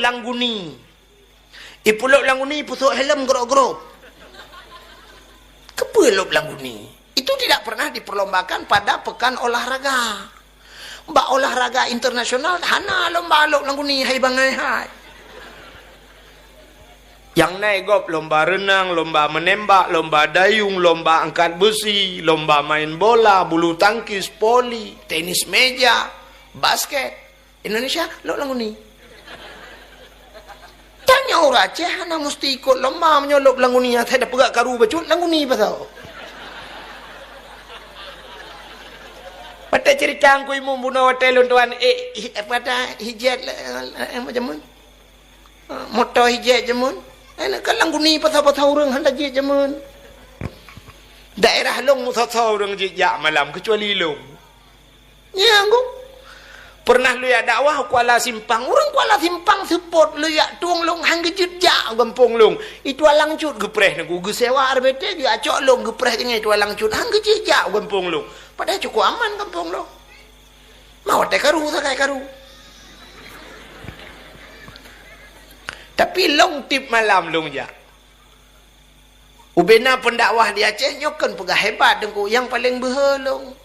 langguni. Ipulok langguni pusuk helm gerok-gerok. Kepulok langguni. Itu tidak pernah diperlombakan pada pekan olahraga. Mbak olahraga internasional hana lomba alok langguni hai bangai hai. Yang naik gop lomba renang, lomba menembak, lomba dayung, lomba angkat besi, lomba main bola, bulu tangkis, poli, tenis meja, basket. Indonesia lok langguni. Tanya orang Aceh hana mesti ikut lomba menyolok langguni yang saya dah pegak karu bacut langguni pasal. Pada cerita aku imu bunuh hotel tuan pada hijat macam mana? Motor hijat jemun. Kan langguni pasal-pasal orang hendak hijat jemun. Daerah long musasau orang jejak malam kecuali long. Ya aku pernah lu ya dakwah Kuala Simpang. Orang Kuala Simpang support lu ya tuang long hang jejak gampung long. Itu alang cut gepreh nagu gesewa arbete dia acok long gepreh dengan itu alang cut hang jejak gampung long. Padahal cukup aman kampung lo. Mau teh karu tak karu. Tapi long tip malam long ja. Ubena pendakwah di Aceh nyokan pegah hebat dengku yang paling behe long.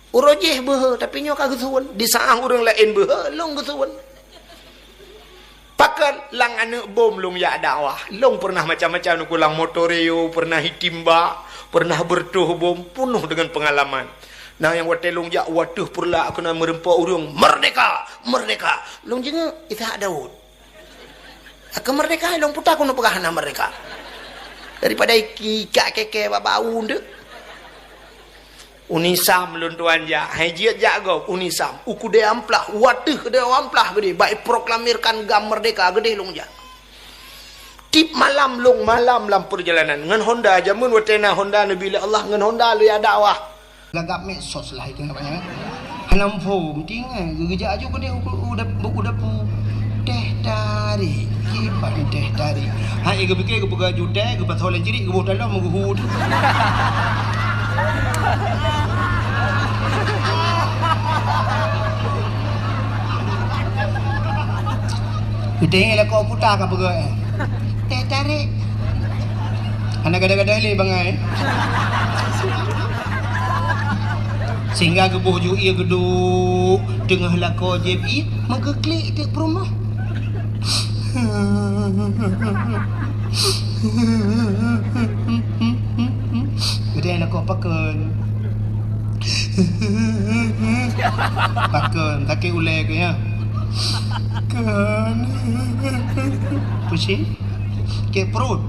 Urojeh behe tapi nyok gesuan. Di saang orang lain behe long gesuan. Pakal lang anak bom long ya dakwah. Long pernah macam-macam nuku lang motoreo, pernah hitimba, pernah bertuh bom penuh dengan pengalaman. Nah yang watelong jak waduh pula kena merempak urung merdeka merdeka long jenga Ishak Daud akan merdeka long putar kuno pegahana merdeka daripada ikak keke babau ndek unisam lun tuan ja hajiat jak go unisam uku de amplah waduh de amplah gede baik proklamirkan gam merdeka gede long ja tip malam long malam lam perjalanan ngan Honda jamun watena Honda nabi Allah ngan Honda lu ya dakwah gagap medsos lah itu namanya. Hanam form tinggal gereja aja gede udah teh tarik kipat teh tarik. Ha ega fikir ke pegah jutai ke pasal jirik ke bawah dalam menguhud. Kita lah kau putar ke pegah teh tarik. Anak gada-gada ni bangai. Sehingga gebuh ju ia geduk tengah lako JB maka klik tik perumah. Gede lako pakan. Pakan kaki ulai ke ya. Kan. Pusing. Ke perut.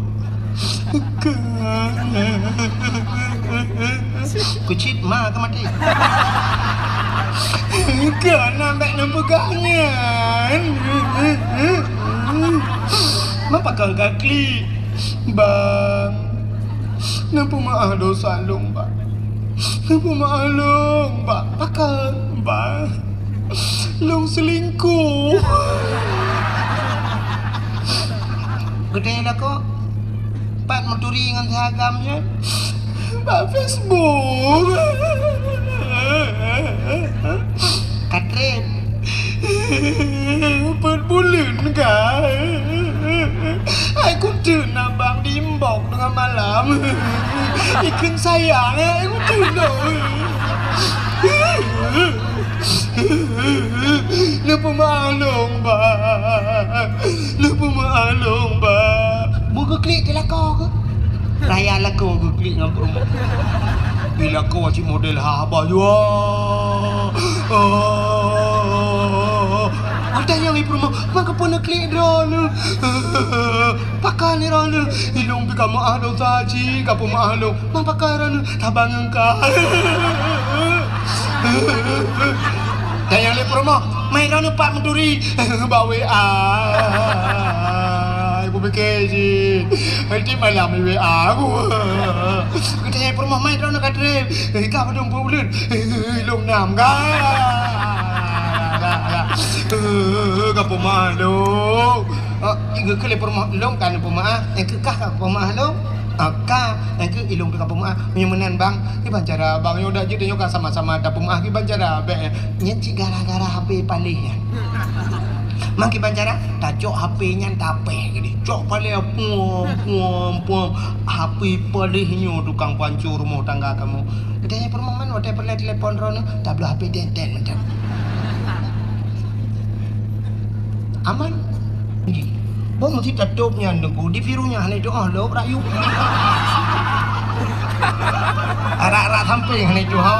Kucit ma ke mati. Kan nampak nampaknya. Mapakal kaki. Bang. Nampu maaf dosa long, Bang. Nampu maaf long, Bang. Pakal, Bang. Long selingkuh. Gede lah kok. Pat menturi dengan seragamnya. Pak Facebook. Katrin. 4 bulan kan. Aku turun abang dimbok tengah malam. Ikan sayang aku turun. Lupa maklum bang. Lupa maklum bang. Buka klik ke lakau ke? Raya lakau ke klik ngampuk. Bila kau cik model habah jua. Ada yang ibu rumah, maka pun nak klik drone. Pakai ni drone. Ilung bika maaf dosa cik, kapu maklum. Mang pakai drone, tabang engkau. Dan yang ibu rumah, main drone Pak Menturi. Bawa WA. Ibu fikir cik. Nanti malam WA aku. Kita yang ibu rumah, main drone kat drone. Kau pada 4 bulan. Ilung 6 kan. Kapo mahluk. Iga kali permaklum kan pemaah. Yang kekah kan pemahluk. Ka yang ke ilung ke pemaah. Menyamanan bang. Ni bancara bang yo dak jadi yo kan sama-sama ada pemaah ki bancara be. Nya cik gara-gara HP palih ya. Mangki bancara tak cok HP nya tapeh gini. Cok paling puam HP palihnya tukang pancur rumah tangga kamu. Katanya permoman wadah pernah telepon rono tak boleh HP den macam. Aman. Bom mesti tutupnya nunggu di virunya hanya doa lo rayu. Arak-arak samping hanya doa.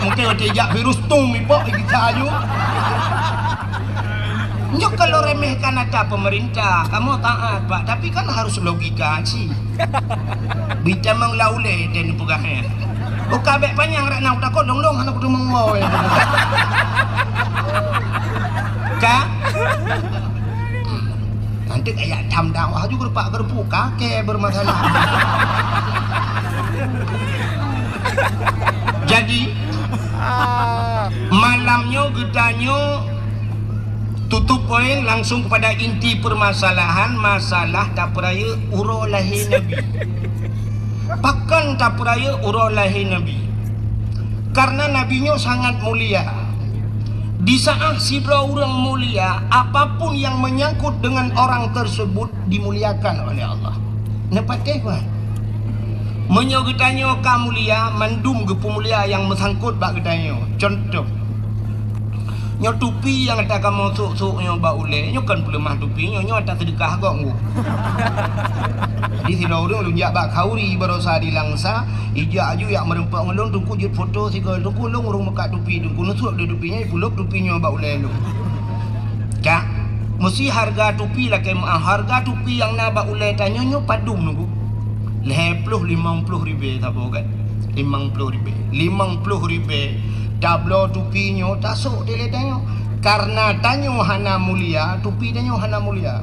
Mungkin ada jak virus tung mipok kita ayu. Nyok kalau remehkan ada pemerintah, kamu taat pak, tapi kan harus logika sih. Bisa menglaule dan pegahnya. Buka bek panjang rak nak takut dong anak tu mengau ya. Kak. Nanti kayak jam dakwah juga pak gerpu kakek bermasalah. Jadi malamnya getanya tutup poin langsung kepada inti permasalahan masalah tak peraya urau lahir Nabi. Pakan tak peraya urau lahir Nabi. Karena nabinya sangat mulia. Di saat sidra orang mulia, apapun yang menyangkut dengan orang tersebut dimuliakan oleh Allah. Nepatih kan? Menyogetanya ka mulia, mandum ke pemulia yang mengsangkut bak getanya. Contoh, nyo tupi yang ada kamu sok-sok nyo bak ule, nyo kan boleh mah tupi nyo ada sedekah kok ngu. Jadi sidra orang lunjak bak kauri berosa di langsa, ijak aju yang merempak ngelong tungku jut foto sigal tungku long urung mekat tupi tungku nusuk di tupinya puluk tupinya bak ule lu. Kak, mesti harga tupi lah kemah harga tupi yang na bak ule tanya nyo padum nunggu. 50 ribu tak apa kan? 50 ribu tablo tupinya tasuk dia tanya karena tanya hana mulia tupi tanya hana mulia.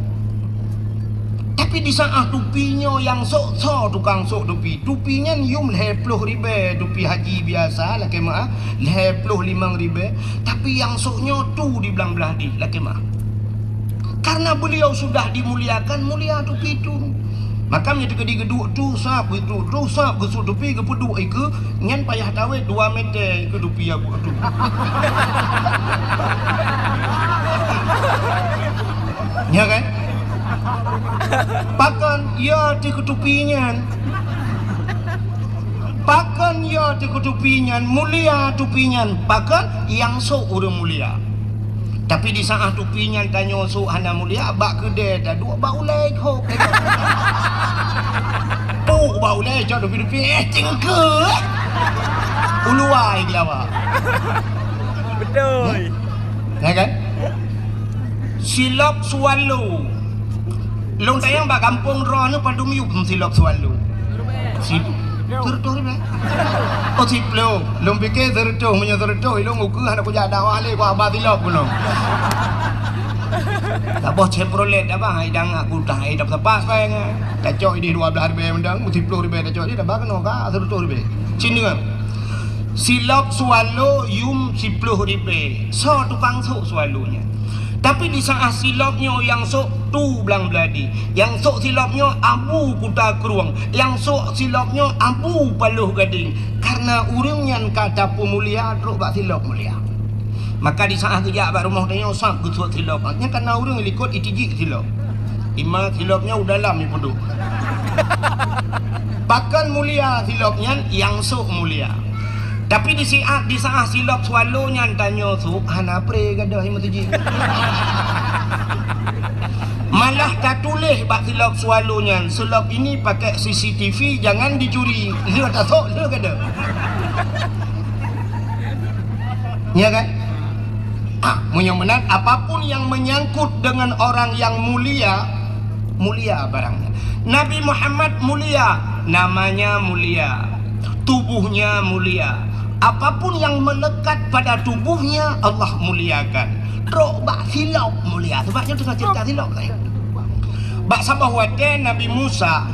Tapi di saat tupinya yang sok tukang sok tupinya yum 50 ribu tupi haji biasa lah kemah 55 ribu tapi yang soknya tu di belah-belah di lah kemah karena beliau sudah dimuliakan mulia tupi itu. Maka menjadi geduk tu sap itu tu sap gesuk tupi ke peduk ke ngan payah tawet 2 meter ke tupi aku tu. Ya kan? Pakan ya di ketupinya. Pakan ya di ketupinya mulia tupinya. Pakan yang sok orang mulia. Tapi di saat tupinya tanya sok hana mulia bak kedai dah dua bau lek hok. Bau leh jauh dupi cengke uluai gila betul ya kan silap sualu long tayang bak kampung roh ni padum yuk silap sualu sip tertor ni oh sip lo long pikir tertor punya tertor long ukur anak punya dakwah le gua abah silap pun tak boleh Chevrolet apa hidang aku dah hidup sepas kan tak cok ini 12 ribu mendang 10 ribu tak cok ini dah bagai nak 100 ribu sini kan silap sualo yum 10 ribu so tukang sok sualonya tapi di saat silapnya yang sok tu belang beladi yang sok silapnya abu kuta keruang yang sok silapnya abu paluh gading karena urangnya kata pemulia teruk bak silap mulia. Maka di saat kejap bak rumah tanya sap ke suat silap. Nya karena orang ikut itijik silap. Ima silapnya udah dalam ni peduk. Bahkan mulia silapnya yang sok mulia. Tapi di saat silap swalonya tanya sok hana pre gadah ima tijik. Malah tak tulis bak silap swalonya. Silap ini pakai CCTV jangan dicuri. Dia tak sok dia gadah. Ya kan? Mudah-mudahan apapun yang menyangkut dengan orang yang mulia, mulia barangnya. Nabi Muhammad mulia, namanya mulia, tubuhnya mulia. Apapun yang melekat pada tubuhnya Allah muliakan. Rok bak silap mulia. Sebabnya tengah cerita silap saya. Bak sabah wate Nabi Musa.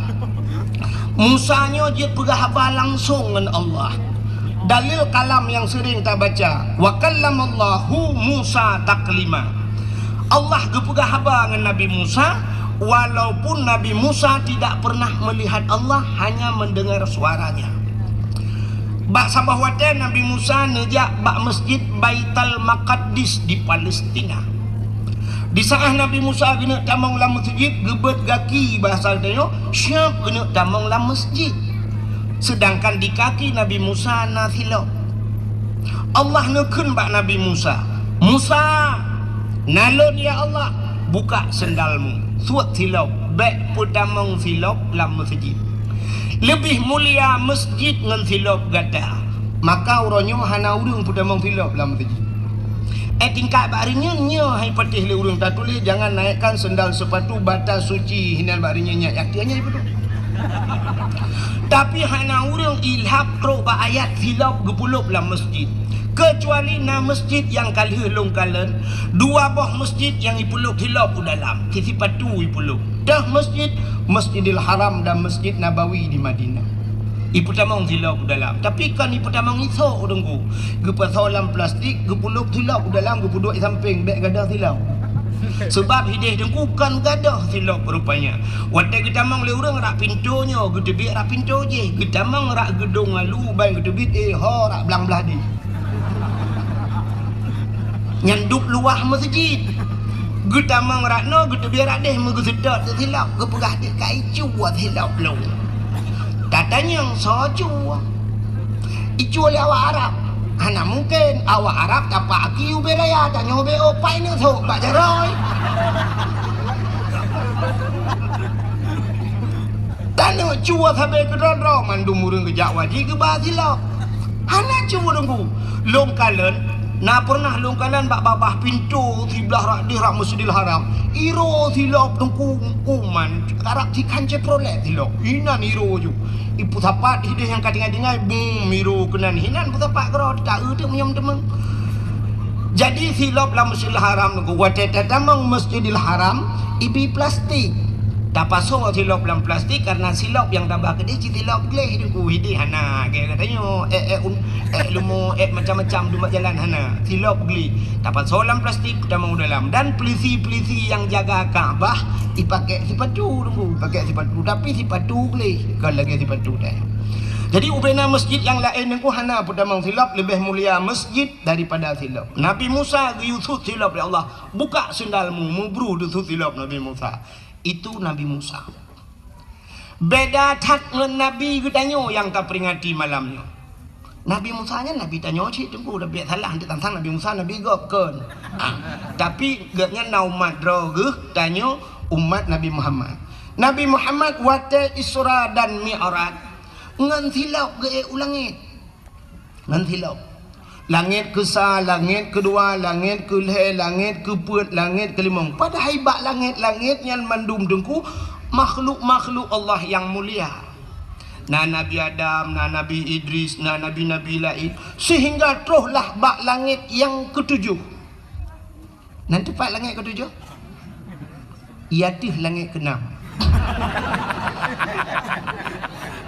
Musanya dia berhabar langsung dengan Allah. Dalil kalam yang sering kita baca wa kallamallahu Musa taklima. Allah gepegah habar dengan Nabi Musa walaupun Nabi Musa tidak pernah melihat Allah hanya mendengar suaranya. Bak sabah wate Nabi Musa nejak bak masjid Baitul Maqdis di Palestina. Di saat Nabi Musa kena tamang dalam masjid, gebet kaki bahasa tanya, siap kena tamang dalam masjid. Sedangkan di kaki Nabi Musa na silap. Allah nekun bak Nabi Musa. Musa, nalon ya Allah, buka sendalmu. Suat silap, baik putamang silap dalam masjid. Lebih mulia masjid ngan silap gada. Maka orangnya hana urung putamang silap dalam masjid. Tingkat barinya nya hai patih le urang tak tulis jangan naikkan sendal sepatu batas suci hinal barinya nya yaktianya betul. Tapi hana urang ilhab ro ba ayat silap gepulup dalam masjid. Kecuali na masjid yang kalih long kalen, dua boh masjid yang ipuluk hilap dalam, kisi patu ipuluk. Dah masjid Masjidil Haram dan Masjid Nabawi di Madinah. Ipu tamang silap dalam. Tapi kan ipu tamang isok dengku. Gepa solam plastik, gepuluk silap dalam, gepuduk samping beg gadah silap. Sebab hidih dengku kan gadah silap rupanya. Wadah getamang le urang rak pintunya, gedebik rak pintu je. Getamang rak gedung lalu bai gedebik ho rak belang belah di. Nyanduk luah masjid. Getamang rak no gedebik rak deh megesedot silap, gepegah dik kai cuat silap long. Katanya yang soju icu oleh awak Arab. Hana mungkin awak Arab tapak aki ube raya tanya ube opai ni sok bak jaroy. Tanya cua sampai ke dodro mandum urang kejak wajib ke bahasilah. Hana cua dengku long kalen. Na pernah long kalen bak babah pintu sebelah rak di rak Masjidil Haram. Iro silap dengku kuman karak di kance prolet silap. Inan iro ju. Ipu sapat hidih yang kadang-kadang bum miro kenan hinan pu sapat kero tak tu menyam temeng. Jadi silap dalam Masjidil Haram dengku watet tamang Masjidil Haram ibi plastik. Tak pasang silap dalam plastik karena silap yang tambah kedai silap geleh dengku hidih hana kayak katanya lumo macam-macam dumat jalan hana silap geli tak pasang dalam plastik tamang dalam dan pelisi-pelisi yang jaga Kaabah dipakai sepatu dengku pakai sepatu tapi sepatu geleh kalau lagi sepatu dah. Jadi ubena masjid yang lain dengku hana putamang silap lebih mulia masjid daripada silap. Nabi Musa Yusuf silap ya Allah buka sendalmu mubru Yusuf silap Nabi Musa. Itu Nabi Musa. Beda tak dengan Nabi getanyo yang tak peringati malamnya. Nabi Musa nya Nabi tanyo cik tunggu dah biar salah nanti tantang Nabi Musa Nabi gopkan. Tapi gaknya na umat roge tanyo umat Nabi Muhammad. Nabi Muhammad wate Isra dan Mi'raj ngan silap ge ulangit. Ngan silap. Langit ke-1, langit kedua, langit ke-2, langit ke-4, langit ke-5. Pada haibat langit-langit yang mandum dengku makhluk-makhluk Allah yang mulia. Na Nabi Adam, na Nabi Idris, na Nabi-Nabi lain. Sehingga teruslah bak langit yang ke-7. Nanti pak langit ke-7? Iatih langit ke-6.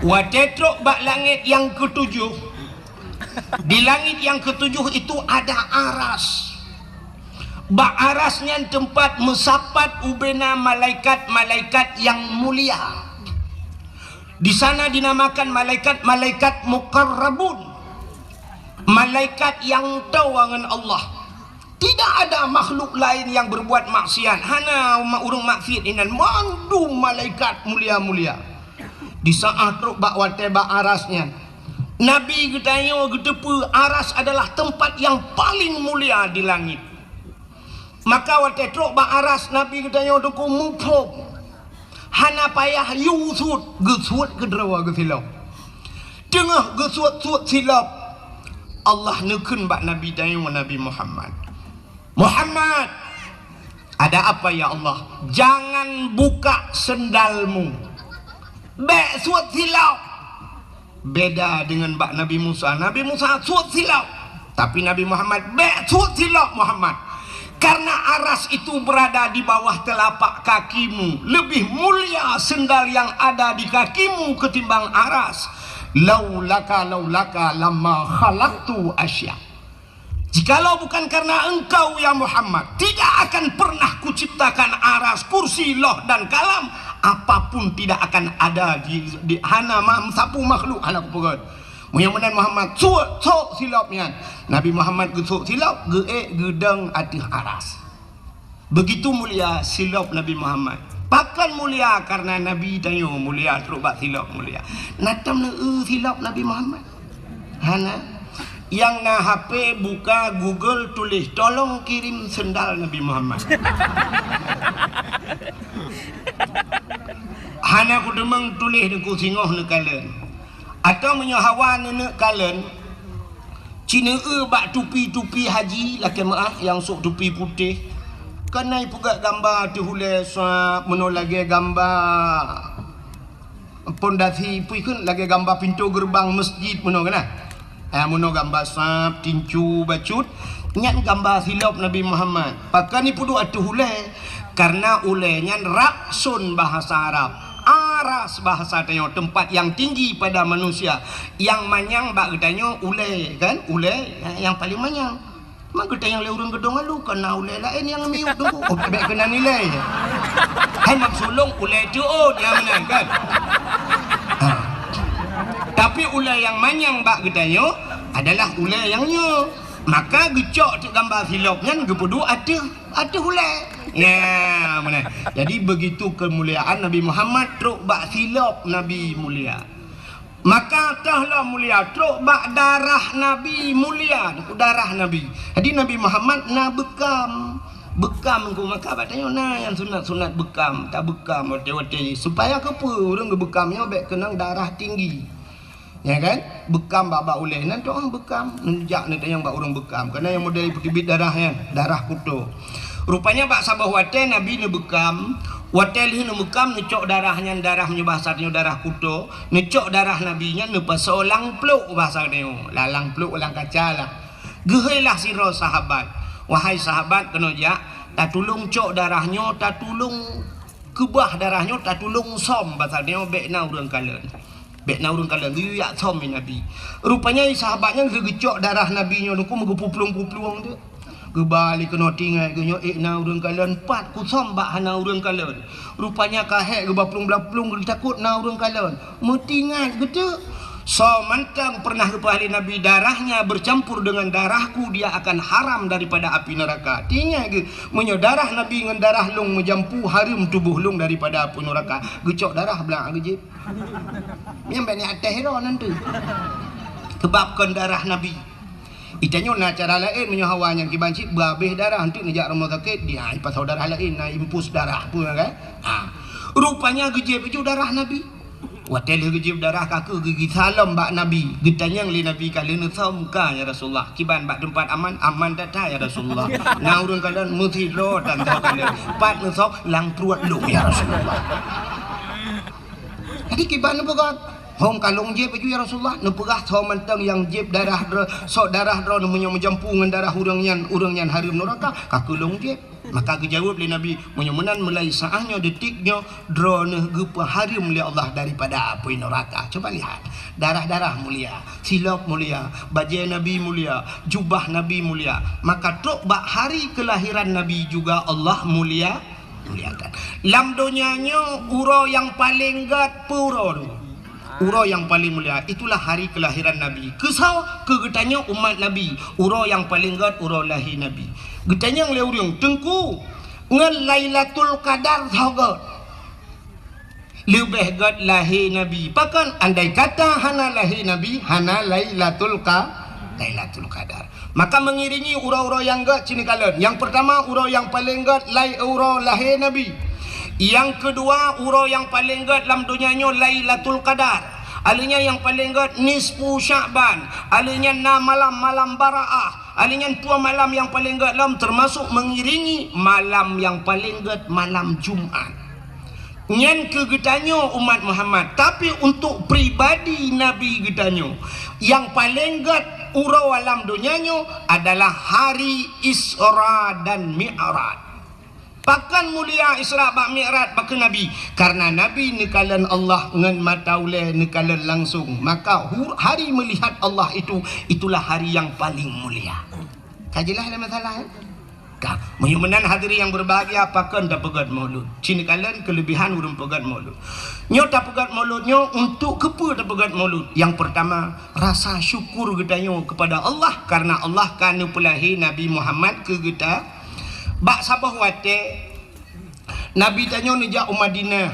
Watetrok bak langit yang ke-7. Di langit yang ke-7 itu ada aras. Bak arasnya tempat mesapat ubena malaikat-malaikat yang mulia. Di sana dinamakan malaikat-malaikat muqarrabun. Malaikat yang tahu dengan Allah. Tidak ada makhluk lain yang berbuat maksiat. Hana urang maksiat inan mandum malaikat mulia-mulia. Di saat truk bak wate bak arasnya Nabi getanyo getepu aras adalah tempat yang paling mulia di langit. Maka waktu truk bak aras Nabi getanyo duku mupuk. Hana payah yusut gesut ke drawa ke silap. Tengah gesut-sut silap. Allah nekun bak Nabi tanyo Nabi Muhammad. Muhammad, ada apa ya Allah? Jangan buka sendalmu. Bek suat silap. Beda dengan bak Nabi Musa. Nabi Musa suat silap. Tapi Nabi Muhammad suat silap Muhammad. Karena aras itu berada di bawah telapak kakimu. Lebih mulia sendal yang ada di kakimu ketimbang aras. Laulaka lama khalaqtu asya. Jikalau bukan karena engkau ya Muhammad, tidak akan pernah kuciptakan aras, kursi, loh dan kalam. Apapun tidak akan ada di hana sapu makhluk hana kupugat. Muhammad Muhammad silapnya. Nabi Muhammad gesuk silap gedang atih aras. Begitu mulia silap Nabi Muhammad. Pakan mulia karena Nabi tanya mulia teruk bak silap mulia. Natam na silap Nabi Muhammad. Hana yang na HP buka Google tulis tolong kirim sendal Nabi Muhammad. Hana ku demang tulis deku singoh ne kalen. Atau menyahawan ne kalen. Cina bak tupi-tupi haji laki maah yang sok tupi putih. Kanai pugak gambar tu hulai swap meno lagi gambar pondasi puikun lagi gambar pintu gerbang masjid meno kana. Meno gambar swap tincu bacut nyat gambar silap Nabi Muhammad. Pakai ni pudu atu hulai karena ulainya raksun bahasa Arab. Aras bahasa tanya tempat yang tinggi pada manusia. Yang manyang bak katanya ulai kan? Ulai yang paling manyang. Mak kita yang leurung gedong lu kena ulai lain yang miuk tu. Oh, baik kena nilai. Hai mak sulung ulai tu dia menang kan. Tapi ulai yang manyang bak katanya adalah ulai yang nyo. Maka gecok tu gambar silapnya gepudu ada ulai. Ya, mana? Jadi begitu kemuliaan Nabi Muhammad truk bak silap Nabi mulia. Maka tahlah mulia truk bak darah Nabi mulia, darah Nabi. Jadi Nabi Muhammad na bekam ku maka batanya na yang sunat bekam, tak bekam wate-wate supaya ke apa orang bekamnya baik kenang darah tinggi. Ya kan? Bekam baba uleh nan tu orang bekam, nenjak nanti yang bak orang bekam kerana yang model perkibit darahnya, darah kutu. Rupanya bak sabah wate Nabi ne bekam. Watel ni mukam necok darahnya darah bahasanya darah kuto necok darah nabinya ne pasolang pluk bahasa dia lalang pluk ulang kaca lah gehailah siro sahabat wahai sahabat kena ja tak tulung cok darahnya tak tulung kebah darahnya tak tulung som bahasa dia bekna urang kalen dia ya som nabi rupanya sahabatnya gegecok darah nabinya nuku megupuplung-puplung tu gebalik kena tinggal genyo na urang kalian 4 kusom bak hana urang kalian rupanya kahek gebaplung-blaplung takut na urang kalian metingat gitu so mantang pernah kepada ahli nabi darahnya bercampur dengan darahku dia akan haram daripada api neraka tinggal ge menyo darah nabi dengan darah lung menjampu harum tubuh lung daripada api neraka gecok darah belang gejip yang banyak atas hero nanti kebabkan darah nabi. Itanya na cara lain menyahawan yang kibancit babeh darah nanti ngejak rumah sakit dia pas saudara lain na impus darah pun kan. Rupanya gejib itu darah Nabi. Watel gejib darah kaku gigi salam bak Nabi. Getanya li Nabi kalian samka ya Rasulullah. Kiban bak tempat aman data ya Rasulullah. Na urang kalian mesti ro dan kalian. Pat ngesok lang pruat lu ya Rasulullah. Jadi kiban apa Hong kalung jeb baju ya Rasulullah nepegah so mentang yang jeb darah sok darah dro namanya menjampu dengan darah urang yan harum neraka kakulung jeb maka dijawab oleh Nabi menyemenan mulai saahnya detiknya dro ne gepa harum oleh Allah daripada api neraka. Coba lihat darah-darah mulia, silap mulia, baju Nabi mulia, jubah Nabi mulia, maka truk bak hari kelahiran Nabi juga Allah muliakan. Lam dunianya uro yang paling gat puro uro yang paling mulia itulah hari kelahiran Nabi. Kesau kegetanya umat Nabi. Uro yang paling gat uro lahir Nabi. Getanya ngleuriung tengku ngan Lailatul Qadar saugat. Lebih gat lahir Nabi. Pakan andai kata hana lahir Nabi, hana Lailatul Qadar. Maka mengiringi uro-uro yang gat cini kalian. Yang pertama uro yang paling gat uro lahir Nabi. Yang kedua uro yang paling gat dalam dunianya Lailatul Qadar. Alinya yang paling gat nisfu Sya'ban. Alinya na malam Baraah. Alinya puan malam yang paling gat dalam termasuk mengiringi malam yang paling gat malam Jumat. Nyan kegetanyo umat Muhammad. Tapi untuk pribadi Nabi getanyo yang paling gat uro alam dunianya adalah hari Isra dan Mi'raj. Pakan mulia Isra bak Mi'raj bak Nabi karena Nabi nekalan Allah ngan mata ulai nekalan langsung maka hari melihat Allah itulah hari yang paling mulia. Kajilah ada masalah menyumenan hadiri yang berbahagia pakan tak pegat maulud cini kalian kelebihan urung pegat maulud nyo tak pegat mauludnya untuk kepa tak pegat maulud. Yang pertama rasa syukur getanyo kepada Allah karena Allah kan pelahir Nabi Muhammad ke kita Bak sabah wate Nabi tanya nejak Madinah.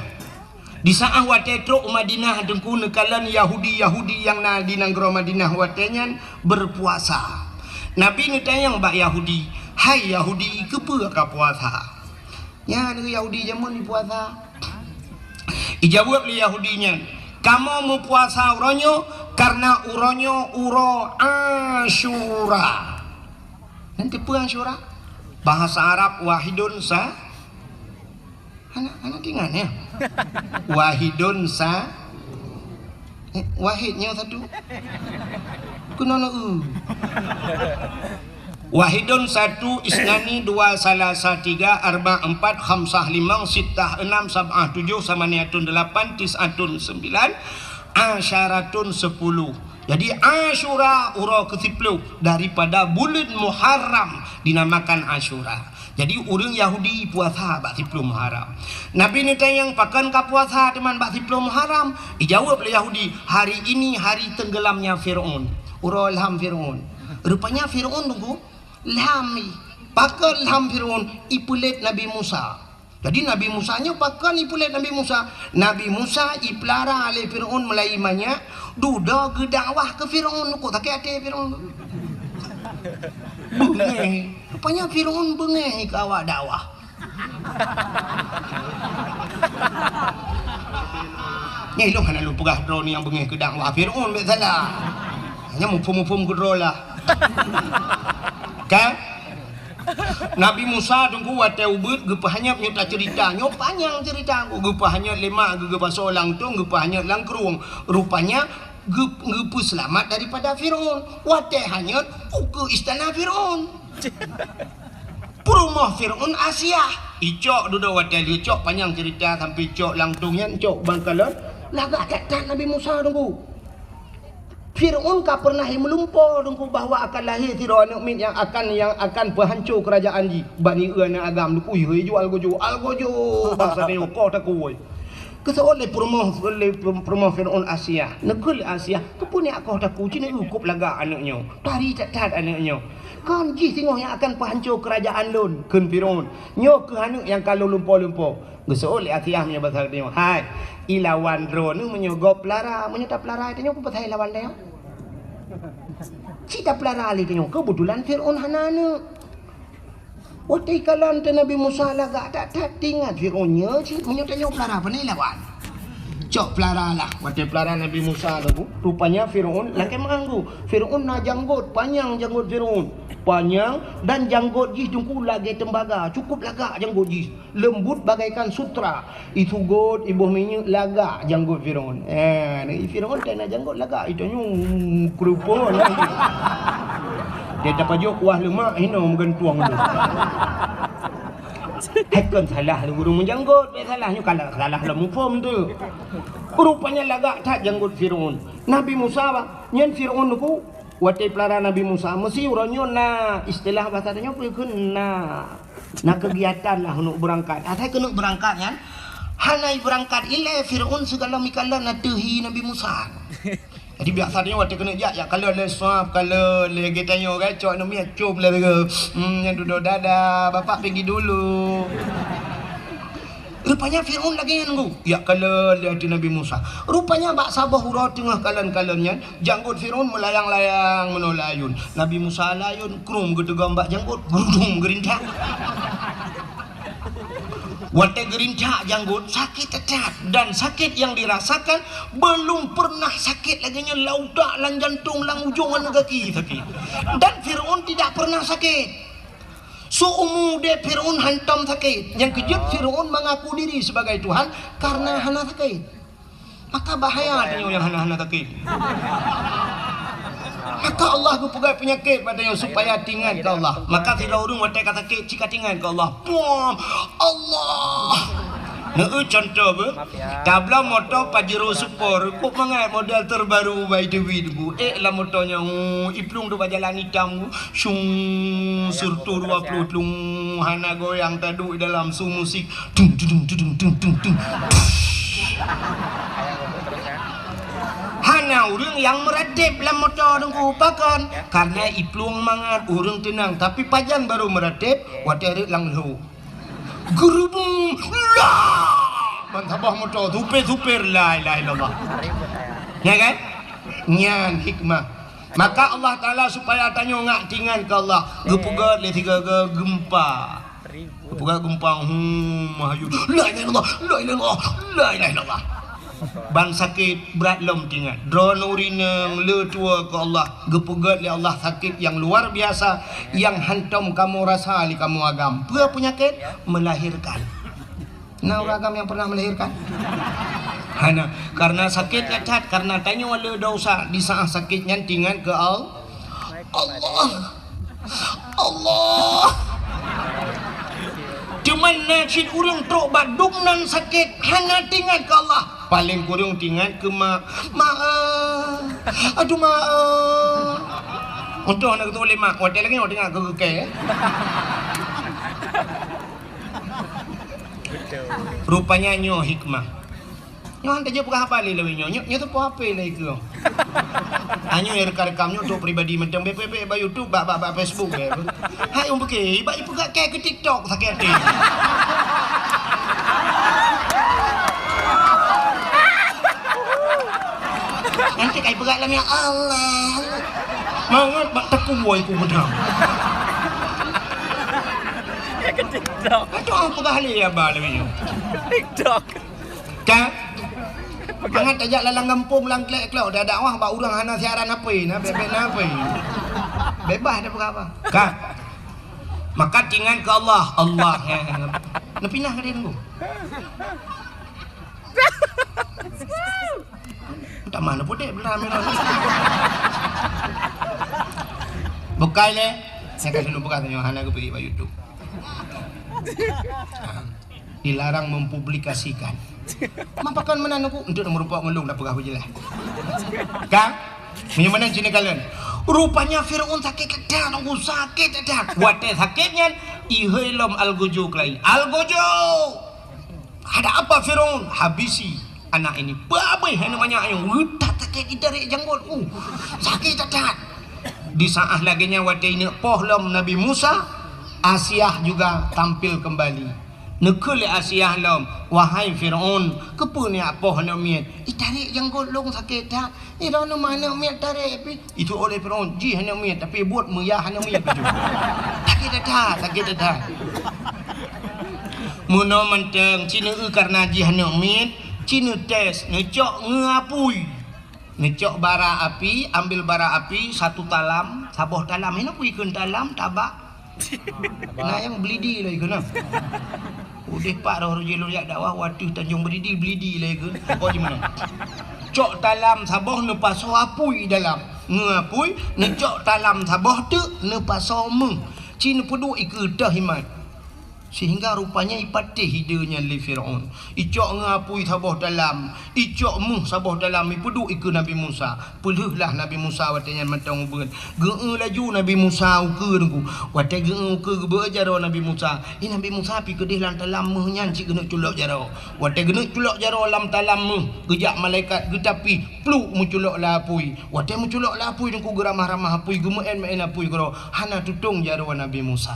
Di saat wate truk Madinah dengku nekalan Yahudi yang na di negara Madinah watenya berpuasa. Nabi ngetanya bak Yahudi, hai Yahudi, kepa ka puasa? Ya, Yahudi jamun di puasa. Ijawab li Yahudinya, kamu mau puasa uronyo karena uronyo uro Asyura. Nanti apa Asyura? Bahasa Arab wahidun sa anak ingat ya. Wahidun sa wahidnya satu. Kunana Wahidun satu, isnani dua, salasa tiga, arba empat, khamsah limang, sittah enam, sab'ah tujuh, samaniatun delapan, tis'atun sembilan, asyaratun sepuluh. Jadi Asyura uro ke-10 daripada bulan Muharram dinamakan Asyura. Jadi orang Yahudi puasa bak 10 Muharram. Nabi ni tanyang pakan ka puasa teman bak 10 Muharram. Dijawab oleh Yahudi, hari ini hari tenggelamnya Firaun. Uro ilham Firaun. Rupanya Firaun tunggu lami. Pakan ilham Firaun ipulit Nabi Musa. Jadi Nabi Musa nya pakan ipulit Nabi Musa. Nabi Musa ipelara oleh Firaun mulai banyak. Duda ke dakwah ke Firaun. Kok tak ada Firaun. Bengeh. Rupanya Firaun bengeh ke awak dakwah. Ni lu kan lu pegah drone yang bengeh ke dakwah Firaun tak salah. Hanya mufum-mufum ke drone lah. Kan? Nabi Musa tunggu wate ubud gepahnya nyota cerita nyo panjang cerita gepahnya lima gepa solang tu gepahnya langkrung rupanya gepu selamat daripada Firaun wate hanya ke istana Firaun rumah Firaun Asia icok duduk wate icok panjang cerita sampai icok langtungnya icok bangkalan lagak tak Nabi Musa tunggu Firaun ka pernah melumpur dengku bahawa akan lahir Firaun mukmin yang akan berhancur kerajaan ji bani ana agam ku ye jual gojo bahasa dia ko tak kuoi keseol le promo Firaun Asia negeri Asia kepuni aku tak ku cina ukup laga anaknya tari tat anaknya kan ji tengok yang akan berhancur kerajaan lun keun Firaun nyo ke anak yang kalau lumpur keseol le Asia punya bahasa dia hai ilawan drone menyogop lara menyetap lara itu nyo petai lawan dia cita pelara ali itu kebetulan Firaun hanana otai kalan Nabi Musa laga tak tingat Firaunnya menyetap nyo pelara panai lawan cok pelara lah wate pelara Nabi Musa tu rupanya Firaun langkai manggu Firaun na janggut panjang janggut Firaun panjang dan janggut jis tungku lagi tembaga cukup lagak janggut jis lembut bagaikan sutra itu god ibu minyak lagak janggut Firaun Firaun tak nak janggut lagak itu nyu kerupon dia dapat jauh kuah lemak hina menggantuang tu Hekon salah lu guru menjanggut salahnya kalau salah lemu form tu rupanya lagak tak janggut Firaun Nabi Musa nyen Firaun tu wate pelara Nabi Musa mesti uranyo na istilah bahasa dia na kegiatan lah untuk berangkat atai kena berangkat kan hanai berangkat ile Firaun segala mikala na tehi Nabi Musa jadi biasanya wate kena jak kalau le swap kalau le getanyo kan cok nomi acum le yang duduk dada bapak pergi dulu rupanya Firaun lagi nunggu ya kalau lihat Nabi Musa rupanya bak sabah hurau tengah kalan-kalannya janggut Firaun melayang-layang menolayun Nabi Musa layun krum gedegam bak janggut gerudung gerintak wate gerintak janggut sakit tetat dan sakit yang dirasakan belum pernah sakit laginya laudak lan jantung lang ujungan kaki sakit dan Firaun tidak pernah sakit seumur dia Firaun hantam sakit. Yang kejut Firaun mengaku diri sebagai Tuhan karena hana sakit. Maka bahaya dia yang hana sakit. Maka Allah pegai penyakit padanya supaya tinggal ke Allah. Maka tidak urung watai kata sakit jika tinggal ke Allah. Puam Allah. Contoh be, tabla motor Pajero Sport, kok mengai model terbaru by Dewi bu. Lah motornya, iplung tu jalan hitam, sung surtu 20 tlung, hana goyang tadu dalam su musik, tung tung tung tung tung tung tung. Hana mana orang yang meradip dalam motor dengku pakan karena ipluang mangat orang tenang tapi pajan baru meradip waterit lang lu gerubung lah mantabah motor tupir la ilaha illallah ya kan nyan hikmah maka Allah Ta'ala supaya tanya ngak tingan ke Allah gepugat le tiga gempa gepugat gempa mahayu la ilaha illallah la ilaha illallah la ilaha illallah ban sakit berat lom tingan drone urineng le tua ke Allah gepugat le Allah sakit yang luar biasa yang hantam kamu rasa li kamu agam apa penyakit melahirkan nah agam yang pernah melahirkan hana karena sakit cacat karena tanya wala dosa di saat sakit nyantingan ke Allah cuman nasib urang trok badung nan sakit hana tingan ke Allah paling kurang tingan ke aduh untuk anak tu boleh mak hotel lagi orang dengar ke rupanya nyo hikmah nyo hantar je bukan apa lagi nyo tu apa lagi ke hanya rekam nyo untuk pribadi macam BPP ba YouTube ba Facebook hai um pakai ba ipu gak ke TikTok sakit hati nanti kai pegat lam ya Allah mangat bak teku boy ku bedang ke TikTok aduh apa kali ya ba lagi TikTok kan jangan tajak lalang kampung lang klek klau dah dakwah ba urang hana siaran apa na bebek na apa bebas dah apa kan maka tingan ke Allah na pinah ka din ko tak mana putih belah merah bukai le saya kasih dulu buka tanya hana ke pergi ba YouTube dilarang mempublikasikan mampakan menan aku untuk merupakan ngelung dah pegah je lah kan mana sini kalian rupanya Fir'aun sakit kedan aku sakit kedan wate sakitnya ihilom algojo klai algojo ada apa Fir'aun habisi anak ini babai namanya yang wutat sakit dari janggut sakit kedan di saat laginya wate ini pohlom Nabi Musa Asyah juga tampil kembali nekul Asyah lom wahai Fir'aun kepunya apa nak miat tarik janggut long sakit tak ira no mana miat tarik itu oleh Fir'aun ji hanya miat tapi buat meyah hanya miat sakit dah muno menteng cina karena ji hanya miat cina tes ngecok ngapui ngecok bara api ambil bara api satu talam saboh talam ini pui keun talam tabak nah yang belidi lagi kena udah pak roh jelur yak dakwah waduh Tanjung Belidi lagi ke kau di mana cok talam saboh ne paso apui dalam ngapui ne cok talam saboh tu ne paso meng cina pedu ikudah himat sehingga rupanya ipatih hidanya li Fir'aun icok ngapui saboh dalam icok mu saboh dalam ipedu ikut Nabi Musa peluhlah Nabi Musa watanya matang ubun geu laju Nabi Musa uke dengku watai geu uke bejaro Nabi Musa Nabi Musa pi kedih lan talam meh nyan cik gena culok jaro watai gena culok jaro lam talam meh gejak malaikat getapi pluk muculok lapui watai muculok lapui dengku geramah-ramah apui gemen apui gero hana tutung jaro Nabi Musa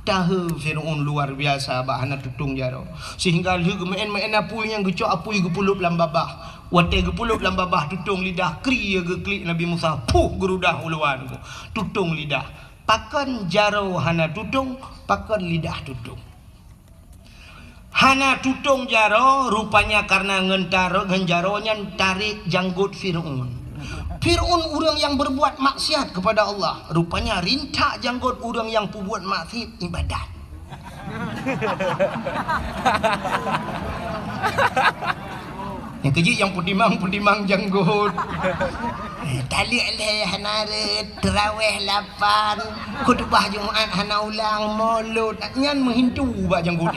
tahu Fir'aun luar biasa bahana tutung jaro sehingga lu main apui yang gecok apui gepulup lam babah wate gepulup lam babah tutung lidah kri geklik Nabi Musa gerudah uluan tutung lidah pakan jaro hana tutung pakan lidah tutung hana tutung jaro rupanya karena ngenjaronya tarik janggut Fir'aun orang yang berbuat maksiat kepada Allah rupanya rintak janggut orang yang berbuat maksiat ibadat yang kejik yang pudimang janggut tali alih hanaret terawih 8 khutbah Jumaat hana ulang maulud nyan menghintu bak janggut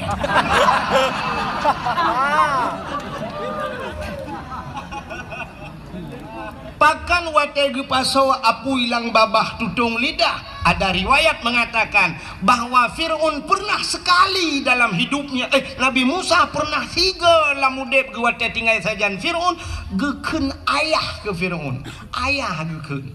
pakan wate gepaso apu ilang babah tutung lidah. Ada riwayat mengatakan bahwa Fir'aun pernah sekali dalam hidupnya, Nabi Musa pernah 3 lamudep gewate tinggal sajan Fir'aun geken ayah ke Fir'aun. Ayah geken.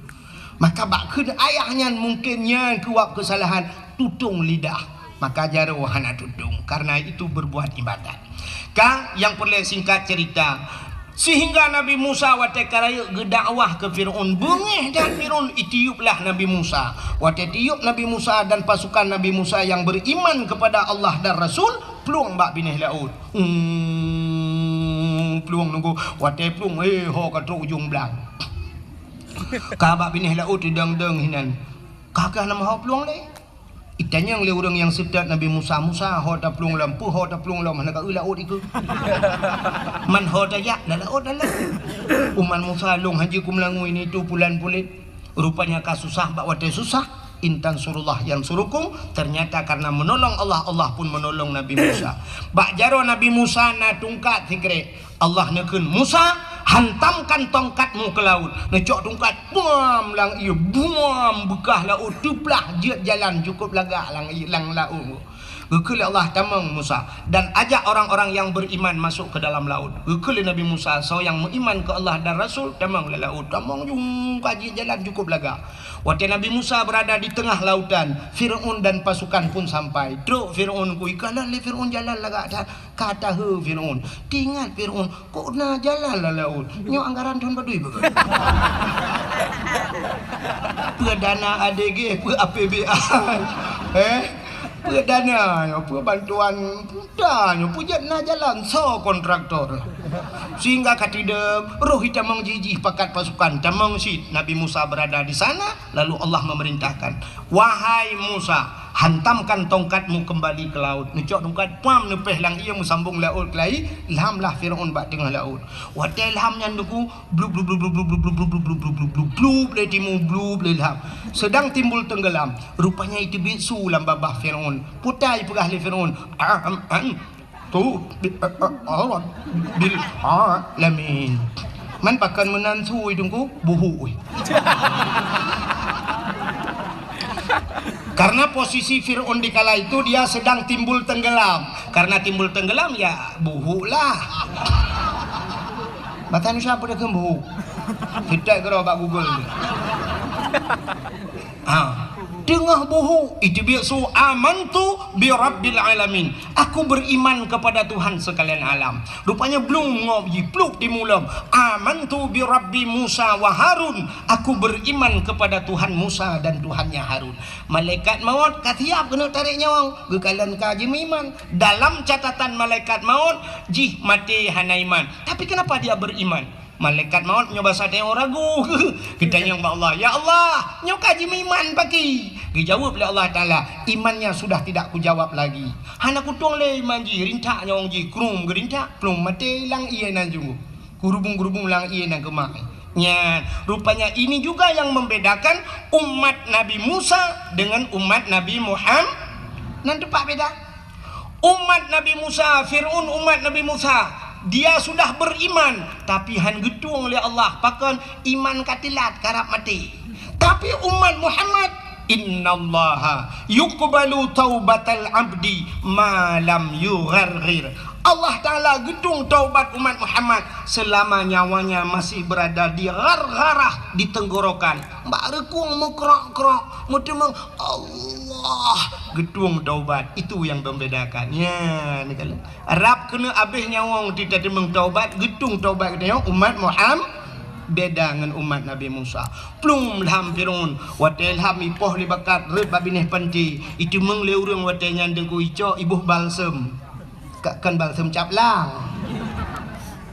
Maka bakkeun ayahnya mungkinnya kuat kesalahan tutung lidah. Maka jaro hana tutung karena itu berbuat ibadat. Kang yang perlu singkat cerita, sehingga Nabi Musa wate karaya gedakwah ke Fir'aun, bengih dan Fir'aun itiuplah Nabi Musa. Wate tiup Nabi Musa dan pasukan Nabi Musa yang beriman kepada Allah dan Rasul, peluang bak binih laut. Peluang nunggu wate peluang ho katro ujung belang. Ka bak binih laut dang-dang hinan. Kakah nama ho peluang le. Itanya oleh orang yang sedat Nabi Musa, Musa ho ta plung lampu ho ta plung lam hana ka laut iku. Man ho ta ya la laut dah. Uman Musa long haji kum langu ini tu bulan pulit. Rupanya kasusah bak wate susah. Intan surullah yang surukum, ternyata karena menolong Allah, Allah pun menolong Nabi Musa. Bak jaro Nabi Musa na tungkat sikre. Allah nekeun Musa, hantamkan tongkatmu ke laut. Necok tongkat buam lang ieu buam bekah laut tuplah jeut jalan cukup lagak lang ilang laut. Gekul Allah tamang Musa dan ajak orang-orang yang beriman masuk ke dalam laut. Gekul Nabi Musa so yang beriman ke Allah dan Rasul tamang le laut. Tamang jung kaji jalan cukup lagak. Waktu Nabi Musa berada di tengah lautan, Fir'aun dan pasukan pun sampai. Truk Fir'aun ku ikalah le Fir'aun jalan lagak dah. Kata he Fir'aun, tingat Fir'aun, kok na jalan lah laut. Nyo anggaran tuan badui bagai. Perdana ADG, per APBA. Perdana, bantuan pudanya, pujat na jalan so kontraktor. Sehingga katidem roh tamang jijih pakat pasukan tamang sit Nabi Musa berada di sana, lalu Allah memerintahkan, wahai Musa, hantamkan tongkatmu kembali ke laut. Necok tongkat pam nepeh lang ia musambung laut kelai, ilhamlah Fir'aun bak tengah laut. Wate ilhamnya nuku blub blub blub blub blub blub blub blub blub blub blub blub le timu blub le ilham. Sedang timbul tenggelam, rupanya itu bisu lam babah Fir'aun. Putai pegah le Fir'aun. Tu bil alamin. Man pakan menansu idungku buhu. Karena posisi Fir'aun di kala itu dia sedang timbul tenggelam. Karena timbul tenggelam ya buhu lah. Batan siapa dah buhu? Kita kira bak Google. Tengah buhu itu biasa amantu bi rabbil alamin. Aku beriman kepada Tuhan sekalian alam. Rupanya belum ngopi pluk di mulam. Amantu bi rabbi Musa wa Harun. Aku beriman kepada Tuhan Musa dan Tuhannya Harun. Malaikat maut katiap kena tarik nyawang. Gekalan kaji iman. Dalam catatan malaikat maut jih mati hana iman. Tapi kenapa dia beriman? Malaikat maut nyoba sate orang ragu. Kita yang Allah, ya Allah, nyoka ji iman pagi. Dijawab oleh Allah Taala, imannya sudah tidak kujawab lagi. Hana kutung le iman ji, rintak nyawang ji, krum gerintak, plum mate lang iya nan jungu. Kurubung-kurubung lang iya nan kemak. Ya, rupanya ini juga yang membedakan umat Nabi Musa dengan umat Nabi Muhammad. Nanti pak beda. Umat Nabi Musa, Fir'aun umat Nabi Musa. Dia sudah beriman tapi han getung oleh Allah pakan iman katilat karap mati. Tapi umat Muhammad, innallaha yuqbalu taubatal abdi ma lam yugharghir. Allah Ta'ala gedung taubat umat Muhammad selama nyawanya masih berada di gargarah, di tenggorokan. Mbak rekung mau krok-krok mau temang Allah gedung taubat. Itu yang membedakan ya. Arab kena abih nyawang tidak temang taubat, gedung taubat dia umat Muhammad beda dengan umat Nabi Musa. Plum ilham Fir'aun wate ilham ipoh libakat red babinih panti itu mengleurung wate nyandeng ku ico ibuh balsem kan balsem caplang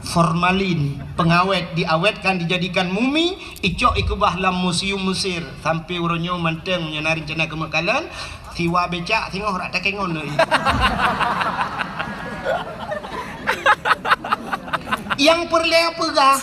formalin pengawet diawetkan dijadikan mumi icok ikubah lam museum Mesir sampai uronyo manteng menyenari rencana kemakalan siwa becak tengok rak takengon deui. Yang perlu apa gah?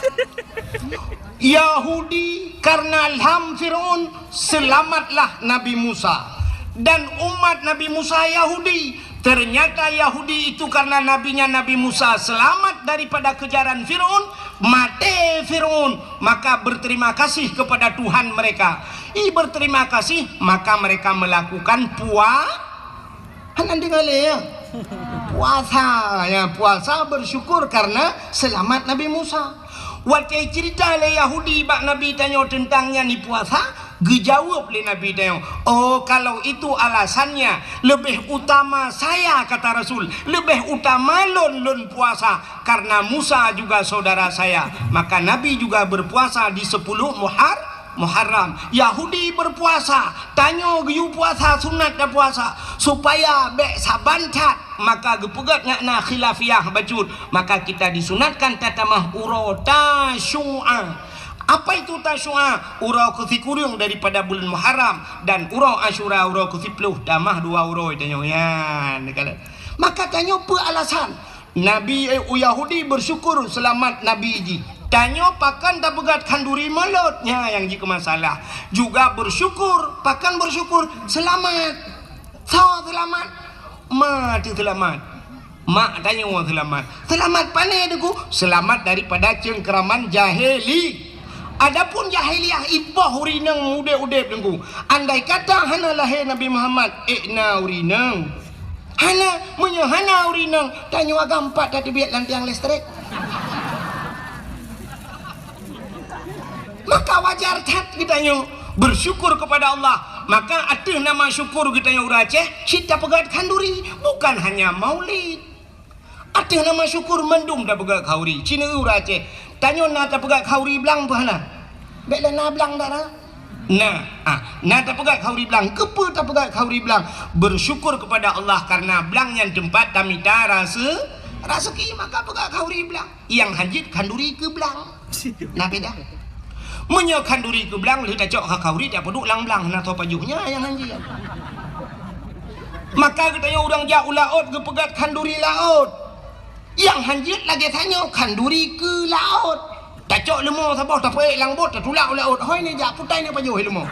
Yahudi karena ilham Fir'aun selamatlah Nabi Musa dan umat Nabi Musa Yahudi Ternyata Yahudi itu karena nabinya Nabi Musa selamat daripada kejaran Fir'aun, mati Fir'aun, maka berterima kasih kepada Tuhan mereka. Berterima kasih, maka mereka melakukan puasa bersyukur karena selamat Nabi Musa. Waktu cerita le Yahudi bak Nabi tanya tentangnya ni puasa, dijawab le Nabi tanya, oh kalau itu alasannya, lebih utama saya, kata Rasul, lebih utama lon puasa karena Musa juga saudara saya. Maka Nabi juga berpuasa di 10 Muharram. Yahudi berpuasa, tanya giu puasa sunat dah puasa supaya bek sabantat, maka gepegat ngakna khilafiyah bacut, maka kita disunatkan tatamah uro tasyu'a. Apa itu tasyu'a? Uro ke-10 daripada bulan Muharram, dan uro Asyura uro ke-10 tamah 2 uro tanya yan. Maka tanya apa alasan Nabi Yahudi bersyukur selamat Nabi ji. Tanya pakan tak pegat kanduri melotnya yang jika masalah. Juga bersyukur, pakan bersyukur selamat. Sawa selamat, mati selamat. Mak tanya orang selamat. Selamat pane deku? Selamat daripada cengkeraman jahili. Adapun jahiliyah ibah urinang muda-udep deku. Andai kata hana lahir Nabi Muhammad urinang. Hana menyahana urinang. Tanya agak 4 tadi biar lantiang listrik. Maka wajar cat kitanya bersyukur kepada Allah. Maka ada nama syukur kitanya orang Aceh, kita pegat kanduri, bukan hanya maulid. Ada nama syukur mendum dah pegat khauri. Cina orang Aceh tanya nak tak pegat khauri belang pahana. Baiklah nak belang dah lah. Nah tak pegat khauri belang, kepa tak pegat khauri belang. Bersyukur kepada Allah karena belang yang tempat tamita rasa ki, maka pegat khauri belang. Yang hajit kanduri ke belang. Nah beda. Menyo kanduri ke belang, lu tak cok khauri tak peduk lang-belang na to pajuhnya yang anji. Maka katanya orang jauh laut ke pegat kanduri laut. Yang hanjit lagi tanya kanduri ke laut. Tak cok lemah sabah tak peik lang bot tak tulak laut. Hoi ni jak putai ni pajuh lemah.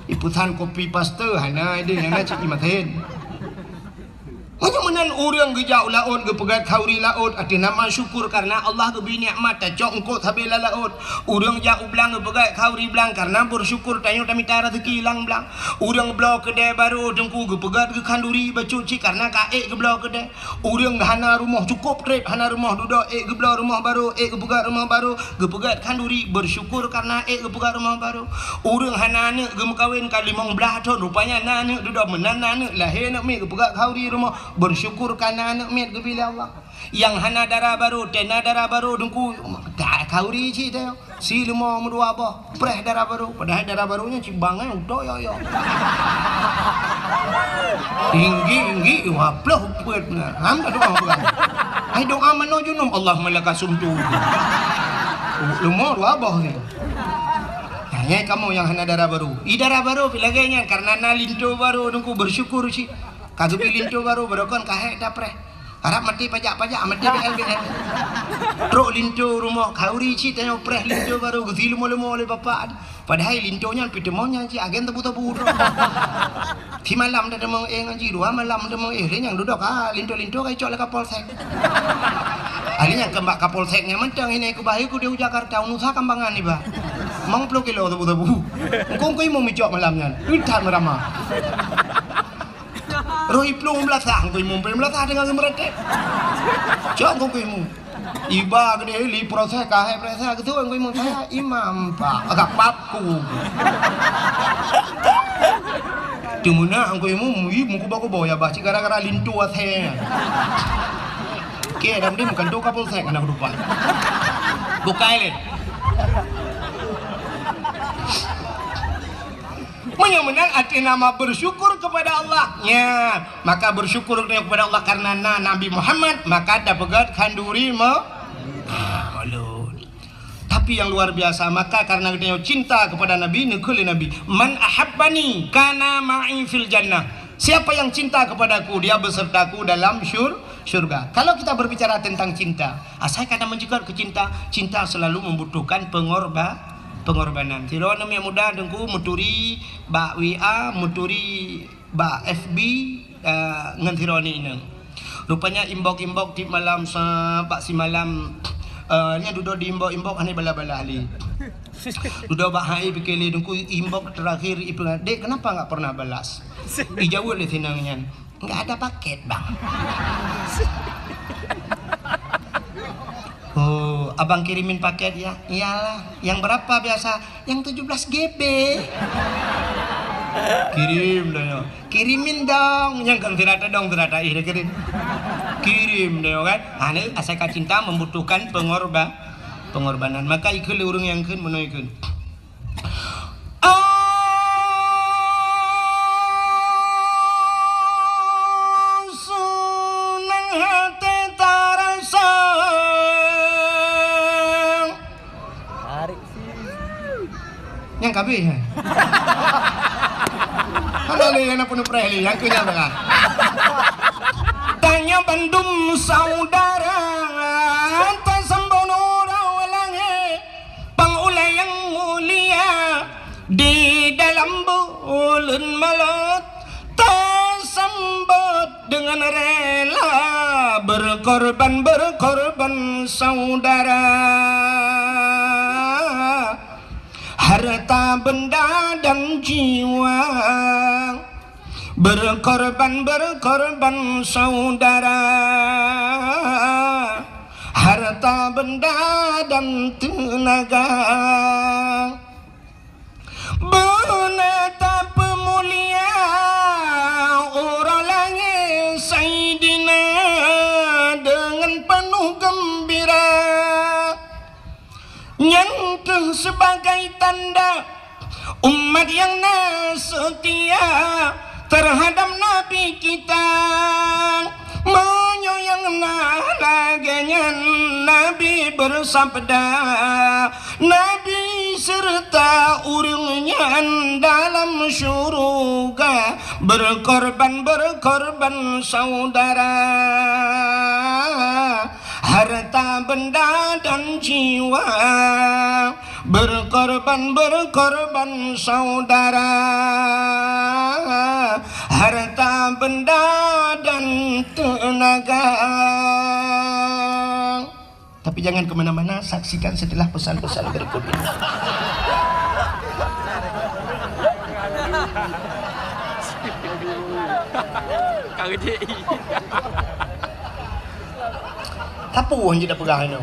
Iputan kopi paste hana ide yang nak cik imaten. Hanya menan orang gejau laut, gepegat khauri laut, ada nama syukur karena Allah geberi nikmat, tak cok engkau habislah laut. Orang jauh belang gepegat khauri belang karena bersyukur tanya tamita rezeki hilang belang. Orang belau kedai baru dengku gepegat ke kanduri bacuci karena kaek ke belau kedai. Orang hana rumah cukup trip, hana rumah duduk ke belau rumah baru, gepegat rumah baru, gepegat kanduri bersyukur karena gepegat rumah baru. Orang hana anak gemekawin kali mong belah ton rupanya anak duduk menan anak lahir nak mi gepegat khauri rumah. Bersyukur karena anak miat kebila Allah. Yang hana darah baru, tena darah baru dengku tak khauri cik tayo. Si lemah merdua apa? Preh darah baru. Padahal darah barunya cik bangai udah ya. Tinggi waplah upet benar. Ham tak doa apa? Ai doa mano junum Allah malaka sumtu. Lemah dua apa ni? Hanya kamu yang hana darah baru. Darah baru pilaganya karena na linto baru dengku bersyukur cik. Kagak pilih tu baru berokon kahek dapre. Harap mati pajak mati BLBL. Truk linto rumah khauri ci tanya preh linto baru gezi lemo-lemo oleh bapak. Padahal lintonya pitemonya ci agen tebu-tebu. Di malam dah demong ngaji 2 malam demong yang duduk linto-linto kai cok le kapolsek. Alinya kembak kapolseknya mentang ini ke bayi ku di Jakarta unusa kambangan ni ba. Mang 10 kilo tebu-tebu. Engkau mau micok malamnya. Udah merama. Rohi plung belasah, kau imu belasah dengan mereka. Jangan kau imu. Iba gede li proses kahai proses gitu kau imu saya imam pak agak papku. Cumuna kau imu muku baku bawa baca gara-gara lintu asenya. Oke, dalam dia bukan tu kapal saya kena lupa. Bukai le. Menang arti nama bersyukur kepada Allah. Ya, maka bersyukur kepada Allah karena Nabi Muhammad maka dapat kanduri Tapi yang luar biasa maka karena dia cinta kepada Nabi nekul Nabi. Man ahabbani kana ma'i fil jannah. Siapa yang cinta kepadaku dia besertaku dalam syurga. Kalau kita berbicara tentang cinta, saya kadang menjadikan cinta selalu membutuhkan pengorbanan. Tiro nama muda dengku muturi bak WA muturi ba FB ngan tironi ini. Rupanya imbok-imbok di malam pak si malam nya duduk di imbok-imbok ane bala-bala ali. Duduk bahai pikeli dengku imbok terakhir ipengat. Dek kenapa enggak pernah balas? Ijawab le tinangnya. Enggak ada paket, Bang. Oh, abang kirimin paket ya? Iyalah. Yang berapa biasa? Yang 17 GB. Kirim dong. Kirimin dong. Yang kan ternyata dong ternyata kirim. Kirim dong kan. Ane asal cinta membutuhkan pengorbanan. Maka ikut urung yang kan menuikun. Yang kabeh ya. Halo yang nak penuh pereli yang kunya bang. Tanya bandum saudara tasambono rawalange pangulay yang mulia di dalam bulan malut tasambut dengan rela berkorban saudara. Harta benda dan jiwa berkorban saudara. Harta benda dan tenaga benetapa mulia orang langit Sayyidina dengan penuh gembira. Yang sebagai tanda umat yang setia terhadap Nabi kita, menyoyang laganya Nabi bersabda, Nabi serta urungnya dalam syurga berkorban saudara. Harta benda dan jiwa berkorban saudara. Harta benda dan tenaga. Tapi jangan kemana-mana, saksikan setelah pesan-pesan berikut ini. Tapu yang tidak pegang itu.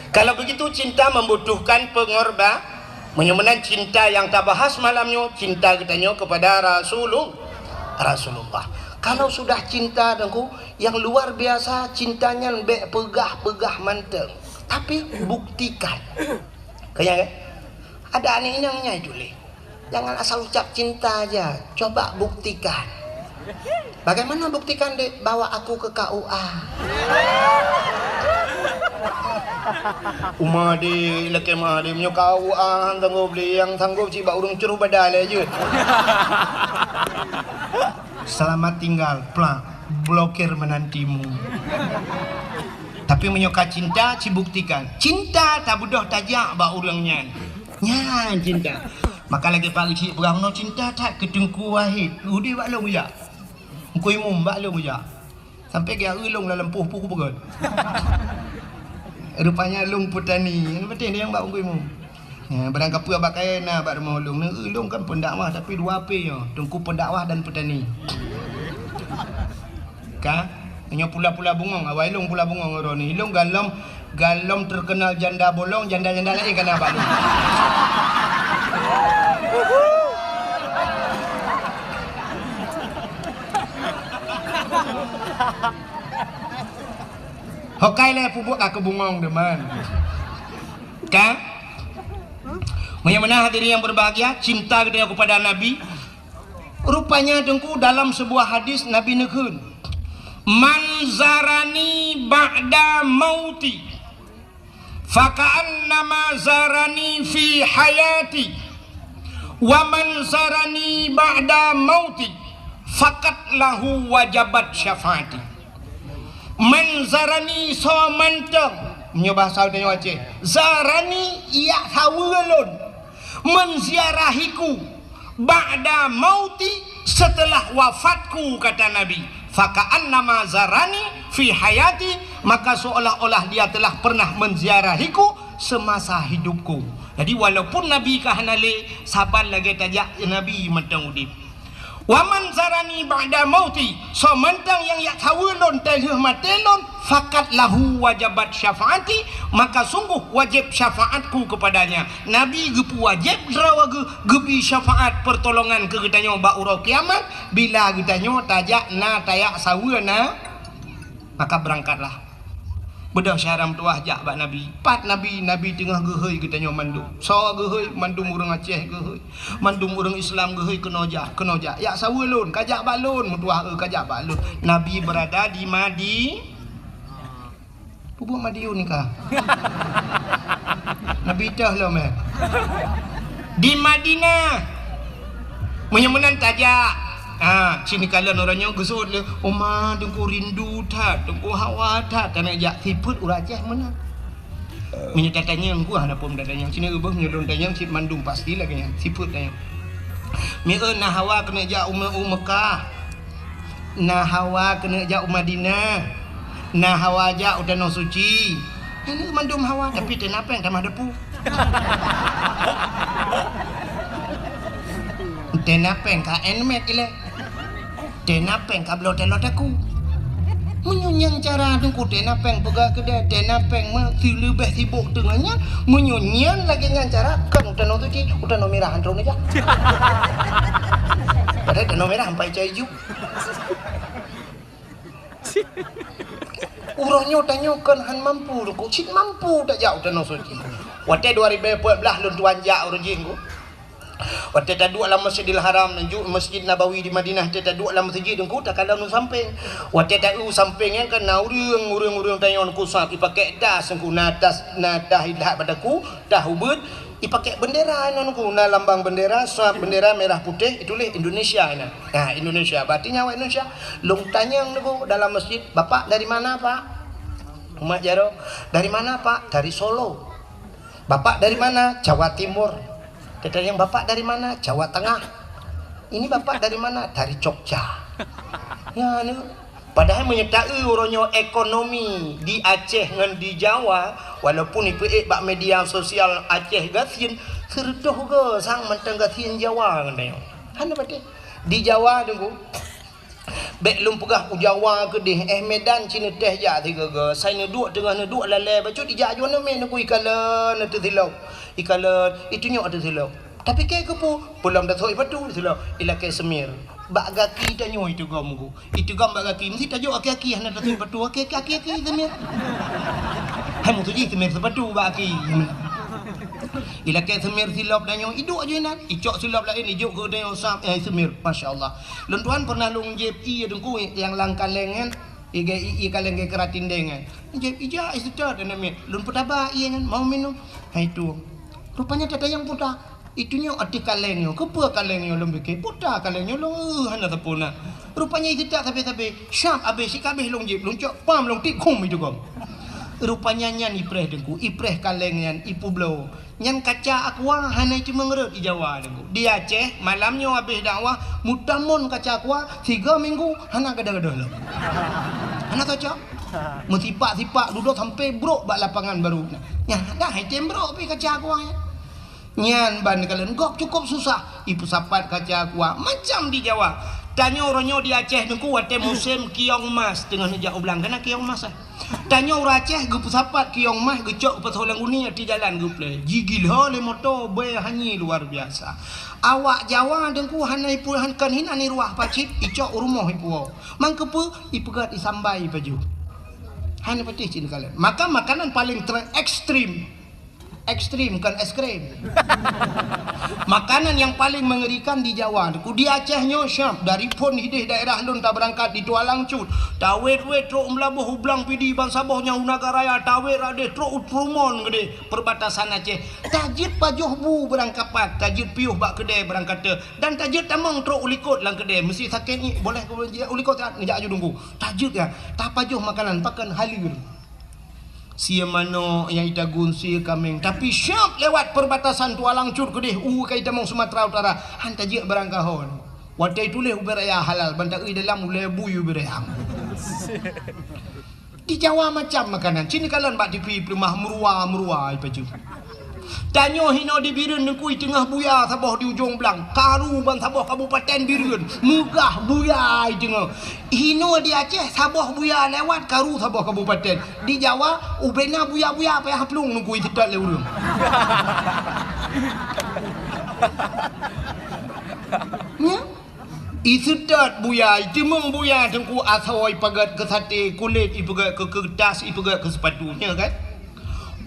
Kalau begitu cinta membutuhkan pengorbanan cinta yang tak bahas malamnya, cinta katanya kepada Rasulullah. Kalau sudah cinta dengku yang luar biasa, cintanya lebih pegah manteng. Tapi buktikan. Kayak ada aneh-anehnya itu le. Jangan asal ucap cinta aja, coba buktikan. Bagaimana buktikan dek? Bawa aku ke KUA. Umadi leke madi menyo KUA tanggup beli yang tanggup ciba urung curuh badal aja. Selamat tinggal, plak, blokir menantimu. Tapi menyoka cinta, cibuktikan. Cinta tak budoh tajak ba urangnya. Nya cinta. Maka lagi pagi cik perang no cinta tak ketengku wahid. Udi bak lo buja. Kau imum bak lo buja. Sampai dia ulung dalam puh-puh pegon. Rupanya lung putani. Yang penting dia yang bak kau imum. Ya, barang kapu abak kaya na bak rumah ulung. Ulung kan pendakwah tapi dua P yo. Tungku pendakwah dan petani. Ka? Hanya pula-pula bungong. Awal ilung pula bungong roni. Ilung galom terkenal janda bolong, janda-janda lain kan abak lu. Hokai le pupuk aku bungong deman. Kan? Bagaimana hadirin yang berbahagia, cinta kita kepada Nabi. Rupanya dengku dalam sebuah hadis Nabi nekun, man zarani ba'da mauti faka'annama zarani fi hayati wa man zarani ba'da mauti fakat lahu wajabat syafaati. Man zarani so manteng nyo bahasa dia Aceh. Zarani ia hawelon menziarahiku ba'da mauti, setelah wafatku, kata Nabi, faka'annama zarani fi hayati, maka seolah-olah dia telah pernah menziarahiku semasa hidupku. Jadi walaupun Nabi kahanale sabar lagi tajak Nabi mentang udip. Waman zarani ba'da mauti, so mentang yang yak tawulun telih matelon, fakat lahu wajabat syafaati, maka sungguh wajib syafaatku kepadanya. Nabi gepu wajib derawa gebi syafaat pertolongan ke getanyo ba'urau kiamat, bila getanyo tajak na tayak sawuna, maka berangkatlah. Bedah syaram tuah jak bak Nabi. Pat Nabi tengah gehoi getanyo mandum. So gehoi mandum urang Aceh gehoi. Mandum urang Islam gehoi kenojak. Ya sawulun kajak balun mutuah kajak balun. Nabi berada di Pupuk Madiun ni kah? Nabi dah lah meh. Di Madinah. Menyemenan tajak. Sini kalian orangnya gesut le. Oma dengku rindu tak, dengku hawa tak, karena jak siput uraceh mana. Menyetatanya engku ada pom dadanya. Sini ubah menyelon dadanya sip mandum pasti lagi nya siput dadanya. Nah hawa kena jak Mekah. Nah hawa kena jak Madinah. Nah hawa jak udah no suci. Ini mandum hawa tapi tenapa yang tamah depu. Tenapeng ka enmet ile. Tenapeng ka blotelot aku. Menyunyang cara tungku tenapeng pegak kedai tenapeng mah si lebih sibuk dengannya menyunyian lagi dengan cara kan udah no tuci udah no merah andron aja. Padahal udah no merah sampai hijau. Urangnya tanya kan han mampu kok cit mampu tak jauh udah no suci. Waktu 2014 lun tuan jak urang jinggu. Waktu taduk dalam Masjidil Haram dan Masjid Nabawi di Madinah, taduk dalam masjid dengku tak kalau nu samping. Waktu taduk samping yang kan urang tanya ku sap dipakai das engku natas nadah ilah padaku dah ubud dipakai bendera nonku na lambang bendera sap bendera merah putih itulah Indonesia ini. Nah Indonesia berarti nyawa Indonesia. Long tanya engku dalam masjid, "Bapak dari mana, Pak?" Umat Jaro, "Dari mana, Pak?" "Dari Solo." "Bapak dari mana?" "Jawa Timur." Kata yang bapak dari mana? Jawa Tengah. Ini bapak dari mana? Dari Jogja. Ya, ni. Padahal menyertai orangnya ekonomi di Aceh dengan di Jawa, walaupun ipu bak media sosial Aceh gasin serdoh ke sang mentang gasin Jawa katanya. Hana pati di Jawa tunggu. Bek lum pegah Jawa ke deh Medan Cina teh ja tiga ke. Saya duduk tengah duduk lalai bacu di jajuan men aku ikala na tu silau. Ikala itunya ada silau. Tapi ke pu pulang dah thoi batu silau. Ila ke semir. Bak gaki tanyo itu gamku. Itu gam bak gaki mesti tajuk aki-aki hana dah thoi batu aki-aki semir. Hamu tu ji semir sebatu bak aki. Ila ke semir silap danyo iduk aja nak icok silap lain ijuk ke danyo sam semir masya-Allah. Lun tuan pernah lung JP dengku yang langkan lengan i kaleng ke keratin dengan. JP ija istad dan mi lun petaba iya kan mau minum. Ha itu. Rupanya tata yang puta itunya adik kalengnya kepa kalengnya lum beke puta kalengnya lung hana tapuna. Rupanya itu tak sampai syam habis si kabeh lung jip lung cok pam lung tikum itu gom. Rupanya nyan ipreh dengku ipreh kaleng nyan ipu blow nyan kaca aqua hana itu mengerut di Jawa dengku di Aceh malamnya habis dakwah mutamun kaca aqua 3 minggu hana gada-gada lah hana kaca mesipak-sipak duduk sampai brok bak lapangan baru nya dah item brok pi kaca aqua nyan ban kalian gok cukup susah ipu sapat kaca aqua macam di Jawa tanya orangnya di Aceh dengku waktu musim kiong mas dengan jauh belang kena kiong mas tanya orang Aceh gup sapat kiong mas gecok pesolang uni di jalan gup le gigil ha le motor be hanyi luar biasa awak Jawa dengku hanai puluhan kan hin ani ruah pacit icok rumah ipu mangkepu ipegat isambai baju hanya putih cin kalian maka makanan paling ekstrim kan es krim. Makanan yang paling mengerikan di Jawa di Acehnya syam dari pun hidih daerah lun tak berangkat di Tualang Cut tawet truk melabuh hublang pidi bang sabohnya unaga raya tawet ade truk utrumon gede perbatasan Aceh tajid pajuh bu berangkapat tajid piuh bak kedai berangkat dan tajid tamang truk ulikot lang kedai mesti sakit ni boleh ulikot tak ngejak aju tunggu tajid ya tak pajuh makanan pakan halir sia mano yang ita gunsi kameng tapi syap lewat perbatasan tualang cur kedih kai tamong Sumatera Utara hanta je barangkahon watai tuleh uberaya halal bantak dalam uleh buyu berayam di Jawa macam makanan sini kalian bak TV rumah merua ipaju tanyo hino di Birun nekui tengah buya sabah di ujung belang karu ban sabah kabupaten Birun mugah buya tengah hino di Aceh sabah buya lewat karu sabah kabupaten di Jawa ubena buya apa yang haplung nekui tidak lewurung ya Isutat buya, cemeng buya tengku asoi pagat ke sate kulit ipagat ke kertas ipagat ke sepatunya kan.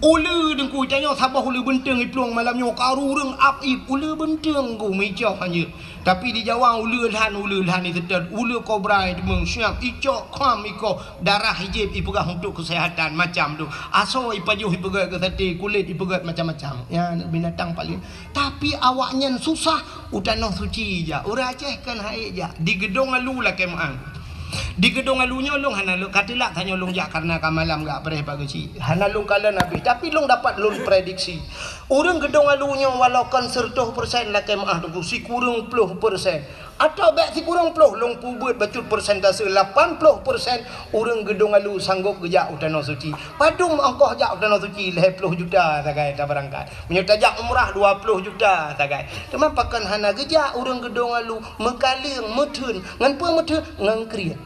Ule dengku tanya sabah ule benteng iplong malamnya karu reng ap ip ule benteng ku mejah hanya. Tapi di Jawa ule lhan isutat ule kobra demeng siap icok kham iko darah hijab ipagat untuk kesehatan macam tu. Asoi pajuh ipagat ke sate kulit ipagat macam-macam. Ya binatang paling. Tapi awaknya susah utanah suci je. Orang Aceh kan haik je. Di gedung alu lah kemang. Di gedung alunya long hana long katilah tanya long jak karena kamalam gak pereh pagi hana long kalian habis tapi long dapat long prediksi orang gedung alunya walaupun 100% lah kemah tu si kurang 10% atau baik si kurang 10 long pubut bacut persentase 80% orang gedung alu sanggup gejak utana suci padum angkoh jak utana suci 10 juta sagai tak berangkat menyetajak umrah 20 juta sagai teman pakan hana gejak orang gedung alu mekaling metun ngan puang metun ngan kriat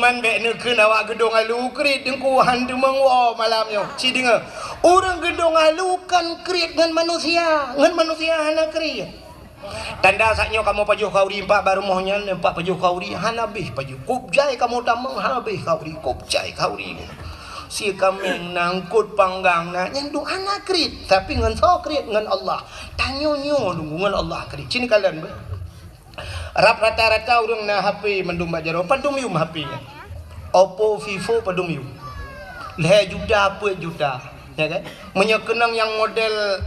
man bek nekeun awak gedung alu krit dengku hantu mengwo malamnya si dengar orang gedung alu kan krit dengan manusia hana krit tanda saknya kamu pajuh kauri empat baru mohnya empat pajuh kauri hana bih pajuh kupjai kamu tamang hana bih kauri kupjai kauri si kami nangkut panggang na nyendu anak krit tapi ngan so krit ngan Allah tanyo nyo ngan Allah krit sini kalian rap rata-rata orang na HP mendum bajaro padum yum HP Oppo Vivo padum yum leh juta apa juta ya kan menyekenang yang model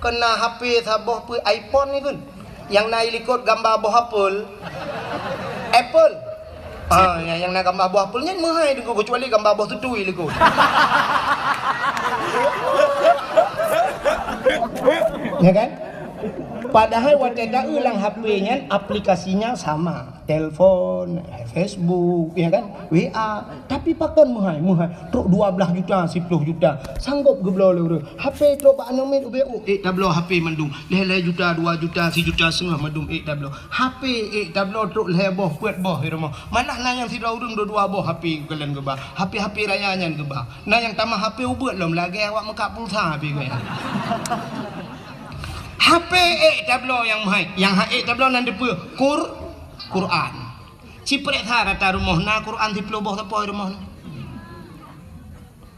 kena HP sabah pe iPhone ni kan yang naik likut gambar buah Apple yang nak gambar buah Apple nya mahal tu kecuali gambar buah tutui likut ya kan padahal wadah ulang HP-nya aplikasinya sama telepon Facebook ya kan WA tapi pakai mahal truk 12 juta 10 juta sanggup geblo le HP truk pak anomet UBU tablo HP mandung leh juta 2 juta 1 juta setengah mandung tablo HP tablo truk leh boh kuat boh rumah malah nang yang sida urang dua boh HP kalian gebah HP rayanya gebah nah yang tambah HP ubet lom lagi awak mekak pulsa HP gue HP tablo yang mahal yang tablo nan depe Quran cipret rata rumah na Quran di peloboh tapoi rumah na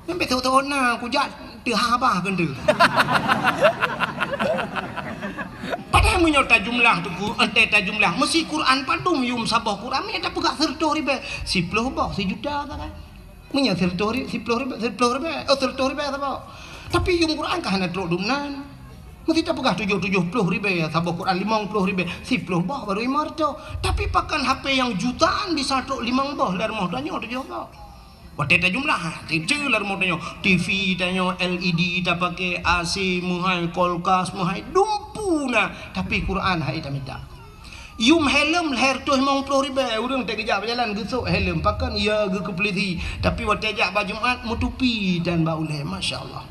sampai tahu na ku jak teu habah kan tu padahal menyota jumlah tu ku ente ta jumlah mesti Quran padum yum sabah Quran me tak pegak 30 ribu 10 boh 1 juta kan menyot 10 ribu sabah tapi yum Quran kah hana truk dumnan mesti tak pegah 70 ribu ya sabah Quran 50 ribu 10 boh baru imarto tapi pakan HP yang jutaan bisa truk 5 boh dari rumah tanya 7 boh Waktu itu jumlah kecil lah remote-nya TV tanya LED tak pakai AC muhai kulkas muhai dumpu na tapi Quran hai tak minta yum helm leher tu 50 ribu urang tak kejap berjalan gesuk helm pakan ya ge kepeliti tapi waktu ajak baju Jumaat mu tupi dan bau leh masya-Allah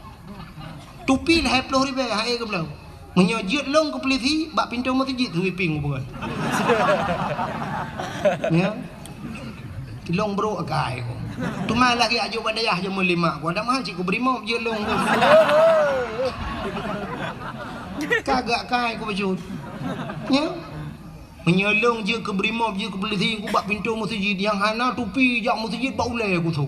tupi leher 10 ribu hai ke belau menyajit long kepeliti bak pintu masjid sweeping bukan ya long bro agai ko tu malah lagi ajo badayah je melima gua dah mahal cikgu berimau je long kagak kai ko baju ya menyelong je ke berimau je ke beli ku bak pintu masjid yang hana tupi jak masjid bau le aku tu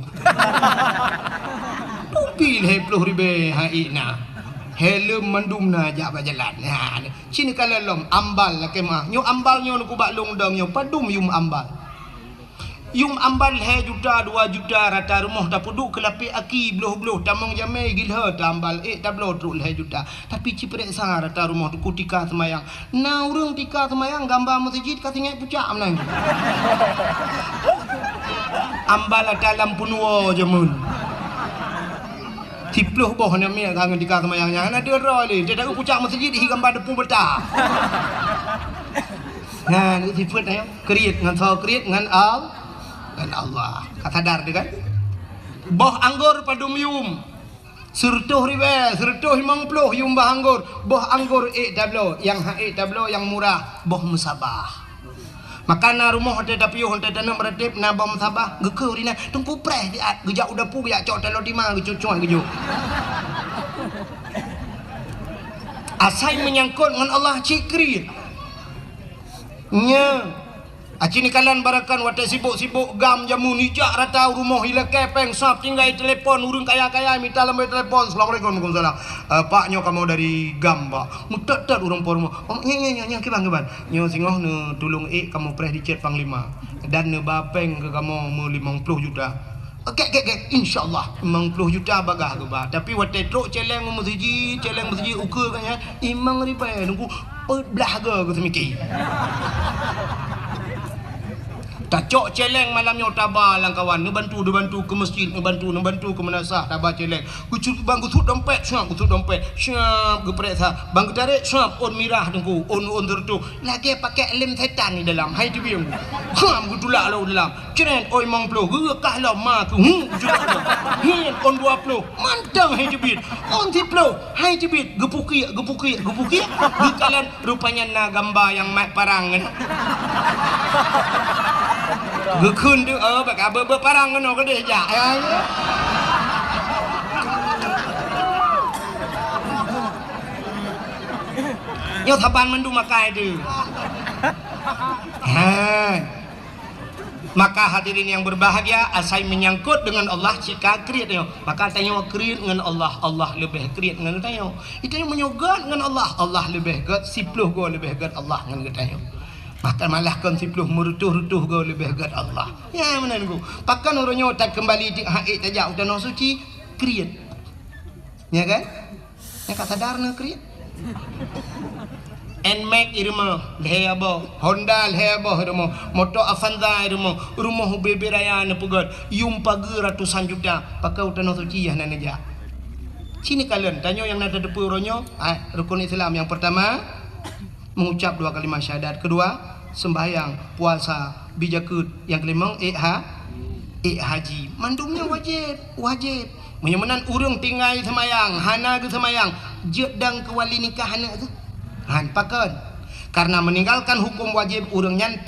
tupi le 10 ribu hai na helm mandum na jak berjalan ha sini kalau lom ambal lah kemah nyo ambal nyo ku bak long dong nyo padum yum ambal Yung ambal he juta 2 juta rata rumah tak puduk kelapik aki beluh-beluh tamang jamai gilha tambal tak beluh truk he juta. Tapi ciprek sa rata rumah tu kutika semayang. Na urang tika semayang gambar masjid ka tinggal pucak menang. Ambal dalam punua je mun. Tipluh boh na mi kangen tika semayangnya. Ana dia role dia tak pucak masjid hi gambar depu betah. Nah, ni sifat ayo kriat ngan so kriat ngan Allah. Kata dar dia kan. Boh anggur padumium. Sertuh ribe, sertuh 50 yung bah anggur. Boh anggur tablo, yang tablo yang murah, boh musabah. Makana rumah ada tapi yo ada tanam beratip na boh musabah. Gekeu dina tungku preh dia gejak udah pu ya cok telo di mana gecucuan geju. Asai menyangkut dengan Allah cikri. Nya acini kalian barakan watak sibuk-sibuk gam jamu nijak rata rumah hila kepeng sap tinggal telefon urang kaya-kaya minta lambai telefon. Assalamualaikum warahmatullahi wabarakatuh. Paknya kamu dari gam pak mutat-tat urang por rumah. Nya kibang keban nyo singoh ne tulung kamu preh dicet panglima dan ne bapeng ke kamu mau 50 juta. Okey insyaallah 50 juta bagah ke ba. Tapi watak truk celeng masjid ukur kan ya imang ribai nunggu belah ke semiki. Tak cok celeng malamnya tabah lang kawan nu bantu ke masjid nu bantu ke manasah tabah celeng kucut bang kucut dompet syap geprek sa bang tarik syap on mirah dengku on tertu lagi pakai lem setan ni dalam hai tu biang ham gutulak lo dalam ceren oi mang plo gekah lo ma ku juga ni on 20 mantang hai tu bit on 10 hai tu bit gepuki gekalan rupanya na gambar yang mat parang kan. Gekun tu bak berparang kena ke dia jak. Yo taban mendu makai tu. Maka hadirin yang berbahagia, asai menyangkut dengan Allah jika kriat yo. Maka tanya kriat dengan Allah, Allah lebih kriat dengan tanya. Itu yang menyogat dengan Allah lebih gat 10 go lebih gat Allah dengan tanya. Maka malah kan 10 merutuh-rutuh go lebih gat Allah. Ya mana niku. Pakan orangnya tak kembali di haid tajak udah suci kriat. Ya kan? Yang kata darna kriat. Nmax irma lehabo Honda lehabo irma motor Avanza irma rumah bebe raya na pugad yung pagi ratusan juta pakai utan suci ya nanaja. Sini kalian tanya yang nada depu ronyo rukun Islam yang pertama mengucap 2 kalimat syahadat, kedua sembahyang puasa bijakut, yang kelima haji mandumnya wajib menyamanan urang tinggal semayang hana ke semayang jedang ke wali nikah hana tu han pakan karena meninggalkan hukum wajib urang nyan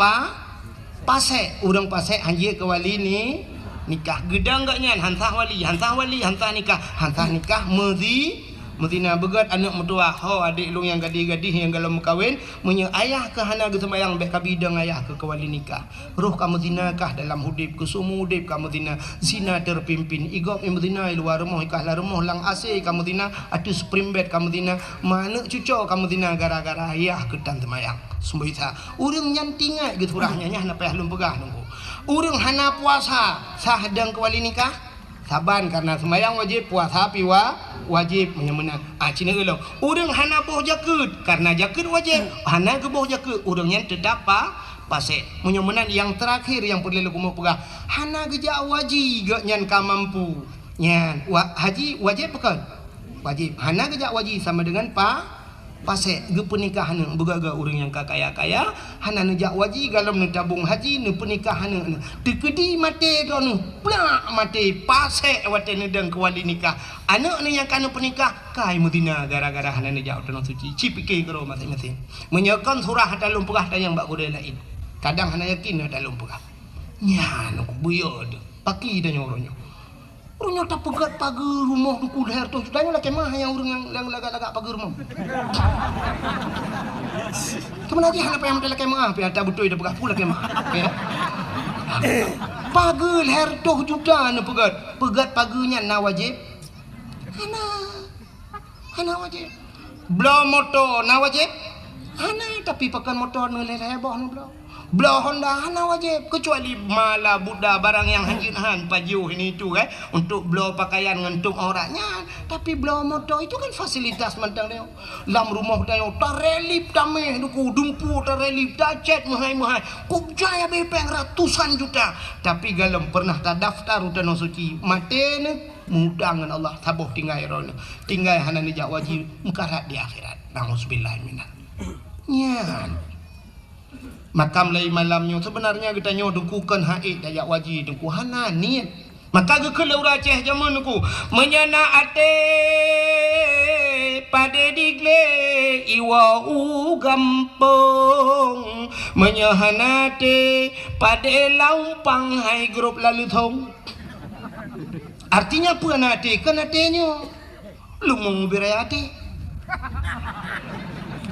pasek urang pasek haji ke wali ni nikah gedang gak nyan hantah wali hantah nikah Muzina begat anak mertua ho adik lu yang gadis-gadis yang galau kawin punya ayah ke hana ke sembayang bek kabidang ayah ke wali nikah roh kamu zinakah dalam hudip ke semua hudip kamu zina terpimpin igop zina luar rumah ikahlah rumah lang ase kamu zina atus primbet kamu zina mana cucu kamu zina gara-gara ayah ke tan sembayang sembaita urang nyantingai gitu urahnya nya na payah lum pegah nunggu urang hana puasa sahdang ke wali nikah saban karena sembahyang wajib puasa piwa wajib menyamanan cina ulang urang hana boh jakut karena jakut wajib hana ke boh jakut urangnya tetap pasek menyamanan yang terakhir yang perlu lu mau pegah hana geja wajib gak nyan ka mampu nyan haji wajib bukan wajib hana geja wajib sama dengan pasek ge pernikahan begaga urang yang kaya-kaya hana nejak wajib galam nu tabung haji nu pernikahan tekedi mate dono plak mate pasek wate nedang ke wali nikah anak ni yang kana pernikah kai Madinah gara-gara hana nejak tanah suci cipike karo masing-masing menyekan surah dalam pegah tayang bak gode lain kadang hana yakin dalam pegah nya nu buyod paki tanya orangnya urangnya tak pegat pagar rumah ku leher tu tanya lah kemah yang urang yang lagak-lagak pagar rumah kemana lagi hana payah mendelak kemah apa tak betul dah pegat pula kemah ya pagar leher tu juta na pegat pagarnya na wajib hana wajib bela motor na wajib hana tapi pakan motor na leher bawah na bela Belah Honda hana wajib kecuali mala Buddha barang yang hanjin pajuh ini tu untuk belah pakaian ngentung orangnya. Tapi belah motor itu kan fasilitas mentang dia. Lam rumah dia tarelip tameh duku dumpu tarelip dacet mahai-mahai. Kubjaya bepeng ratusan juta. Tapi galem pernah tak daftar tanah suci. Matene mudangan Allah tabuh tinggal rono. Tinggal hana ni jak wajib mengkarat di akhirat. Nauzubillah minat. Nyan. Makam lai malamnya sebenarnya kita nyo dukukan haid dayak wajib duku hana niat. Maka ke kelau Aceh zaman duku menyana ate pada digle iwa u gampong menyahanate pada laupang hai grup lalu thong. Artinya apa nate kan atenya lumung birayati.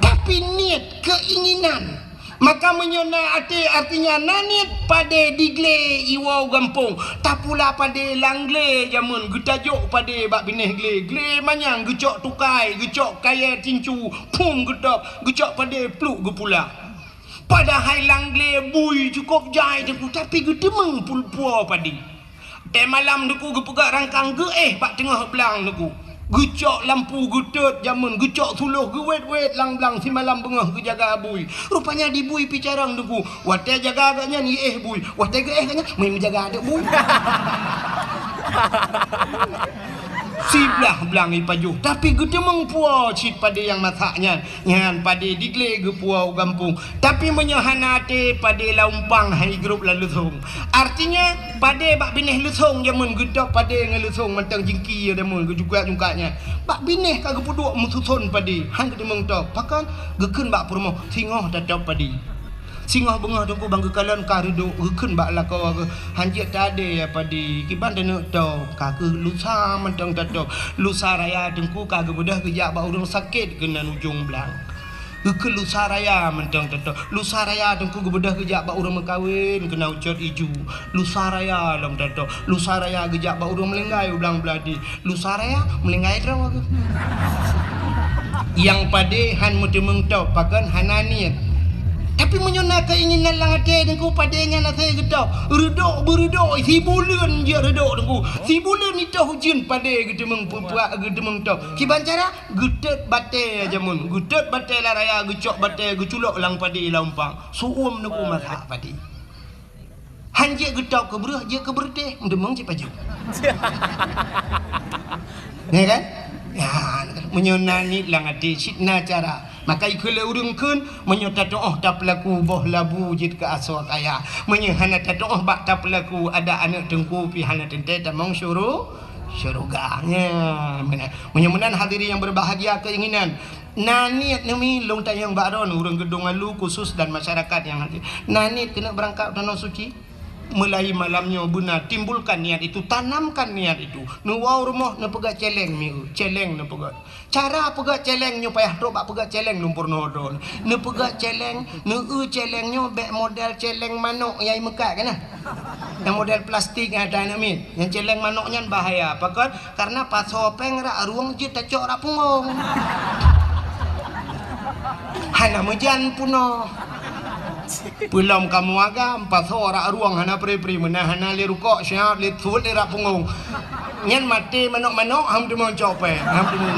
Tapi niat keinginan maka menyona ate artinya nanit pada digle iwau gampung tak pula pada langle jamun getajuk pada bak bineh gle manyang gecok tukai gecok kaya tincu pum gedap gecok pada pluk gepula pada hai langle bui cukup jai deku tapi gedemeng pulpua padi te malam deku gepegak rangkang ge bak tengah belang deku gecok lampu gedut jamun gecok suluh gewet-wet lang-lang si malam bengah ke jaga bui rupanya di bui picarang deku wate jaga agaknya ni bui wate ge agaknya main menjaga ada bui siblah belang ipajuh tapi gede mengpua cit pada yang mataknya nyan pada digle ge puau gampung tapi menyahanate pada laumpang hai grup lalu thong artinya pada bak bineh lusong jamun gedak pada ngelusong mentang jingki ada mun ge juga jungkanya bak bineh kagak puduk mususon pada hang gede mengtok pakan geken bak purmo singoh tatap pada singoh bengah tu bangga kalan ka reduk geken bak lakau hanjit tade ya padi kiban denek tau kagak lusa mentang tatap lusa raya dengku kagak bedah gejak bak urang sakit kena ujung belang ke lusa raya mentang tatap lusa raya dengku gebedah gejak bak urang mekawin kena ucot iju lusa raya lam tatap lusa raya gejak bak urang melenggai ulang beladi lusa raya melenggai terang aku yang pade han mute mengtau pakan hananiat tapi menyona keinginan lang ate dengku padanya nak saya gedau redok beredok si bulan je redok dengku si bulan itu hujan pada gedemeng puak gedemeng tau kiban cara gedet bate jamun gedet bate la raya gecok bate geculok lang padi laumpang suum dengku masak padi hanjek gedau ke berah je ke berdeh demeng cip paju ya kan ya menyona ni lang ate sitna cara maka ikula urungkeun menyota doa tak pelaku boh labu jid ke aswak aya menyehana doa bak tak pelaku ada anak dengku pi hana tente tamong syuruganya menyemenan hadiri yang berbahagia keinginan nanit nemi long tayang baron urang gedung alu khusus dan masyarakat yang hadir nanit kena berangkat tanah suci mulai malamnya benar timbulkan niat itu tanamkan niat itu nuwau rumah na pegat celeng miu celeng na pegat cara pegat celeng nyo payah tok bak pegat celeng lumpur nodon na pegat celeng na celeng nyo bek model celeng manok yang mekat kan yang model plastik ada namin yang celeng manoknya bahaya apa karena pas sopeng rak ruang je tacok rak pungong hana mejan puno belum kamu agam pas ora ruang hana pri menahan li rukuk syab li thul li rak punggung nyen mati manok-manok ham tu mau cope ham tu mau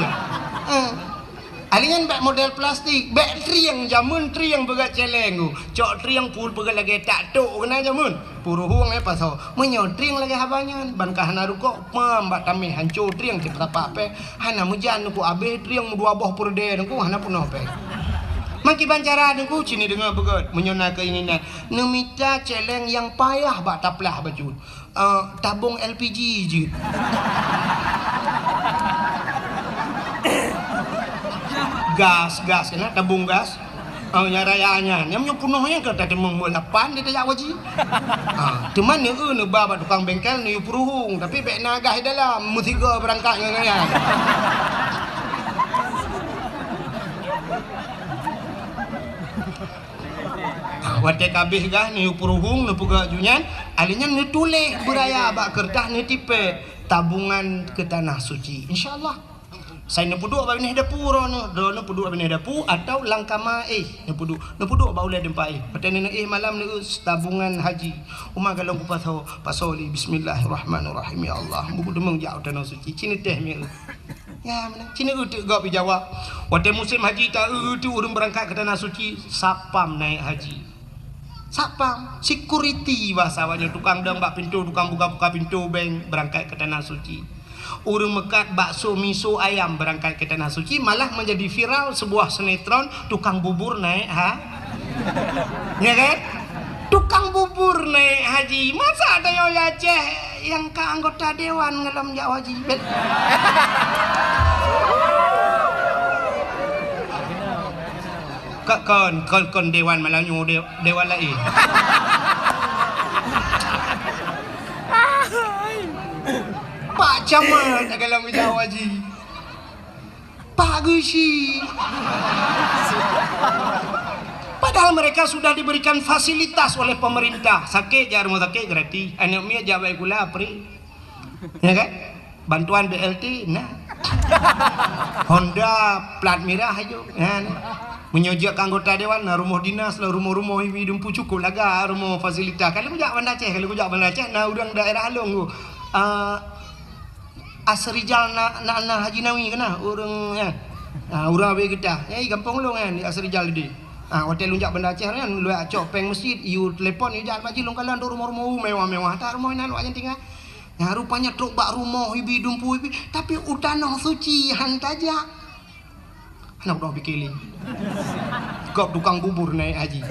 alingan bak model plastik bak triang jamun triang begat celeng cok triang pul begat lagi tak tok kena jamun puru huang pas menyo triang lagi habanyan bankah hana rukuk pam bak tamih hancur triang cepat apa pe hana mujan ku abe triang dua boh purde ku hana punoh pe maki bancara dengku cini dengar begat menyona keinginan nemita celeng yang payah bak taplah baju tabung LPG je gas kena tabung gas nyarayanya nyamnya punohnya ke tadi mengmulapan dia tak wajib teman ni baba tukang bengkel ni puruhung tapi bek nagah dalam musiga berangkat ngaya wate kabeh gah ni puruhung ni puga junyan alinya ni tulis beraya bak kertas ni tipe tabungan ke tanah suci insyaallah Saya nak puduk bab ni dapur no. Do nak puduk bab ni dapur atau langkama nak puduk bau le dempa Patani nak malam ni tabungan haji. Umar kalau ku pasoli bismillahirrahmanirrahim ya Allah. Buku demeng jauh tanah suci. Cina teh mi. Ya mana? Cina utek gak pi Jawa. Waktu musim haji ta tu urang berangkat ke tanah suci sapam naik haji. Sapam, security bahasa awaknya tukang dang bak pintu, tukang buka-buka pintu bank berangkat ke tanah suci. Urang mekat bakso miso ayam berangkat ke tanah suci, malah menjadi viral sebuah sinetron tukang bubur naik ya kan? Tukang bubur naik haji. Masa ada yang Aceh yang ke anggota dewan ngalam jak haji. Kon dewan malah nyu dewan lain. Pak Camat kalau menjawab haji. Pak Gusi. Padahal mereka sudah diberikan fasilitas oleh pemerintah. Sakit je rumah sakit gratis. Anak mia jawab gula pri. Ya kan? Bantuan BLT nah. Honda plat merah aja. Kan? Menyojak anggota dewan nah rumah dinas lah rumah-rumah hidup cukup laga rumah fasilitas. Kalau kujak Banda Aceh, nah urang daerah Along tu. Asrijal na Haji Nawi kena urang kan. Urang abis kita. Ya gampang long kan di Asrijal dia. Hotel lunjak Banda Aceh kan lu acok peng masjid you telefon you jalan maji long kalan rumah-rumah mewah-mewah. Tak rumah nan wak tinggal. Ya rupanya truk bak rumah hibi dumpu hibi tapi utanah suci hantaja. Anak dah pikir kau tukang bubur naik haji.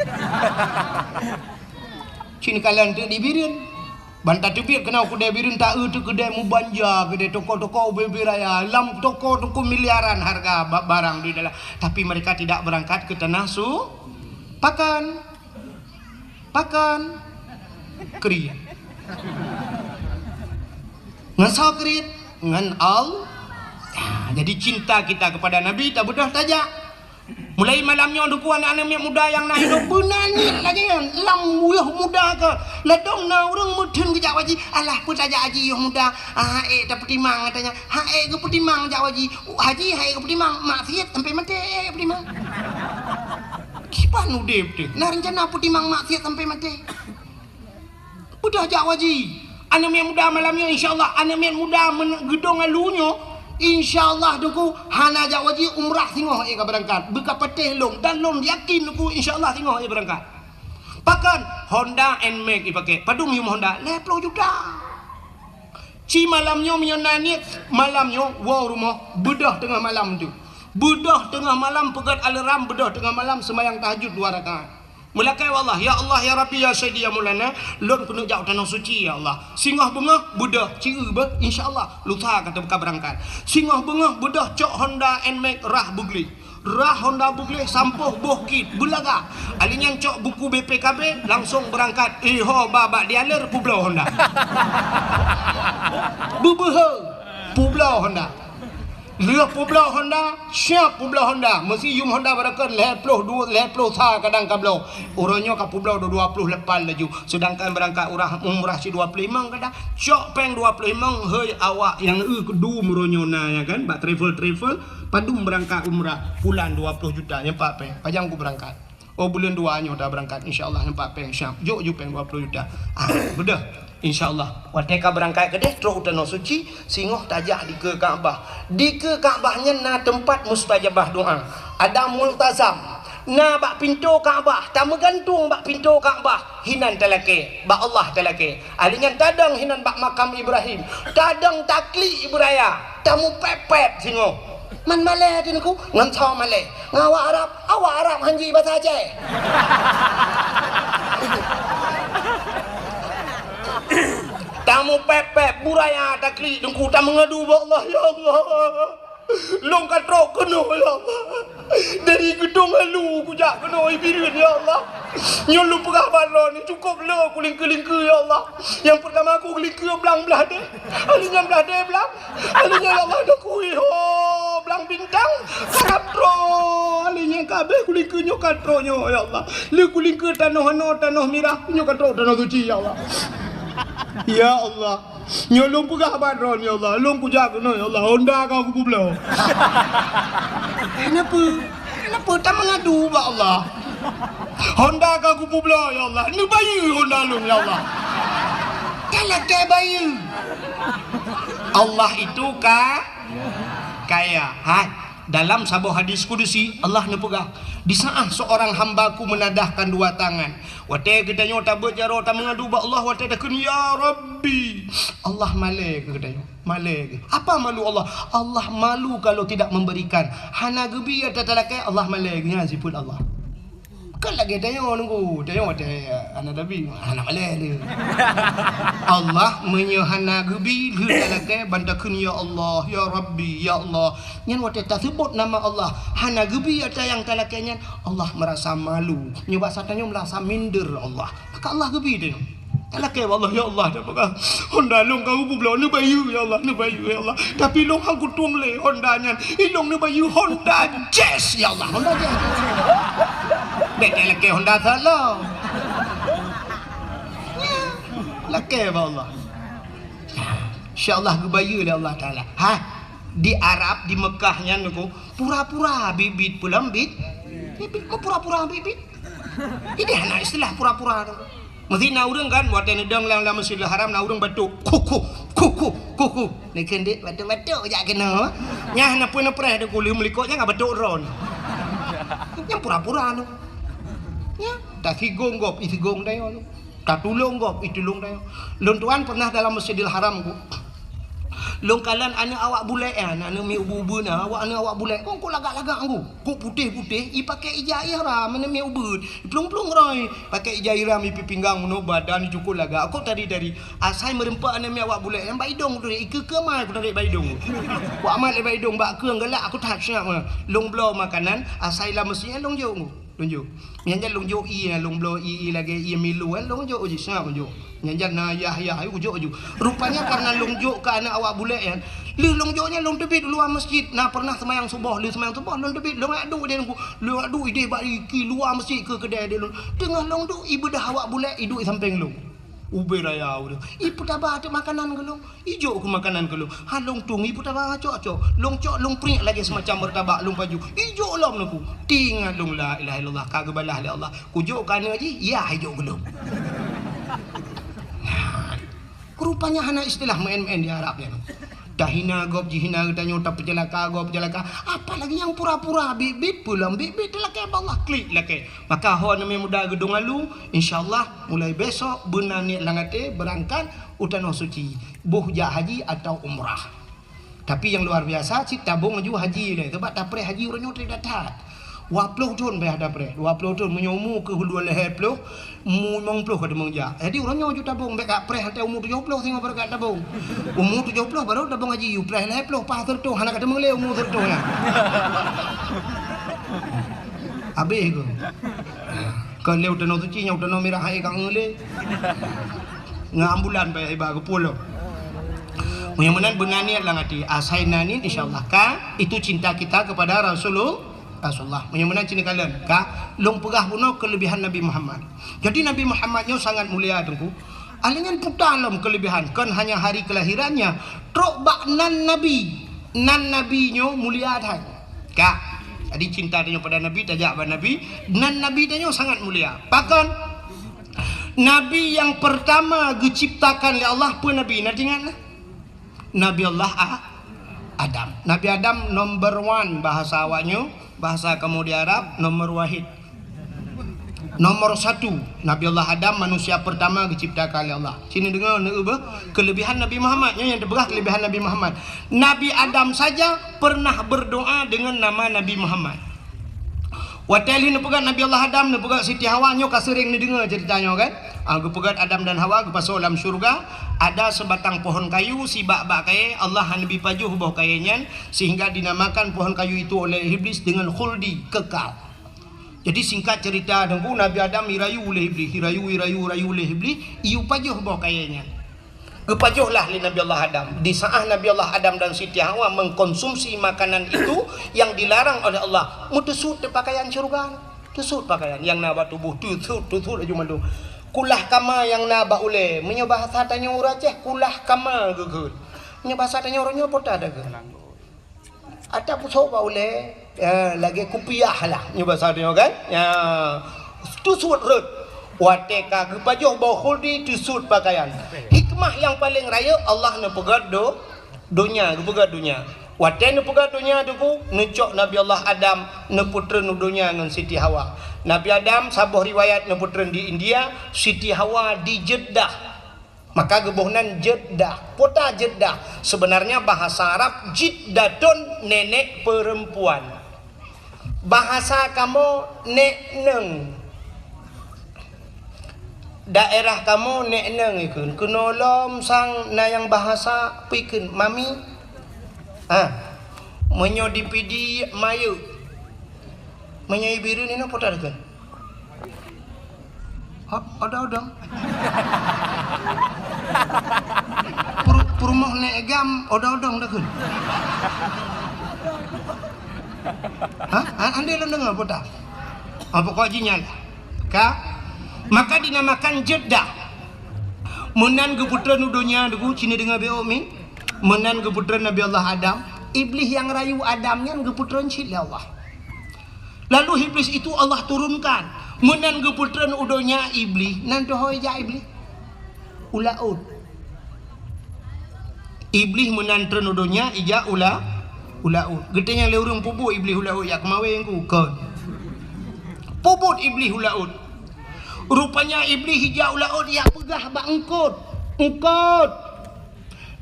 Cini kalian tu dibirin. Bantah tebik kena kedai birin tak tu kedai mubanja, kedai toko-toko bebi raya, lam toko-toko miliaran harga barang di dalam. Tapi mereka tidak berangkat ke tanah pakan kriya. Ngan sakrit, ngan al. Jadi cinta kita kepada Nabi tak bedah tajak. Mulai malamnya duku anak-anak muda yang nak hidup benani lagi kan. Lam muda ke. Ledong na orang mudun ke jak waji. Alah pun tajak haji yang muda. Tak petimang katanya. Ke petimang jak waji. Haji ke petimang. Maksiat sampai mati petimang. Kipan udip tu. Nah rencana petimang maksiat sampai mati. Udah jak waji. Anak muda malamnya insyaAllah. Anak muda gedong alunya. InsyaAllah duku hana jak wajib umrah tengok ia berangkat buka petih long dan long yakin duku insyaAllah tengok ia berangkat pakan Honda NMAX dipakai padung yum Honda 10 juta ci malamnya menyonani malamnya wow rumah bedah tengah malam tu bedah tengah malam pegat alarm bedah tengah malam semayang tahajud 2 rakaat melakai wallah ya Allah ya Rabbi ya Sayyidi ya Maulana lon kena jauh tanah suci ya Allah singah bengah bedah ciu be insyaallah lusa kata buka berangkat singah bengah bedah cok Honda NMAX rah Honda Bugli sampuh bohkit bulaga alinya cok buku BPKB langsung berangkat ho babak dialer Pulau Honda bubuh Pulau Honda Lihat Pulau Honda, siap Pulau Honda. Mesti yum Honda berakan leploh sa kadang kablo. Orangnya ke Pulau 20 lepas laju. Sedangkan berangkat umrah si 25 kadang. Cok peng 25 hei awak yang kedu meronyo na ya kan. Bak travel padum berangkat umrah bulan 20 juta nyempak peng. Pajang ku berangkat. Oh bulan 2 nya dah berangkat insyaallah nyempak peng siap. Jok peng 20 juta. Bedah. InsyaAllah wateka berangkat ke deh terus tanah suci singoh tajak di ke Kaabah di ke Kaabahnya na tempat mustajabah doa ada multazam na bak pintu Kaabah tak megantung bak pintu Kaabah hinan telake bak Allah telake alingan tadang hinan bak makam Ibrahim tadang takli Ibraya tamu pepet singoh man malay din ko ngan saw malay ngawa Arab hanji bahasa Aceh tamu pepek buraya takli dengku tak mengadu Allah ya Allah long katrok kena ya Allah dari gedung halu kujak kena ibirin ya Allah nyolong pengabal ni cukup le ku lingke ya Allah yang pertama aku lingke belang belah de alinya belah de belang alinya ya Allah nak kui belang bintang katro alinya kabeh ku lingke nyo katro nyo ya Allah le ku lingke tanah merah nyo katro tanah suci ya Allah. Ya Allah Nyolong pegah badron ya Allah. Long ku jaga no ya Allah. Honda kau aku pula. Kenapa? Kenapa tak mengadu ba Allah? Honda kau aku pula ya Allah. Ni bayi Honda long ya Allah. Kalau ke bayi. Allah itu kaya. Dalam sebuah hadis kudusi Allah nepegah di saat seorang hambaku menadahkan dua tangan wate gedanya tak berjaro tak mengadu ba Allah wate dah ya Rabbi Allah malek gedanya malek apa malu Allah Allah malu kalau tidak memberikan hana gebi ada talakai Allah maleknya siput Allah kan lagi tanya nunggu tanya wate anak nabi anak malek dia Allah menyehana gebi lu talakai bantakeun ya Allah ya Rabbi ya Allah nyan wate tak sebut nama Allah hana gebi ada yang talakainya Allah merasa malu nyoba satanya merasa minder Allah maka Allah gebi dia talakai Allah ya Allah dah Honda long kau pula ni bayu ya Allah ni bayu ya Allah tapi long aku tuang le Honda nyan ilong ni bayu Honda Jazz ya Allah Honda Jazz dek talakai Honda salah lakai ba Allah insyaallah gebayu oleh Allah taala di Arab di Mekahnya niku pura-pura bibit pulang bibit kok pura-pura bibit ini anak istilah pura-pura mesti na urang kan buat nedang lang Masjidil Haram na urang batuk kuku ni kendik batuk jak kena nyah na pun preh de kulim likotnya ngah batuk ron yang pura-pura nu ya tak sigong gop isigong dayo nu tak tulung gop itulung dayo lon tuan pernah dalam Masjidil Haram ku long kalan anak awak bulek anak mi ubu-ubu na awak bulek kok lagak-lagak aku kok putih-putih i pakai ijah ihram mana mi ubud plung-plung roi pakai ijah ihram i pinggang no badan cukup lagak aku tadi dari asai merempak anak mi awak bulek yang baidong tu ke mai aku tarik baidong ku amat le baidong bak keung galak aku tak siap long blow makanan asai lah mestinya long jo lonjo nyanjan lonjo i long blow i lagi i milu long jo uji siap lonjo nyanjan na ya ujo rupanya karena lonjo ke anak awak bulek ya lu longjonya long tebit luar masjid nah pernah semayang subuh long tebit long adu dia lu adu ide bagi luar masjid ke kedai dia tengah long tu ibadah awak bulek hidup samping long ube raya udah ibu tabah ada makanan ke long ijo ke makanan ke long halong tung ibu tabah cok long pring lagi semacam bertabak long baju ijo lom naku tinggal long la ilaha illallah kagak balah li Allah kujo kana ji ya ijo ke long rupanya hana istilah main-main di Arab ya dahina gop jihina tanya tak pejalaka apalagi yang pura-pura bibit pulang bibit laki Allah klik laki maka ho nama muda gedung lalu insyaallah mulai besok benani langate berangkat utano suci buhja haji atau umrah tapi yang luar biasa si tabung ju haji le sebab tak pre haji uranyo tidak datang 20 tahun dah ada pre 20 tahun menyomu ke hulu leher ploh mu 90 ke demang ja jadi urangnya ju tabung bek pre hantai umur 70 tengok berkat tabung umur 70 baru tabung haji you pre leher ploh pas tertu hana ka demang le umur tertu ya abe ko ka le utano suci nya utano merah hai ka ngele ngambulan bae ba ke pulau mudah-mudahan benani lang ati asai nani insyaallah ka itu cinta kita kepada Rasulullah mudah-mudahan cini kalian ka long pegah puno kelebihan Nabi Muhammad jadi Nabi Muhammadnya sangat mulia tengku alingan putalam kelebihan kan hanya hari kelahirannya trok bak nan nabinya mulia dah ka jadi cinta dia pada Nabi tajak pada Nabi nan nabi dia sangat mulia bahkan Nabi yang pertama diciptakan oleh Allah pun Nabi nanti ingat Nabi Allah Adam Nabi Adam number 1 bahasa awaknya bahasa kamu di Arab nomor wahid nomor 1 Nabi Allah Adam manusia pertama diciptakan oleh Allah sini dengar kelebihan Nabi Muhammadnya yang terberah kelebihan Nabi Muhammad Nabi Adam saja pernah berdoa dengan nama Nabi Muhammad Wateli ni pegat Nabi Allah Adam ni pegat Siti Hawa nyo ka sering ni dengar ceritanya kan. Aku pegat Adam dan Hawa ke pasal dalam syurga ada sebatang pohon kayu si bak-bak kaya Allah Nabi pajuh bawah kayanya sehingga dinamakan pohon kayu itu oleh iblis dengan khuldi kekal. Jadi singkat cerita dengku Nabi Adam irayu oleh iblis, irayu oleh iblis, iu pajuh bawah kayanya. Kepajuhlah li Nabi Allah Adam. Di saat Nabi Allah Adam dan Siti Hawa mengkonsumsi makanan itu yang dilarang oleh Allah, mutesut pakaian syurga, tesut pakaian yang nawa tubuh tusut aja mandu. kulah kama yang na ba ule menyo bahasa tanya ura ceh kulah kama gegeun menyo bahasa tanya orangnya pota ada ke ada puso ba ule lagi kupiah lah nyo bahasa tanya kan ya tu sud rut wate ka gepajoh ba khuldi tu sud pakaian hikmah yang paling raya Allah na pegat dunia gepegat dunia wate na pegat dunia tu necok Nabi Allah Adam na putra nu dunia ngan Siti Hawa. Nabi Adam sabuh riwayat na putra di India, Siti Hawa di Jeddah. Maka gebohnan Jeddah, kota Jeddah. Sebenarnya bahasa Arab jiddatun nenek perempuan. Bahasa kamu nek neng. Daerah kamu nek neng ikun. Kenolom sang na yang bahasa pikun mami. Menyo dipidi mayu. Menyai biru ni nak potong kan? Ada. Perumah nek gam, ada dah kan? Anda lo dengar potong? Apa kau jinya lah? Maka dinamakan Jeddah. Menan keputra nudonya dugu cina dengan beomi. Menan keputra Nabi Allah Adam. Iblis yang rayu Adamnya keputra cili Allah. Lalu iblis itu Allah turunkan. Menan keputran udonya iblis. Nanti hoi ja iblis. Ulaud. Iblis menan tren udonya ija ulaud. Getenya le urang pupuk iblis ulaud ya kemawe yang ku kon. Puput iblis ulaud. Rupanya iblis hija ulaud ya pegah ba engkot.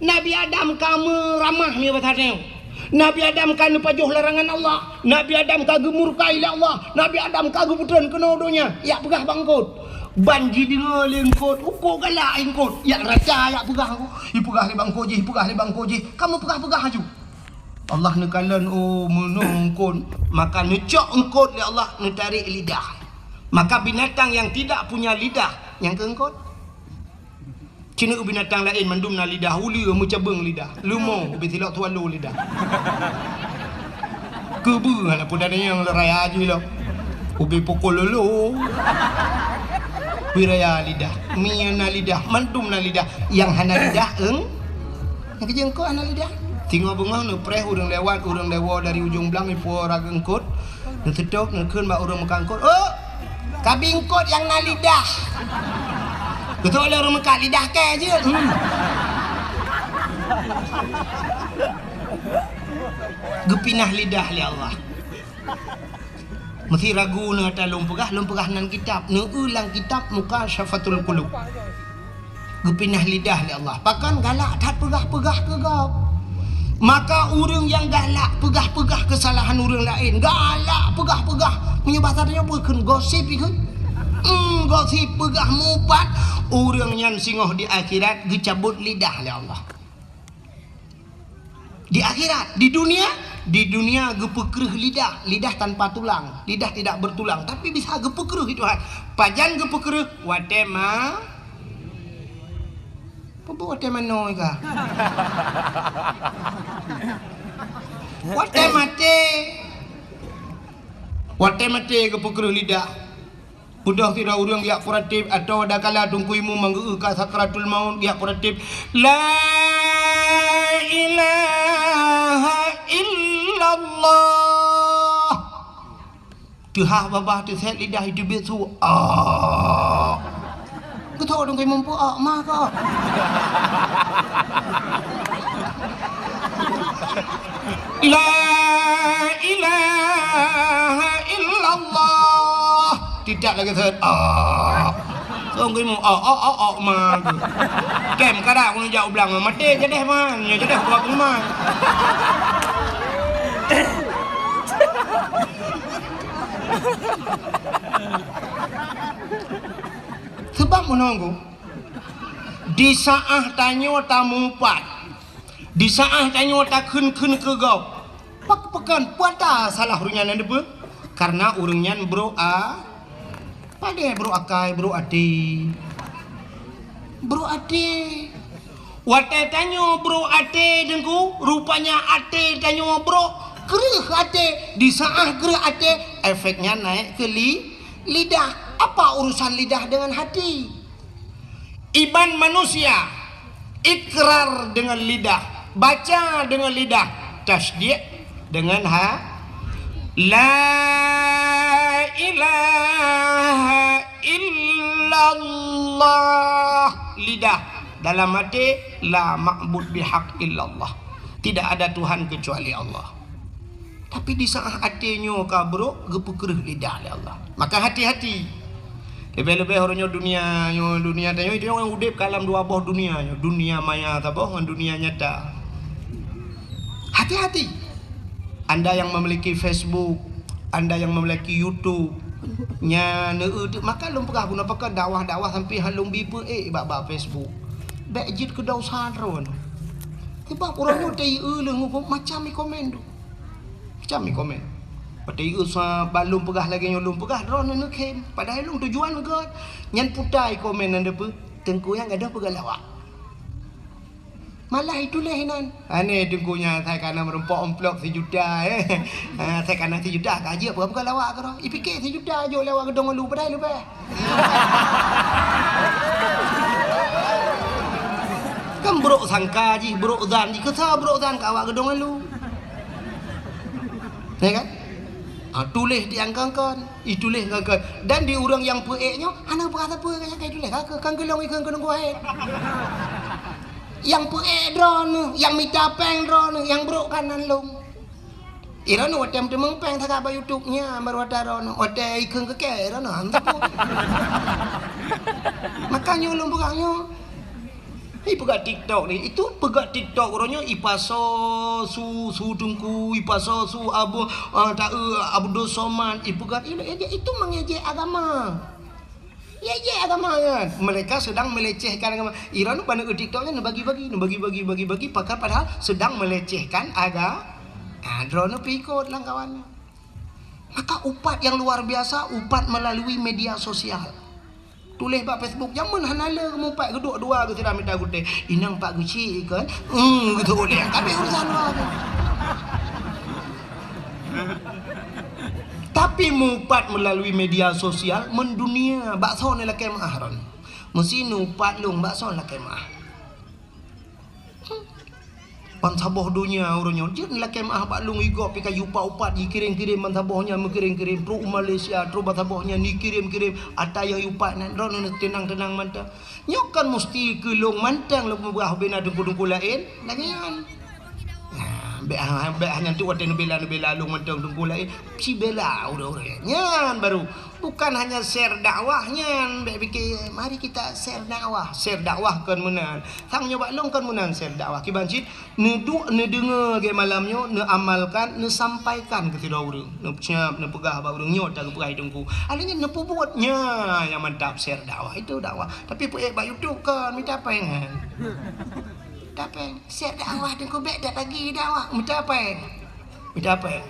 Nabi Adam kamu ramah ni batane. Nabi Adam kan pajuh larangan Allah. Nabi Adam kagum murka ila Allah. Nabi Adam kagum putran kena donya. Ya pegah bangkot. Banji dengar lengkot. Uko galak engkot. Ya raja ya pegah aku. Pegah li bangkoji. Kamu pegah aju. Allah nekalan menungkon. Maka necok engkot li Allah netarik lidah. Maka binatang yang tidak punya lidah yang keengkot. Cina binatang lain mandum na lidah uli mencabeng lidah. Lumo betilok tualu lidah. Kebu anak pudana yang raya aja lo. Ubi pokol lolo. Wiraya lidah, miana lidah, mandum na lidah. Yang hana lidah yang kejengko hana lidah. Tinggal bengah nu preh urang lewat urang lewo dari ujung belang ipo ragengkot. Nu sedok nu keun ba urang mekangkot. Oh. Kabingkot yang na lidah. Betul lah orang Mekah lidah ke je. Gepinah lidah li Allah. Mesti ragu na ta lum pegah nan kitab, nu ulang kitab muka syafatul qulub. Gepinah lidah li Allah. Pakan galak tak pegah-pegah ke gap. Maka orang yang galak pegah-pegah kesalahan orang lain, galak pegah-pegah menyebabkannya bukan gosip ikut. Gosip pegah mupat orang yang singoh di akhirat dicabut lidah oleh Allah. Di akhirat, di dunia gepekreh lidah tanpa tulang, lidah tidak bertulang tapi bisa gepekreh itu Tuhan. Pajan gepekreh watema apa watema noi ka? Watema te gepekreh lidah. Udah tidak urang dia kuratip atau ada kala tungkuimu manggu ka sakratul maut dia kuratip la ilaha illallah tuhah babah tu set lidah hidup itu ku tahu dong mampu mah ka la ilaha illallah tidak lagi thệt xong cái mù mà kèm cả đạo con dạo bằng mà tê cái đẹp mà nhờ cái đẹp của cũng mà sebab menunggu di saat tanya tamu pat di saat tanya tak kun ke gau pekan puata salah runya nanti bu karena urungnya bro pada bro akai bro ade wate tanyo bro ade dengku rupanya ade tanyo bro kerih ade di saat kerih ade efeknya naik ke lidah. Apa urusan lidah dengan hati? iman manusia, ikrar dengan lidah, baca dengan lidah, tasdik dengan la ilaha illallah, lidah, dalam hati la ma'bud bihaq illallah, tidak ada Tuhan kecuali Allah. Tapi di saat hatinya kabruk gepukereh lidah oleh Allah. Maka hati-hati. Lebih-lebih orangnya dunia tanya itu orang udip kalam dua buah dunia, dunia maya tabah dengan dunia nyata. Hati-hati. Anda yang memiliki Facebook, Anda yang memiliki YouTube, maka lum pegah guna pakai dakwah-dakwah sampai halung bipe bab Facebook. Baik jid ke daw sadron. Tiba orang tu macam ni komen tu. Macam ni komen. Patai usah balum pegah lagi nyolum pegah drone nak kem. Padahal lung tujuan ke nyan putai komen anda pe tengku yang ada pegah lawak. Malah itulah hinan. Ane tengkunya saya kana merempok amplop 1 juta saya kana 1 juta gaji apa pegah lawak ke ro. Ipikir 1 juta jo lawak gedong lu padahal lu pe. Kan buruk sangka ji, buruk zan ji, kesal buruk zan ke awak gedong lu. Ya kan? Tulis diangkangkan, itulis angkangkan. Dan di orang yang peeknya, anak berkata apa kayak tulis kakak kan gelong ikan kena kuat. Yang peek drone, yang minta peng drone, yang buruk kanan long. Iran watem temeng peng tak apa YouTube-nya baru ada drone, ada ikan keke drone hantar. Makanya long bukannya. Pegat TikTok ni, itu pegat TikTok orangnya ipaso su dengku, ipaso su abu Abdul Somad, ipegat itu mengejek agama. Ejek agama kan. Mereka sedang melecehkan agama. Iran tu pada TikToknya bagi-bagi pakar padahal sedang melecehkan agama. Drone pikut lah kawannya. Maka upat yang luar biasa, upat melalui media sosial. Tulis pak Facebook jangan hanala kamu pak geduk dua ke tidak minta gute inang pak guci kan gitu boleh tapi urusan luar tapi mupat melalui media sosial mendunia bakso ni lah kemah ron mesti nupat lung bakso lah kemah pansaboh dunia orangnya je lah kemah pak lung igop pika yupa upat dikirim-kirim pansabohnya mengirim-kirim tru Malaysia tru pansabohnya dikirim-kirim ataya yupat nan ron tenang-tenang mantang nyokan mesti ke long mantang lu berah bina dengku-dengku lain lagian be hanya tu waten bela long mantang dengku lain si bela orang-orang nyan baru bukan hanya share dakwahnya be fikir mari kita share dakwah kan menang sang nyoba long kan menang share dakwah kibancit ne dengar ke malamnya ne amalkan ne sampaikan ke tidak orang ne siap ne pegah ba orang nyot tak pegai dengku alanya ne buatnya yang mantap share dakwah itu dakwah tapi pe ba YouTube kan minta pengen tapi share dakwah dengku be dak lagi dakwah minta apa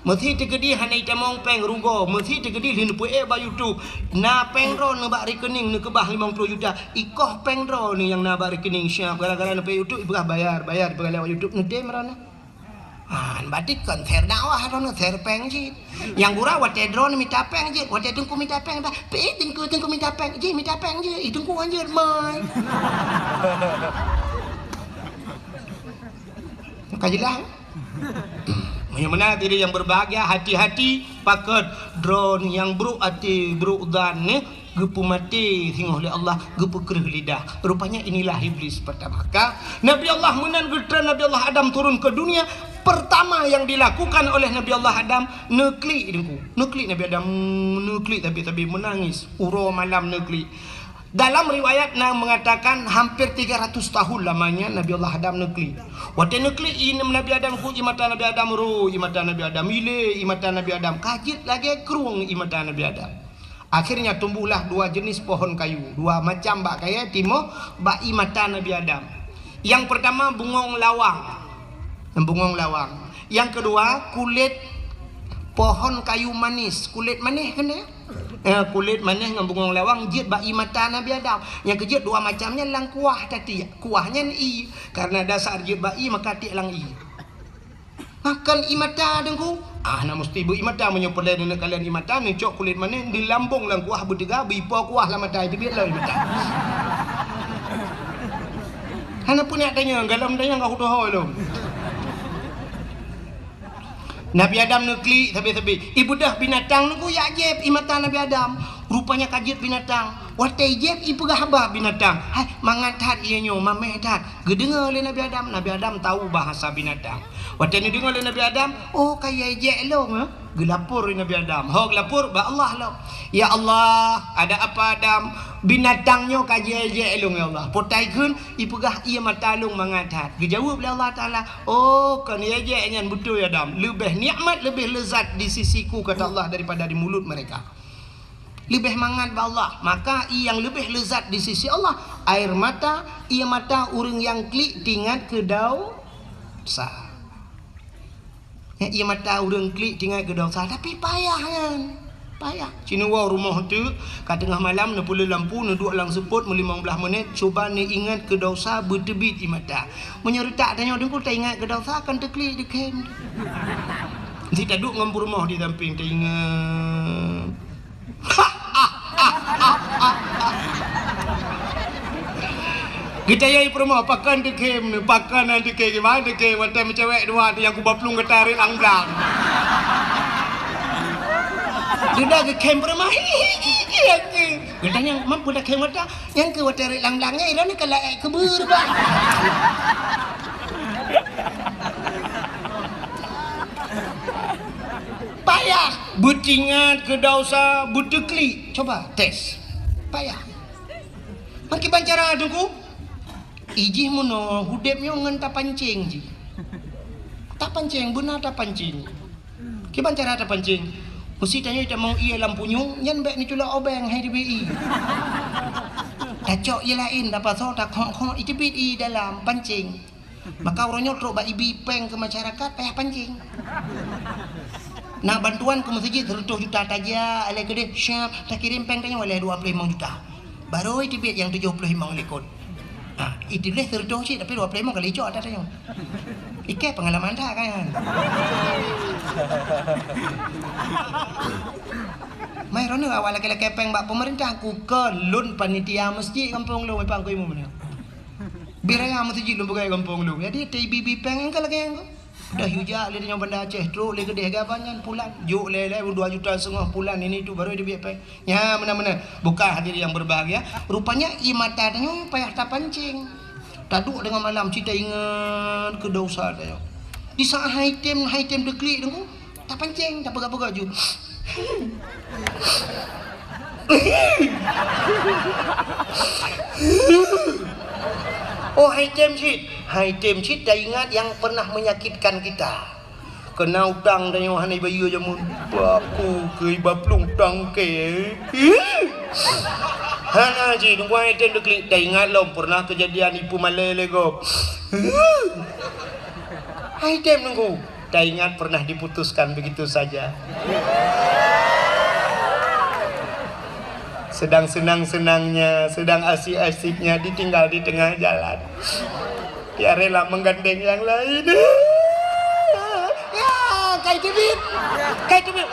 mesti tegedi hanai tamong peng rugo mesti tegedi lin pue ba YouTube na pengro ne bak rekening ne kebah 50 juta ikoh pengro ni yang na bak rekening siap gara-gara ne pe YouTube ibah bayar ibah lewat YouTube ne dem rana batik kan share dakwah rana share peng ji yang gura wate drone minta peng ji wate tengku minta peng dah pe tengku minta peng ji minta peng ji tengku anjir mai kajilah yang mana diri yang berbahagia hati-hati pakat drone yang buruk hati buruk dan gepu mati hingga oleh Allah gepu kerih lidah rupanya inilah iblis pertama maka Nabi Allah menan getra Nabi Allah Adam turun ke dunia pertama yang dilakukan oleh Nabi Allah Adam neklik Nabi Adam neklik tapi menangis uro malam neklik. Dalam riwayat yang mengatakan hampir 300 tahun lamanya Nabi Allah Adam nekli. Waktu nekli ini Nabi Adam ku imata Nabi Adam ru, imata Nabi Adam ile, imata Nabi Adam kajit lagi kerung imata Nabi Adam. Akhirnya tumbuhlah dua jenis pohon kayu, dua macam bak kaya timo bak imata Nabi Adam. Yang pertama bungong lawang. Yang kedua kulit pohon kayu manis, kulit manis kena. Kulit manis dengan bungong lawang jid bak mata Nabi Adam. Yang kejut dua macamnya lang kuah tadi. Kuahnya i karena dasar jid bak maka tik lang i. Makan imata dengku. Nak mesti bu imata menyopolai dengan kalian imata ni cok kulit manis di lambung lang kuah bertiga bipo kuah lah mata itu biarlah imata. Hana pun nak tanya, galam tanya kau dah lo. Nabi Adam nekli tapi ibu dah binatang nunggu ya jeb imata Nabi Adam. Rupanya kajet binatang. Watai jeb ibu gahaba binatang. Hai mangat hat ianya mameh hat. Gedengar oleh Nabi Adam. Nabi Adam tahu bahasa binatang. Watai ni dengar oleh Nabi Adam, oh kaya jeb lo ha. Gelapur Nabi Adam. Ho gelapur ba Allah lo. Ya Allah, ada apa Adam? Binatangnya kaje elong ya Allah. Potai kun ipegah ia matalung mangatat. Dijawab oleh Allah Taala, oh kan ya nyan betul ya Adam. Lebih nikmat, lebih lezat di sisiku kata Allah daripada di mulut mereka. Lebih mangat ba Allah. Maka yang lebih lezat di sisi Allah air mata, ia mata urang yang klik tingat ke dosa. Ya, ia mata urang klik tingat ke dosa tapi payah kan. Payah. Cina wau rumah tu kat tengah malam nak pula lampu nak duduk lang seput 15 minit cuba ni ingat ke dosa bertebit di mata. Menyeretak tanya dengku tak ingat ke dosa akan terklik dekat. Nanti tak duduk ngam rumah di samping tak ingat. Kita yai rumah pakan dekem ni pakan nanti ke gimana ke watai cewek dua tu yang ku baplung ke tarik lang blang. Dia dah ke kem rumah dia tanya mampu dah kem wata yang ke wata lang-langnya iran ni kalau kebur bah payah butingan ke dosa butukli coba tes payah makin bancara adungku ijih muno hudepnya ngan tak pancing ji tak pancing benar tak pancing ke bancara tak pancing mesti tanya tak mau ia lampunya nyan bek ni cula obeng hai DBI tacok ye lain dapat so tak khong itu bit i dalam pancing maka orangnya teruk bak ibi peng ke masyarakat payah pancing nak bantuan ke masjid 100 juta taja alai gede siap tak kirim peng tanya oleh 25 juta baru itu bit yang 75 lekon itu leh 100 sih tapi 25 kali cok ada tanya ikai pengalaman dah kan mai rono awal laki-laki peng bak pemerintah ku kelun panitia masjid kampung lu mai pangku imu mana biraya masjid lu bukai kampung lu jadi TBB peng engkau lagi engkau dah hujak le dengan benda Aceh teruk le gede gabanyan pulan juk le 2 juta setengah pulan ini tu baru dia biar peng ya mana-mana bukan hadir yang berbahagia rupanya imata tanya payah tak pancing taduk dengan malam cerita ingat ke dosa dia di saat high time deklik tu tak pancing tak pegak-pegak ju oh high time shit dah ingat yang pernah menyakitkan kita kena utang dan yang hanai bayu jamun aku ke baplung utang ke hana ji nunggu high time deklik dah ingat lom pernah kejadian ipu malai lego high time nunggu dah ingat pernah diputuskan begitu saja sedang senang-senangnya sedang asik-asiknya ditinggal di tengah jalan ya rela menggandeng yang lain ya kai tibit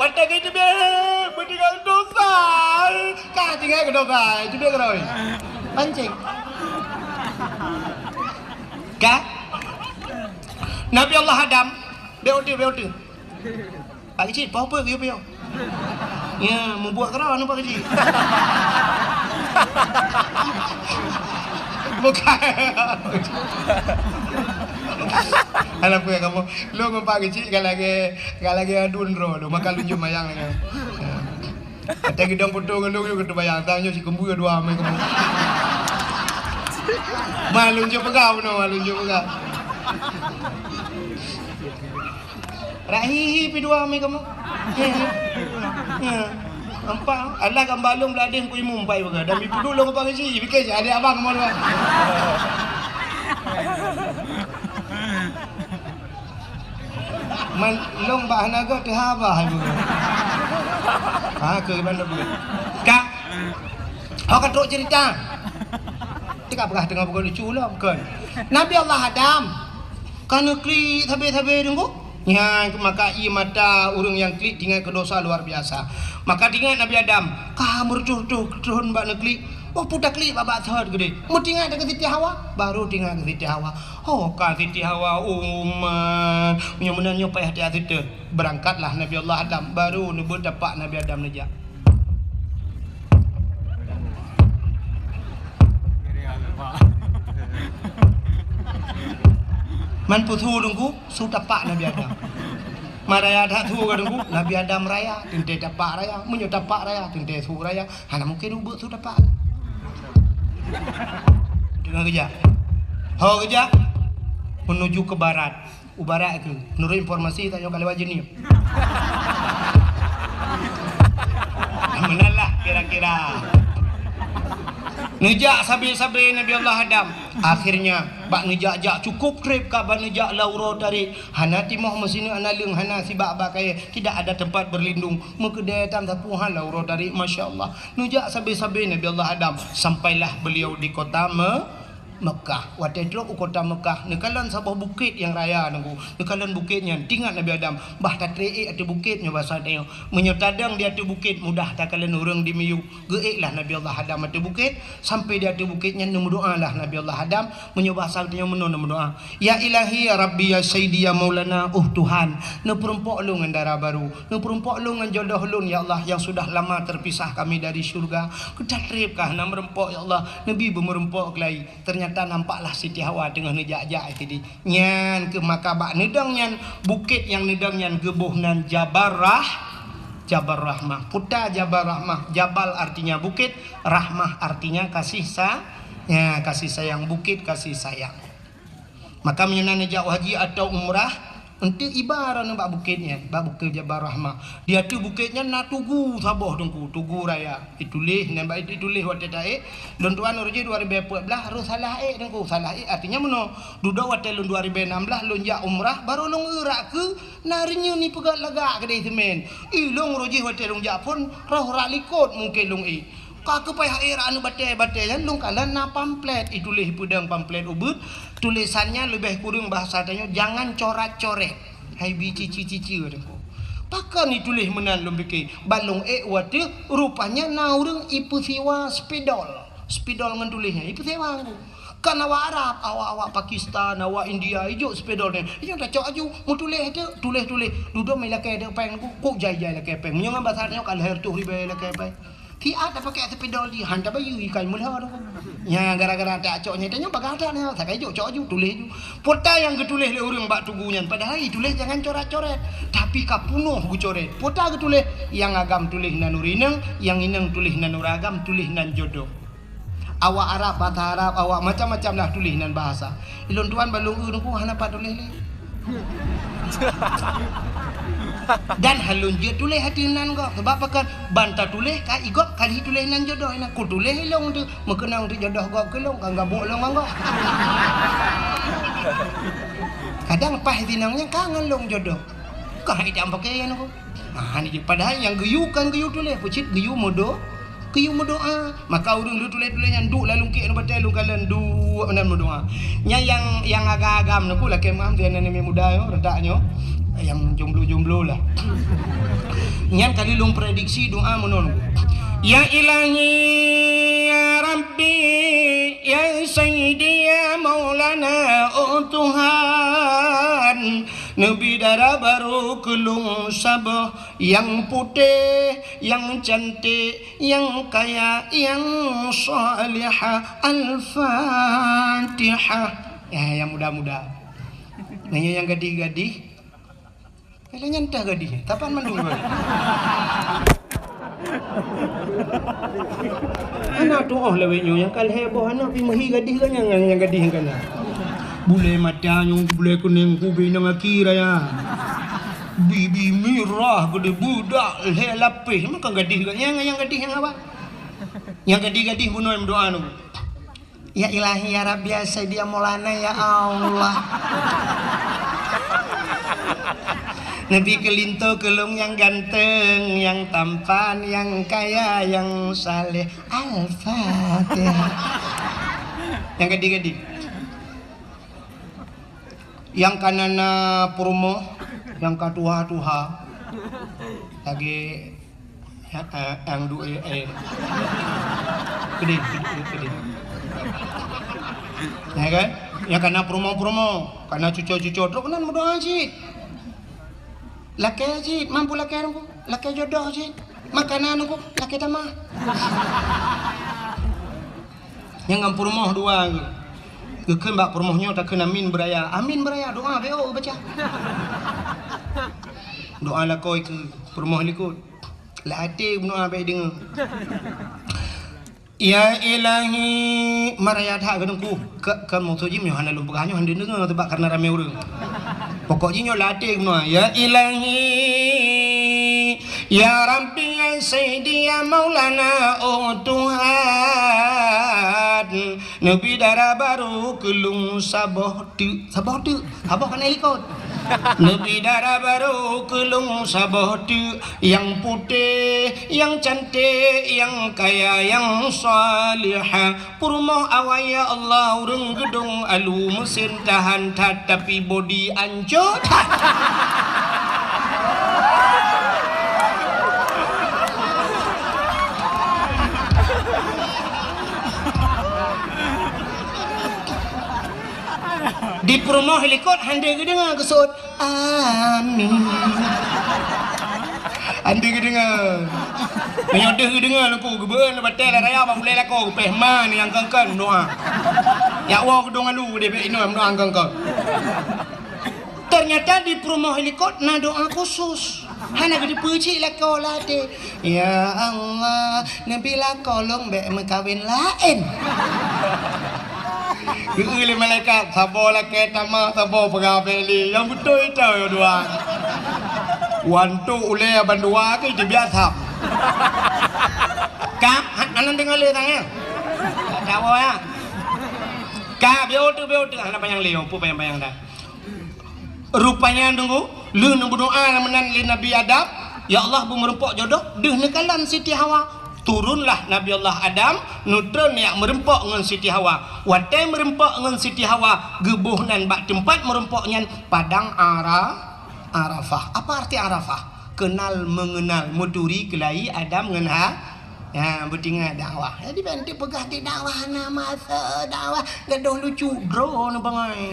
wadah kai tibit bertinggal dosa kah tinggal ke dosa tibit keroi pancing kah Nabi Allah Adam beotu Pak kecil apa ke ya membuat kerana nampak kecil bukan anak gue kamu lu ngompak kecil kalau lagi adun ro lu makan lunjuk mayang dengan kata gedong potong lu kita bayang tanya si kembu dua main kamu malunjuk pegau no malunjuk pegau rahi dua main kamu ya nampak Allah kan balung belading ku imum pai baga dan ibu dulu ngapa sih fikir ada abang mau man long bah naga teh habah ibu ke mana bu kak kau teruk cerita tidak pernah dengar bukan lucu lah bukan Nabi Allah Adam kan kli tabe-tabe dengku ya, maka ia mata urang yang klik tinggal ke dosa luar biasa. Maka tinggal Nabi Adam, kah mercuh-cuh mbak neklik Oh putak li babak third gede. Mu tinggal dekat Siti Hawa, baru tinggal ke Siti Hawa. Oh kan Siti Hawa umat. Menyo payah hati tu. Berangkatlah Nabi Allah Adam, baru nubuh dapat Nabi Adam najak. Man putu dungku su tapak Nabi Adam. Maraya tak tu kan dungku Nabi Adam raya, tinte tapak raya, menyo tapak raya, tinte su raya. Hana mungkin ubuk su tapak. Dengar kerja. Ho kerja menuju ke barat. Barat ke. Menurut informasi tanya kalau wajib ni. Menalah kira-kira. Ngejak sabi-sabi Nabi Allah Adam. Akhirnya bak ngejak cukup trip ka bak ngejak lauro dari hana timah mesini analung hana sibak bakai tidak ada tempat berlindung. Mekedai tam tapuhan lauro dari masya-Allah. Ngejak sabi-sabi Nabi Allah Adam sampailah beliau di kota Mekah. Waktu itu kota Mekah nekalan sebuah bukit yang raya nunggu. Nekalan bukitnya tinggal Nabi Adam. Bah tak treik ada bukitnya bahasa dia. Menyotadang dia ada bukit mudah tak kalian orang di miyu. Geiklah Nabi Allah Adam ada bukit sampai dia ada bukitnya nombor doa lah Nabi Allah Adam menyoba saatnya nombor doa. Ya Ilahi ya Rabbi ya Sayyidi ya Maulana Tuhan. Ne perompok lu dengan darah baru. Ne perompok lu dengan jodoh lu ya Allah yang sudah lama terpisah kami dari syurga. Kedatripkah nak merempok ya Allah. Nabi bermerempok kelai. Ternyata nampaklah Siti Hawa tengah nejak-jak tadi. Nyan ke makabak nedang nyan bukit yang nedang nyan gebuh nan Jabal Rahmah. Puta Jabal Rahmah. Jabal artinya bukit, Rahmah artinya kasih kasih sayang, bukit kasih sayang. Maka menyenang nejak haji atau umrah ente ibarat nak bukitnya, bukit Jabal Rahmah. Dia tu bukitnya nak tugu sabah dengku, tugu raya. Itulah nampak itulah waktu tae. Lon tuan urje 2014 harus salah dengku. Salah artinya meno. Duda waktu lon 2016 lon jak umrah baru lon gerak ke narinya ni pegat lagak kedai semen. Long urje waktu lon jak pun roh ralikot mungkin lon Kaka payah era anu batai-batai kan lung kalan na pamflet itulah pedang pamflet ubud tulisannya lebih kurang bahasa tanya jangan coret-coret hai bici-cici dengku. Pakan itulah menan lum fikir balung wate rupanya naureng ipu siwa spidol ngan tulisnya ipu siwa kan awak Arab, awak Pakistan, awak India, hijau sepedol ni. Hijau tak cok aju, mu tulis duduk mai lakai de peng ku jai lakai peng. Munyo ngam bahasa tanya kal her tu ribe lakai peng. Ti ada pakai sepedol di handa bayu ikai mulha tu. Ya gara-gara tak coknya tanya bagada ni, tak hijau cok aju tulis aju. Pota yang ketulis le urang bak tugunya padahal tulis jangan coret-coret. Tapi kapunuh ku coret. Pota ketulis yang agam tulis nan urineng, yang ineng tulis nan uragam, tulis nan jodoh. Awak Arab, bahasa Arab, awak macam-macam lah tulis dan bahasa. Ilon tuan balung ku hana pat tulis ni. Dan halun je tulis hati nan kau. Sebab pakan banta tulis ka igok kali tulis nan jodoh ina. Ku tulis ilong tu mekenang tu jodoh kau kelong kan gabuk long kau. Kadang pah dinangnya kangen long jodoh. Kau hitam pakai yang aku. Ah ni padahal yang geyu kan geyu tulis pucit geyu modo. Kiyu berdoa maka urang lu tulis-tulis yang duk lalu ke no batai lu kalan du nan berdoa nya yang agak-agam aku lah kemam dia nene muda yo redaknya yang jomblo lah nyan kali lu prediksi doa menon ya ilahi ya rabbi ya sayyidi ya maulana Tuhan Nabi darah baru kelung sabah yang putih, yang cantik, yang kaya, yang salihah. Al-Fatihah. Ya, yang muda-muda. Nanya yang gadih-gadih. Kalau nyantah gadih, tapan mendung. Anak tu lewetnya yang kal heboh anak pi mahi gadih kan yang gadih kan. Bule matanya bule kuning kubi nang akira ya. Bibi mirah gede budak le lapis maka gadih kan yang gadih yang apa? Yang gadih-gadih bunuh doa nu. Ya ilahi ya rabbi ya sayyidi ya maulana ya Allah. Nabi kelinto kelung yang ganteng, yang tampan, yang kaya, yang saleh. Al-Fatihah. Yang gadih-gadih. Yang kanana purmo, yang katuha-tuha lagi yang dua Gede. Ya kan? Ya karena promo-promo, karena cucu-cucu drok nan berdoa Cid. Laki Cid, mampu laki aku, laki jodoh Cid. Makanan aku, laki tamah. Yang ngam promo dua. Gekeun bak promohnya tak kena amin beraya. Amin beraya doa beo baca. Doa lah koi ke promoh likut. La hati doa bae dengar. Ya ilahi marayat hak gedengku ke motojim yo hana lumpur hanyo hande dengar tebak karena rame urang. Pokoknya nyo latih guna ya ilahi ya rabbi ya sayyidi ya maulana oh Tuhan nabi dara baru kelung saboh kan helikot nabi dara baru kelung saboh yang putih yang cantik yang kaya yang salihah purmoh awaya Allah urang gedung alu mesin tahan tapi body anjur di promo helikot hande gedengan kesut amin hande gedengan menyodeh gedengan aku gebeun batel raya bang boleh lako pehman yang kengken doa ya wa gedong alu de be ino doa kengken. Ternyata di promo helikot na doa khusus hana gede peuci lako lade ya Allah nabi lako long be mekawin lain. Geuli malaikat sabo laki tamah sabo pegabeli yang betul itu dua. Wantu ule bandua ke biasa. Kap anan dengar le tanya. Tahu ya. Kap biau tu anak panjang leo pu panjang dah. Rupanya tunggu lu nang berdoa menan li Nabi Adam, ya Allah bu merempok jodoh deuh nekalan Siti Hawa. Turunlah Nabi Allah Adam nutron yang merempok dengan Siti Hawa. Watai merempok dengan Siti Hawa gebuh nan bak tempat merempoknya padang Arafah. Apa arti Arafah? Kenal mengenal muturi kelai Adam dengan ya bertinggal dakwah. Jadi nanti pegah di dakwah nama dakwah gaduh lucu drone bangai.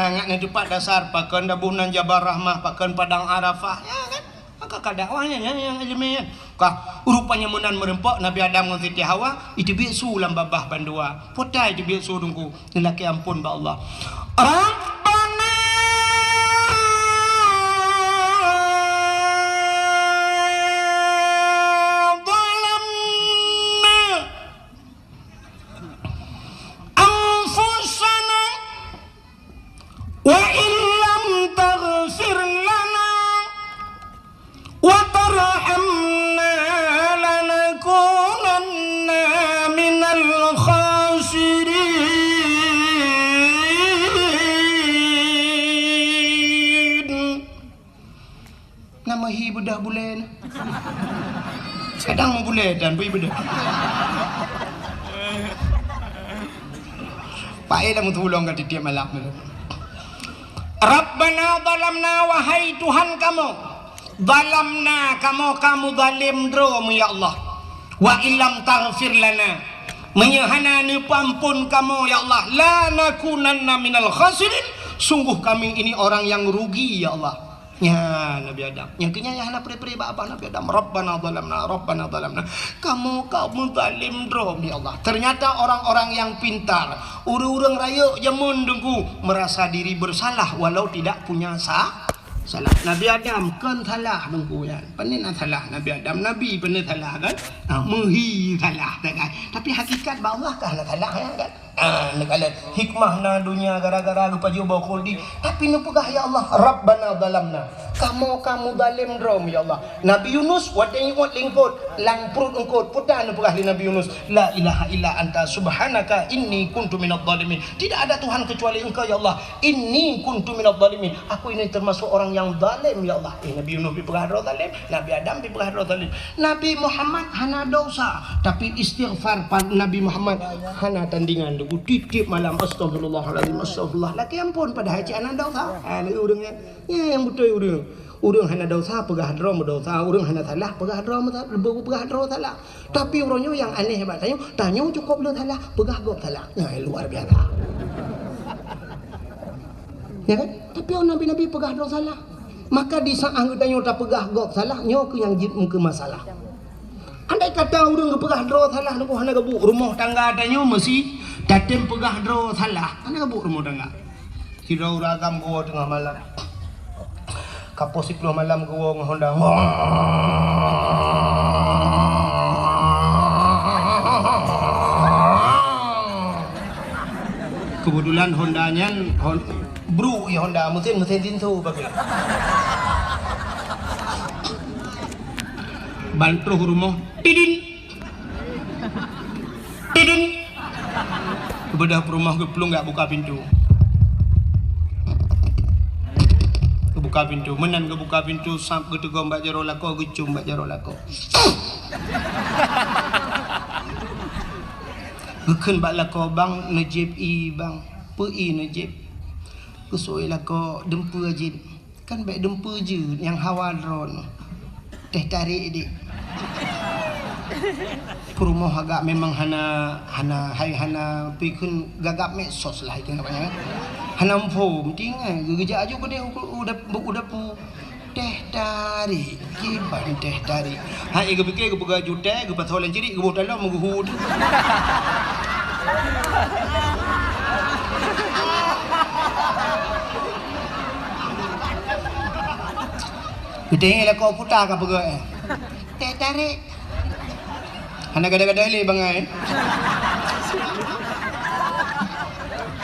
Ngak na cepat dasar pakan dabunan Jabar Rahmah pakan padang Arafah ya kan maka kadakwahnya yang ilmiah kah rupanya menan merempok Nabi Adam dengan Siti Hawa itu bisu lam babah bandua potai itu bisu dungku lelaki ampun ba Allah Rabbana dhalamna anfusana wa illam taghfir lana wa tarhamna lanakunanna minal khasirin. Nama hi budak bulan sedang mau bulan dan bui budak Pak Eda mau tolong kat tiap malam Rabbana zalamna wahai Tuhan kamu zalamna kamu zalim drom ya Allah wa illam taghfir lana menyahana ni pampun kamu ya Allah la nakunanna minal khasirin sungguh kami ini orang yang rugi ya Allah ya Nabi Adam yang kenya ya hana peri-peri apa Nabi Adam Rabbana zalamna kamu zalim drom ya Allah. Ternyata orang-orang yang pintar urang raya jamun dengku merasa diri bersalah walau tidak punya salah. Nabi Adam kan salah dengku ya panen salah Nabi Adam nabi panen salah kan muhi salah kan tapi hakikat ba Allah kah salah ya kan nekalan hikmah na dunia gara-gara lupa jauh khuldi tapi nepegah ya Allah Rabbana zalamna kamu zalim drom ya Allah. Nabi Yunus wadai ngot lingkut lang perut engkut putan nepegah li Nabi Yunus la ilaha illa anta subhanaka inni kuntu minadh dhalimin. Tidak ada Tuhan kecuali engkau ya Allah inni kuntu minadh dhalimin aku ini termasuk orang yang zalim ya Allah. Nabi Yunus dipegah zalim Nabi Adam dipegah zalim Nabi Muhammad hana dosa tapi istighfar Nabi Muhammad hana tandingan titip malam astagfirullahaladzim astagfirullah laki ampun pada haji anak dosa ni urang ya yang betul urang Urang hana dosa pegah hadro dosa, urang hana salah pegah hadro pegah hadro salah. Tapi orangnya yang aneh hebat tanya cukup lu salah pegah gop salah. Nah, luar biasa. Ya kan? Tapi orang nabi-nabi pegah hadro salah. Maka di saat tanya tak pegah gop salah, nyo ke yang jid muka masalah. Andai kata urang pegah hadro salah nu hana gebuk rumah tangga tanya mesti datem pegah hadro salah. Hana gebuk rumah tangga. Kira ragam gua tengah malam. Kapos 10 malam gua dengan Honda. Kebetulan Hondanya bro ya Honda mesin tinsu pakai. Bantu rumah tidin. Tidin. Kebedah rumah geplung enggak buka pintu. Buka pintu, menan ke buka pintu samp ke tegom mbak jaro lako, gecum mbak jaro lako. Geken mbak lako bang nejib i bang, pi nejib. Kusoi lako dempu ajin, kan baik dempu je yang hawa drone. Teh tarik dik. Perumah agak memang hana pikun gagap mesos lah itu namanya. Hanam phom tinggal geja aja ke dia udah pu teh tarik kiban teh tarik hai ke pikir ke pega jute ke patolan ciri ke botol mau guhud gede lah kau putar ke pega teh tarik hana gada-gada le bangai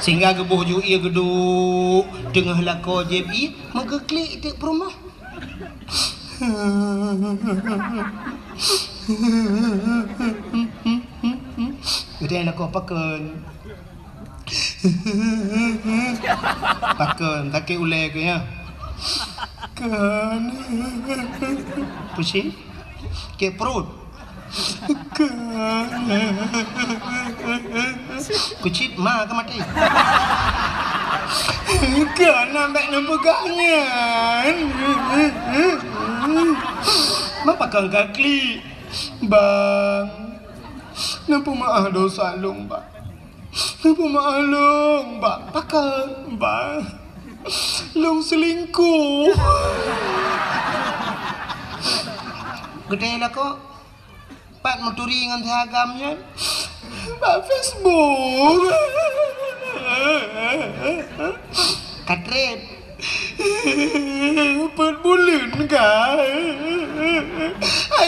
sehingga gebuh ju ia geduk tengah lako JB maka klik tik perumah gede lako paken take ulai ke ya kan pusing ke perut kucit ma ke mati kan nampak nampukangan mapa kang kakli bang nampu maah dosa long bang nampu maah long bang pakan bang long selingkuh gede lah kok Pak menturi dengan agamnya Pak Facebook Katrip Perbulan kah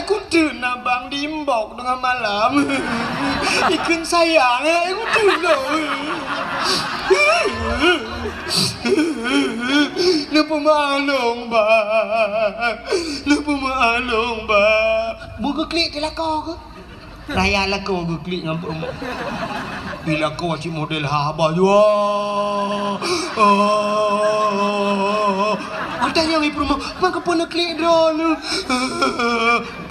Aku tu nak bang diimbok dengan malam Ikan sayang Aku tu nak Lupa maklum bang Lupa maklum bang Buka klik ke lakau ke? Raya lakau ke klik dengan perumah Bila kau cik model haba jua Tanya ngai perumah Maka pun nak klik drone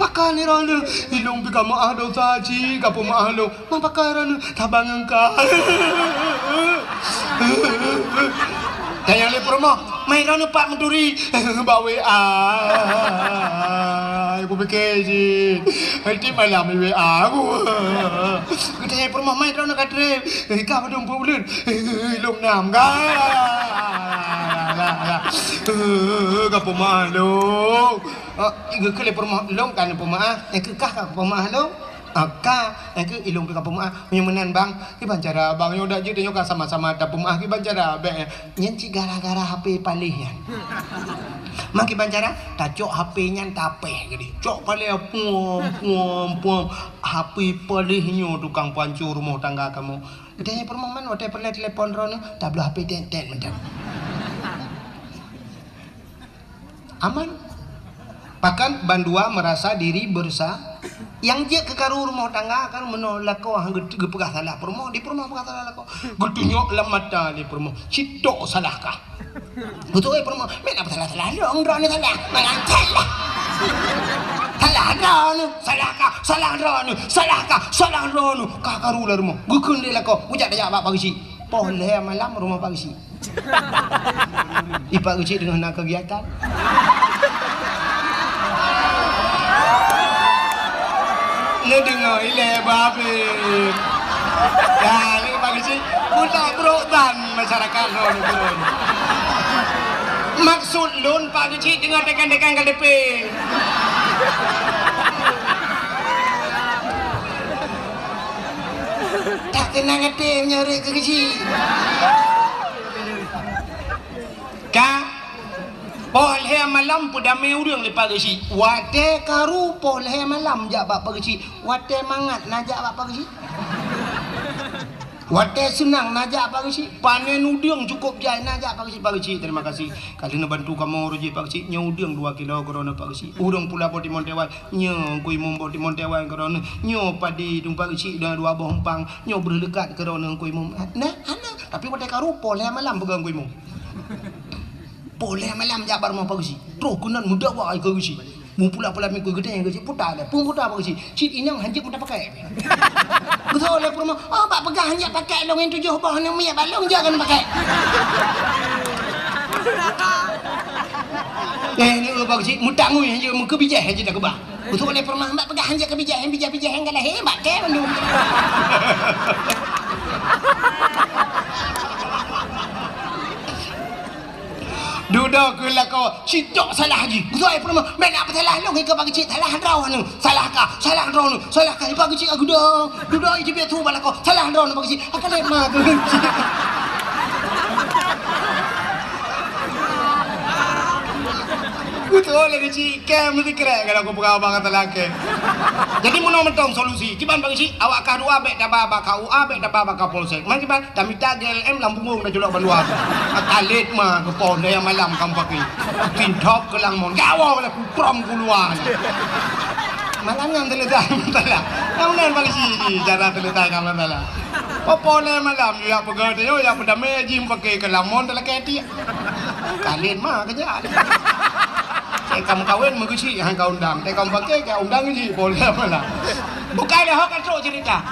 Pakai ni rana Ilung pika maah dosa cik Kapu maah long Mang pakai rana Tabang engkau Tanya le perumah Main rana pak menturi Bawa WA Aku fikir je Nanti malam WA aku Tanya perumah main rana katrip Kau pada 4 bulan Ilung 6 kau Kau pemaah long Iga ke le perumah long kan pemaah Yang kekah kau pemaah long Ka, yang ke ilung pika pemaah menyemenan bang, kiban cara bang, yang dah jadi nyoka sama-sama ada pemaah kiban cara bang, nyanci gara-gara HP palihan, mak kiban cara, tak cok HP nya tapeh jadi, cok palih puam HP palihnya tukang pancur rumah tangga kamu, katanya permohonan, waktu perlu telepon rono, tak boleh HP ten mendan, aman. Bahkan bandua merasa diri bersah yang je ke karu rumah tangga kan menolak kau hang gepegah salah permo di permo pegah salah kau getunyok lam mata di permo citok salahkah betul permo men apa salah dong drone salah malang salah drone ka karu la rumah gukun de la kau bujak dah apa pagi boleh malam rumah pagi ipak kecil dengan nak kegiatan Ngedengar ile babe. Ya, ni bagi si budak berotan masyarakat lon. Maksud lon Pak Kecil dengan dekan-dekan KDP. Tak kena ngerti menyuruh ke Kecil. Kak, poleh malam pun dah meurang lepas Kecil. Wate karu poleh malam jak Pak Kecil. Wate mangat najak Pak Kecil. Wate senang najak Pak Kecil. Panen udang cukup jai najak Pak Kecil. Pak Kecil, terima kasih. Kali nak bantu kamu rujuk Pak Kecil. Nya udang 2 kilo korona Pak Kecil. Udang pula po timon tewan. Nya kui mumbo timon tewan korona. Nya padi tung Pak Kecil dah 2 buah hempang. Nya berdekat korona kui mum. Nah, ana. Tapi wate karu poleh malam pegang kui mum. Poleh malam jak bar mau Pak Kecil. Terus kunan muda wa ai Pak Kecil. Mu pula mikul gede yang Kecil putar dah. Pun putar Pak Kecil. Cit inang hanjip pun tak pakai. Betul lah perma. Oh, Pak pegang hanya pakai long yang 7 buah ni minyak balong jangan pakai. Ni Pak Kecil mutak ngui hanya muka bijak hanya dah kebah. Betul lah perma. Mbak pegang hanya ke bijak yang bijak-bijak yang kalah hebat ke bandung. Duduk ke lah kau Citok salah haji. Betul apa nama main apa salah long ke Pak Kecil. Salah draw ni. Salah kah draw ni. Salah kah Pak Kecil aku dah. Duduk je biar tu bala kau. Salah draw ni Pak Kecil. Akan lemah ke. Betul lah Kecil. Kem mesti keren kalau aku buka abang kata laki. Jadi mana mentong solusi. Ciban Pak Kecil. Awak kah 2 abek dah baba kau abek dah baba kau polsek. Mana ciban dah minta GLM Lampung dah julak bandua. Kalit mah ke pon yang malam kamu pakai. Pintop ke langmon. Gawa lah kuprom keluar. Malam yang terletak masalah. Namun Pak Kecil cara terletak kamu masalah. Apa le malam ya pegang dia ya pada mejim pakai ke langmon dalam keti. Kalit mah kerja. Kamu kawin mengusi yang kau undang, kamu pakai kau undang uji boleh malah. Bukan dah hok kacau cerita.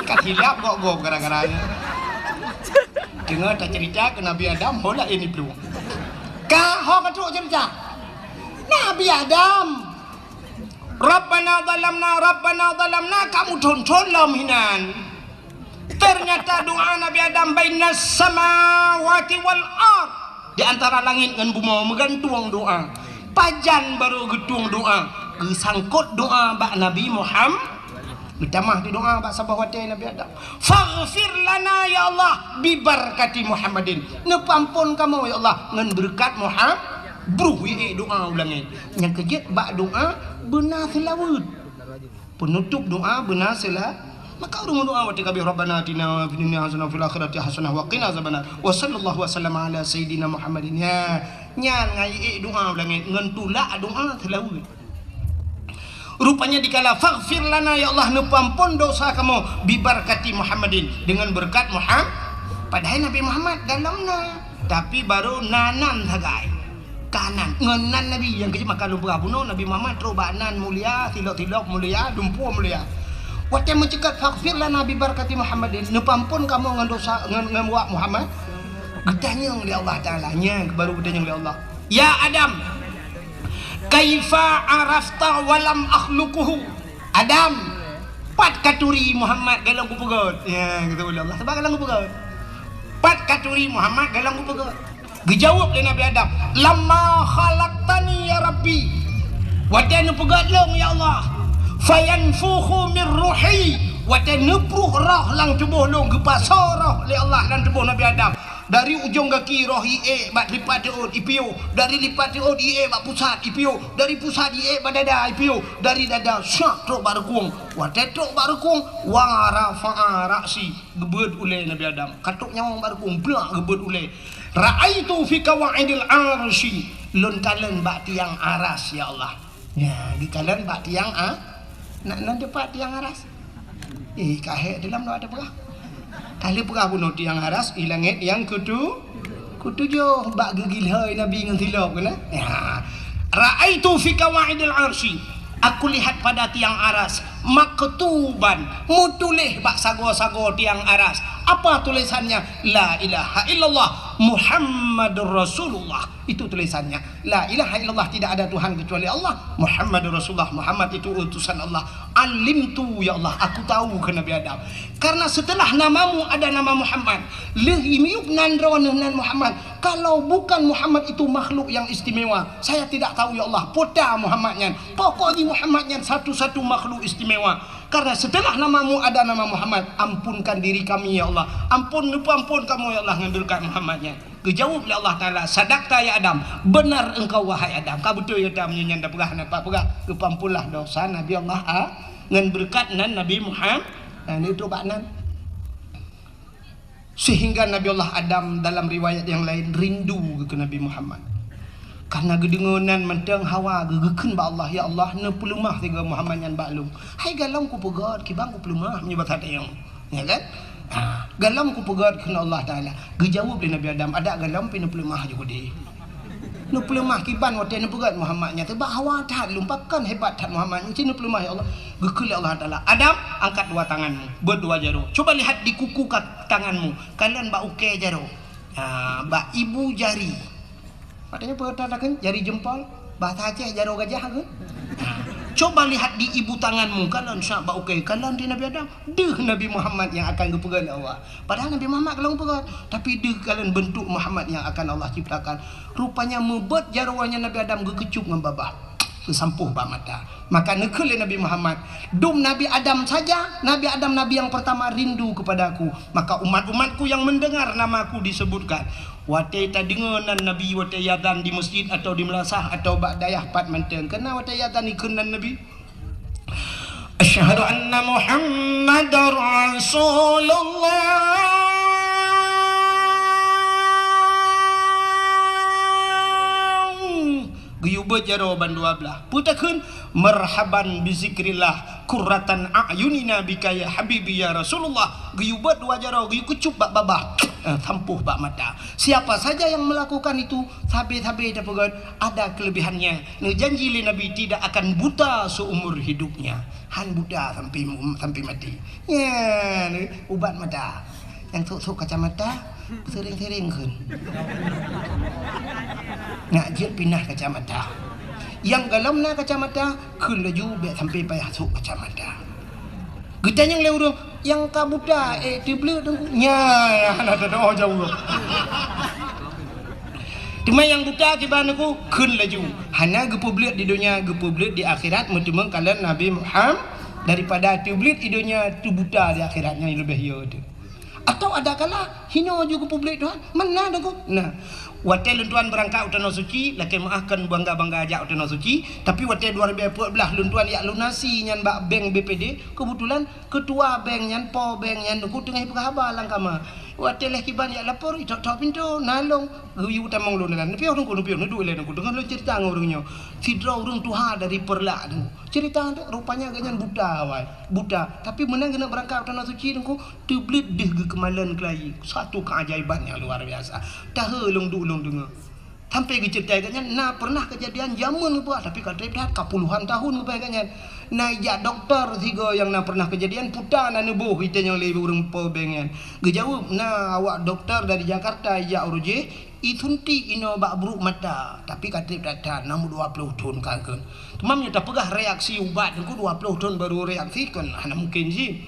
Kat hilap kok gara-gara. Dengar tak cerita ke Nabi Adam bola ini perlu. Kah hok kacau cerita. Nabi Adam. Rabbana zalamna kamu tonton lam-hinan. Ternyata doa Nabi Adam bainas samawati wal ard. Di antara langit dan bumi menggantung doa. Pajan baru getung doa. Kesangkut doa bak Nabi Muhammad. Bertamah di doa bak sabah wati Nabi Adam. Faghfir lana ya Allah bibarakati Muhammadin. Nepampun kamu ya Allah ngan berkat Muhammad. Bruhi doa ulangi. Yang kejut bak doa benar selawat. Penutup doa benar selawat. Maka urung doa wati kabih Rabbana atina fid dunya hasanah fil akhirati hasanah wa qina azabannar. Wa sallallahu wasallam ala sayidina Muhammadin. Ya, nyan ngai doa ulangi ngan tulak doa selawat. Rupanya dikala faghfir lana ya Allah nepampun dosa kamu bibarakati Muhammadin dengan berkat Muhammad. Padahal Nabi Muhammad dalamna tapi baru nanan hagai. Kanan ngenan Nabi yang kecil maka lupa bunuh Nabi Muhammad robanan mulia tilok-tilok mulia dumpu mulia. Wate mencegat faghfir lana bi barakati Muhammadin. Nepampun kamu ngan dosa ngan wa Muhammad. Getanya oleh Allah Taala nya baru getanya oleh Allah. Ya Adam. Kaifa arafta walam akhluquhu. Adam. Pat katuri Muhammad galang kupegot. Ya kata oleh Allah. Sebab galang kupegot. Pat katuri Muhammad galang kupegot. Dijawab oleh Nabi Adam. Lamma khalaqtani ya Rabbi. Wate nepegot long ya Allah. Fayanfukhu min ruhi wa tanpruh roh lang tubuh long gepasar roh li Allah dan tubuh Nabi Adam dari ujung kaki roh ie bat lipat diut ipiu dari lipat diut ie bat pusat ipiu dari pusat ie bat dada ipiu dari dada syak truk barkung wa tetruk barkung wa rafa'a ra'si gebet ule Nabi Adam katuk nyawang barkung blak gebet ule ra'aitu fi qawaidil arsy lun kalen bak tiang aras ya Allah ya di kalen bak tiang nak dapat tiang aras. Kahek dalam no ada perah. Kali perah bunuh tiang aras, ilangit yang ketujuh bak gegilhai Nabi ngan tilap kena. Ya. Ra'aitu fi qawaidil arsy. Aku lihat pada tiang aras maktuban mutulih bak sago-sago tiang aras Apa tulisannya? La ilaha illallah Muhammadur Rasulullah. Itu tulisannya. La ilaha illallah, tidak ada Tuhan kecuali Allah. Muhammadur Rasulullah, Muhammad itu utusan Allah. Alimtu ya Allah, aku tahu ke Nabi Adam. Karena setelah namamu ada nama Muhammad. Lihimiuk nandronan Muhammad. Kalau bukan Muhammad itu makhluk yang istimewa, saya tidak tahu ya Allah. Pota Muhammadnya. Pokoknya Muhammadnya satu-satu makhluk istimewa. Karena setelah namamu ada nama Muhammad, ampunkan diri kami ya Allah. Ampun kamu ya Allah, ngambilkan Muhammadnya. Kejawab oleh Allah Ta'ala, sadaqta ya Adam, benar engkau wahai Adam. Kau betul ya Adam, nyanda pegah nampak pegah. Kepampulah dosa Nabi Allah ngan berkat nan Nabi Muhammad. Ini itu Pak Nan. Sehingga Nabi Allah Adam dalam riwayat yang lain rindu ke Nabi Muhammad. Karena gedengonan mentang hawa gegekeun ba Allah ya Allah ne pelumah tiga Muhammad yang baklum. Hai galam ku pegat kibang ku pelumah menyebut hati yang. Ya kan? Galam ku pegat kena Allah Taala. Gejawab di Nabi Adam ada galam pina pelumah juga di. Nu pelumah kiban wate ne pegat Muhammadnya tebak hawa tat lumpakan hebat tat Muhammad cina pelumah ya Allah. Gekul Allah Taala. Adam angkat dua tanganmu, berdua jaro. Coba lihat di kuku tanganmu. Kalian ba uke jaro. Ba ibu jari. Katanya perhatikan jari jempol, bahasa Aceh jaro gajah kan? Coba lihat di ibu tanganmu, kalian syabak oke, kalian di Nabi Adam, deh Nabi Muhammad yang akan kepegang Allah. Padahal Nabi Muhammad kalau pegang, tapi deh kalian bentuk Muhammad yang akan Allah ciptakan. Rupanya mebet jaruannya Nabi Adam gekecup dengan babah. Kesampuh ba mata. Maka nekul Nabi Muhammad, dum Nabi Adam saja, Nabi Adam Nabi yang pertama rindu kepadaku. Maka umat-umatku yang mendengar namaku disebutkan, wate ta dengenan Nabi wate yadan di masjid atau di melasah atau ba'dayah pat manteng. Kena wate yadan ikenan Nabi. Asyhadu anna Muhammadar Rasulullah. Guyubet jawaban dua belah. Putakeun marhaban bizikrillah qurratan a'yunina bika ya habibi ya Rasulullah. Guyubet dua jaro guyu kecup bak babah. Tampuh bak mata. Siapa saja yang melakukan itu sabe-sabe dapat ada kelebihannya. Janji li Nabi tidak akan buta seumur hidupnya. Han buta sampai mati. Ya, ubat mata. Yang sok kacamata sering-sering kan. Nak jet pindah kacamata. Yang galam na kacamata kun laju be sampai payah sok kacamata. Gedang yang lewur yang kabuta tible nya ada doa jauh. Cuma yang buta kiban aku kun laju. Hana gepublik di dunia, gepublik di akhirat mentemang kalian Nabi Muhammad daripada tiblit di dunia tu buta di akhiratnya yang lebih ya tu. Atau ada kala hino juga publik Tuhan mana dah kau. Nah, wate luntuan berangkat utana suci laki maafkan bangga-bangga ajak utana suci, tapi wate 2014 luntuan ya lunasi nyan bak bank BPD, kebetulan ketua bank nyan po bank nyan ku tengah berkhabar langkama. Wate leh kiban ya lapor tok pintu nalong guyu utamang lunan. Tapi orang kuno pion dulu le ku dengan lu cerita ngorangnya. Sidra urang tuha dari perlak tu. Cerita rupanya ganyan buta awal. Buta, tapi menang kena berangkat utana suci ku teblit deh ke kemalan kelai. Satu keajaiban yang luar biasa. Tahe long dengar. Sampai ke cerita katanya, nah pernah kejadian zaman apa, tapi kata dia puluhan tahun apa katanya. Nah ya doktor tiga yang nak pernah kejadian putar na nebuh kita yang lebih urang po bengen. Gejawab, nah awak doktor dari Jakarta ya uruje itunti ino bak buruk mata, tapi kata dia namu 20 tahun kan. Tumamnya tak pegah reaksi ubat ku 20 tahun baru reaksi kan, hanya mungkin sih.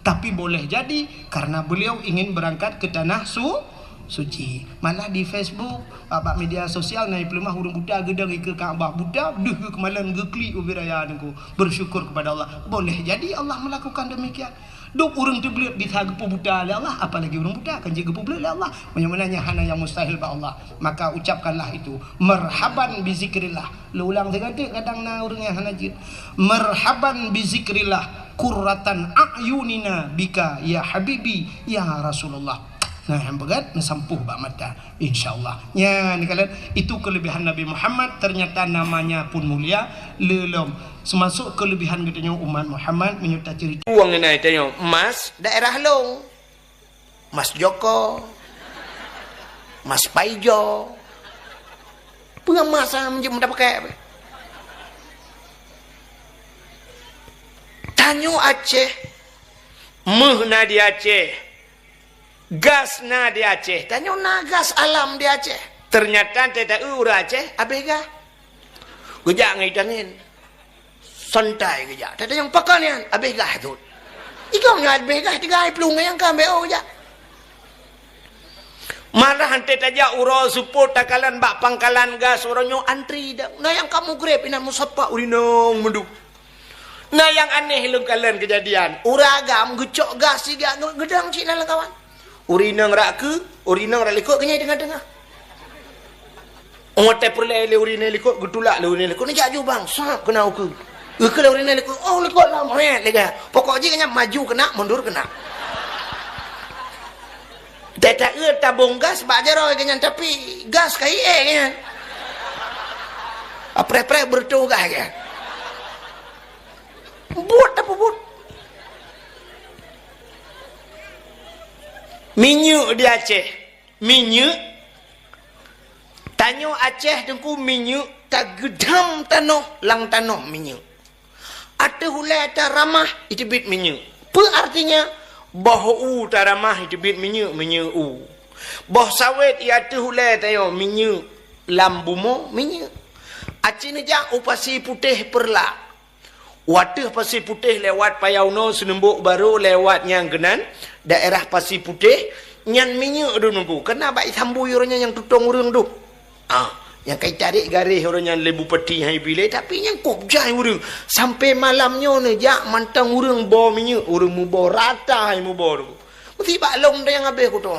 Tapi boleh jadi karena beliau ingin berangkat ke tanah suci. Malah di Facebook, apa media sosial naik pelemah hurung buta gedang ke Kaabah buta, deh kemalan geklik ubiraya nengku bersyukur kepada Allah. Boleh jadi Allah melakukan demikian. Duk urang tu belit dithagepu buta oleh Allah, apalagi urang buta kan jaga belit oleh Allah. Menyenangnya hana yang mustahil ba Allah. Maka ucapkanlah itu. Marhaban bi zikrillah. Ulang tegade kadang na urang yang hana jid. Marhaban bi zikrillah qurratan a'yunina bika ya habibi ya Rasulullah. Nah, yang begat nasampuh bak mata insyaallah. Ya, ni kalian itu kelebihan Nabi Muhammad, ternyata namanya pun mulia lelom. Semasuk kelebihan katanya umat Muhammad menyerta cerita. Uang ni tanya, Mas daerah long. Mas Joko. Mas Paijo. Pengamas menjem dah pakai. Tanyo Aceh. Meh na di Aceh. gas na di Aceh. Tanya na gas alam di Aceh. Ternyata tidak ura Aceh, abis gah. Gejak ngitangin. Santai gejak. Tada yang pakan yan, abis gah tu. Ikaw nga abis gah, tiga ay pelung yang kambe o gejak. Malah hante taja uro support takalan bak pangkalan gas oronyo antri dah. Nah yang kamu grab ina musapa urinong mendu. Nah yang aneh lem kalian kejadian. Uragam gecok gas siga gedang cina lah kawan. Urinong rak ke, urinong rak likut kenyai tengah-tengah. Ngote perle le urinong likut getulak le urinong likut. Ni jaju bang, sak kena uku. Ke le urinong likut. Oh likut lah moet lega. Pokok je kena maju kena, mundur kena. Teta tabung gas bak jaro kenyan tapi gas kai kenyan. Apre-pre bertugas kan. Buat apa buat? Minyak di Aceh. Minyak. Tanyo Aceh tengku minyak tak gedam tanah lang tanah minyak. Ada hulai tak ramah itu bit minyak. Apa artinya? Bahu taramah itu bit minyak u. Bah sawit ia tu hulai tayo minyak lambumo minyak. Aceh ni jak upasi putih perla. Wadah pasir putih lewat Payauno Senembuk Baru lewat yang genan daerah pasir putih nyan minyak tu nunggu. Kena baik sambu orangnya yang tutong urang tu. Yang kai tarik garis orangnya lebu peti hai bilai tapi yang kop jai urang sampai malamnya ni jak mantang urang bawa minyak urang mu bawa rata hai mu bawa tu. Mesti bak long dah yang habis ku tu.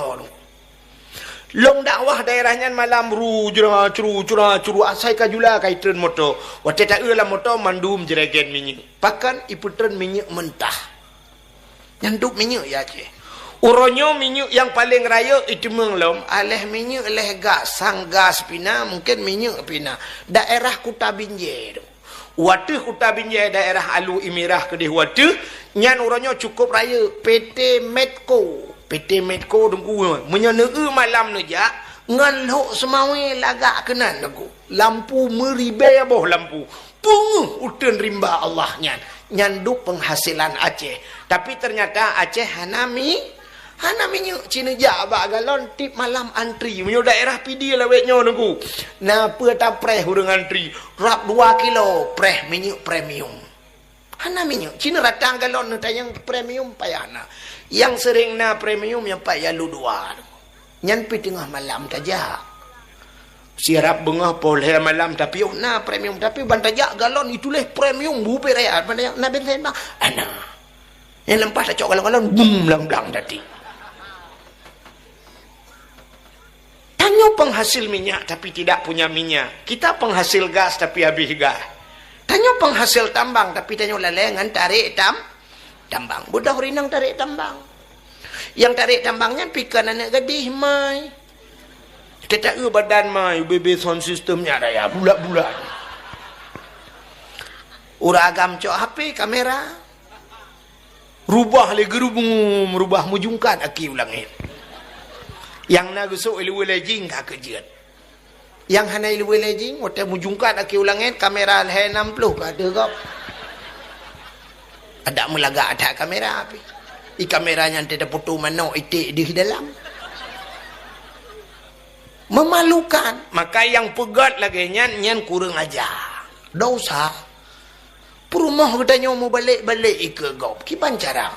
Long dakwah daerahnya malam curu asai kajula kai tren motor. Wate tak lah motor mandum jeregen minyak. Pakan iputren minyak mentah. Nyanduk minyak ya Aceh. Uronyo minyak yang paling raya itu menglom. Aleh minyak aleh gas. Sang gas pina mungkin minyak pina. Daerah Kuta Binjai tu. Watu Kuta Binjai daerah Alu Imirah kedih watu. Nyan uronyo cukup raya. PT Medco. PT Medco tunggu. Menyeneu malam neja. Ngan lok semawi lagak kenan aku. Lampu meribai boh lampu. Punguh utun rimba Allah nyan. Nyanduk penghasilan Aceh. Tapi ternyata Aceh hanami minyak Cina jak bak galon tip malam antri. Menyo daerah pidi lawetnya nunggu. Napa tak preh urang antri. Rap 2 kilo preh minyak premium. Hana minyak Cina ratang galon tayang premium payana. Yang sering na premium yang payah lu 2. Nyan pi tengah malam tajak. Siarap bengah poleh malam tapi na premium tapi bantajak galon itulah premium bupe raya. Pandai na bensin bang. Ana. Yang lempah tak cok galon-galon bum lang-lang tadi. Tanya penghasil minyak tapi tidak punya minyak. Kita penghasil gas tapi habis gas. Tanya penghasil tambang tapi tanya lelengan tarik tambang. Budak rinang tarik tambang. Yang tarik tambangnya pikan anak gadih mai. Kita badan mai BB sound systemnya ada ya bulat-bulat. Uragam cok HP kamera. Rubah lagi rubah mujungkan aki ulangin. Yang nak gusuk ilmu lejing kak kejiat. Yang hana ilmu lejing, waktu mujungkat aki ulangin kamera L60 ada kau. Ada melaga ada kamera api. Di kameranya tidak foto mana itik di dalam. Memalukan. Maka yang pegat lagi nyan kurang aja. Dosa. Perumah katanya mau balik ke kau. Kipan cara?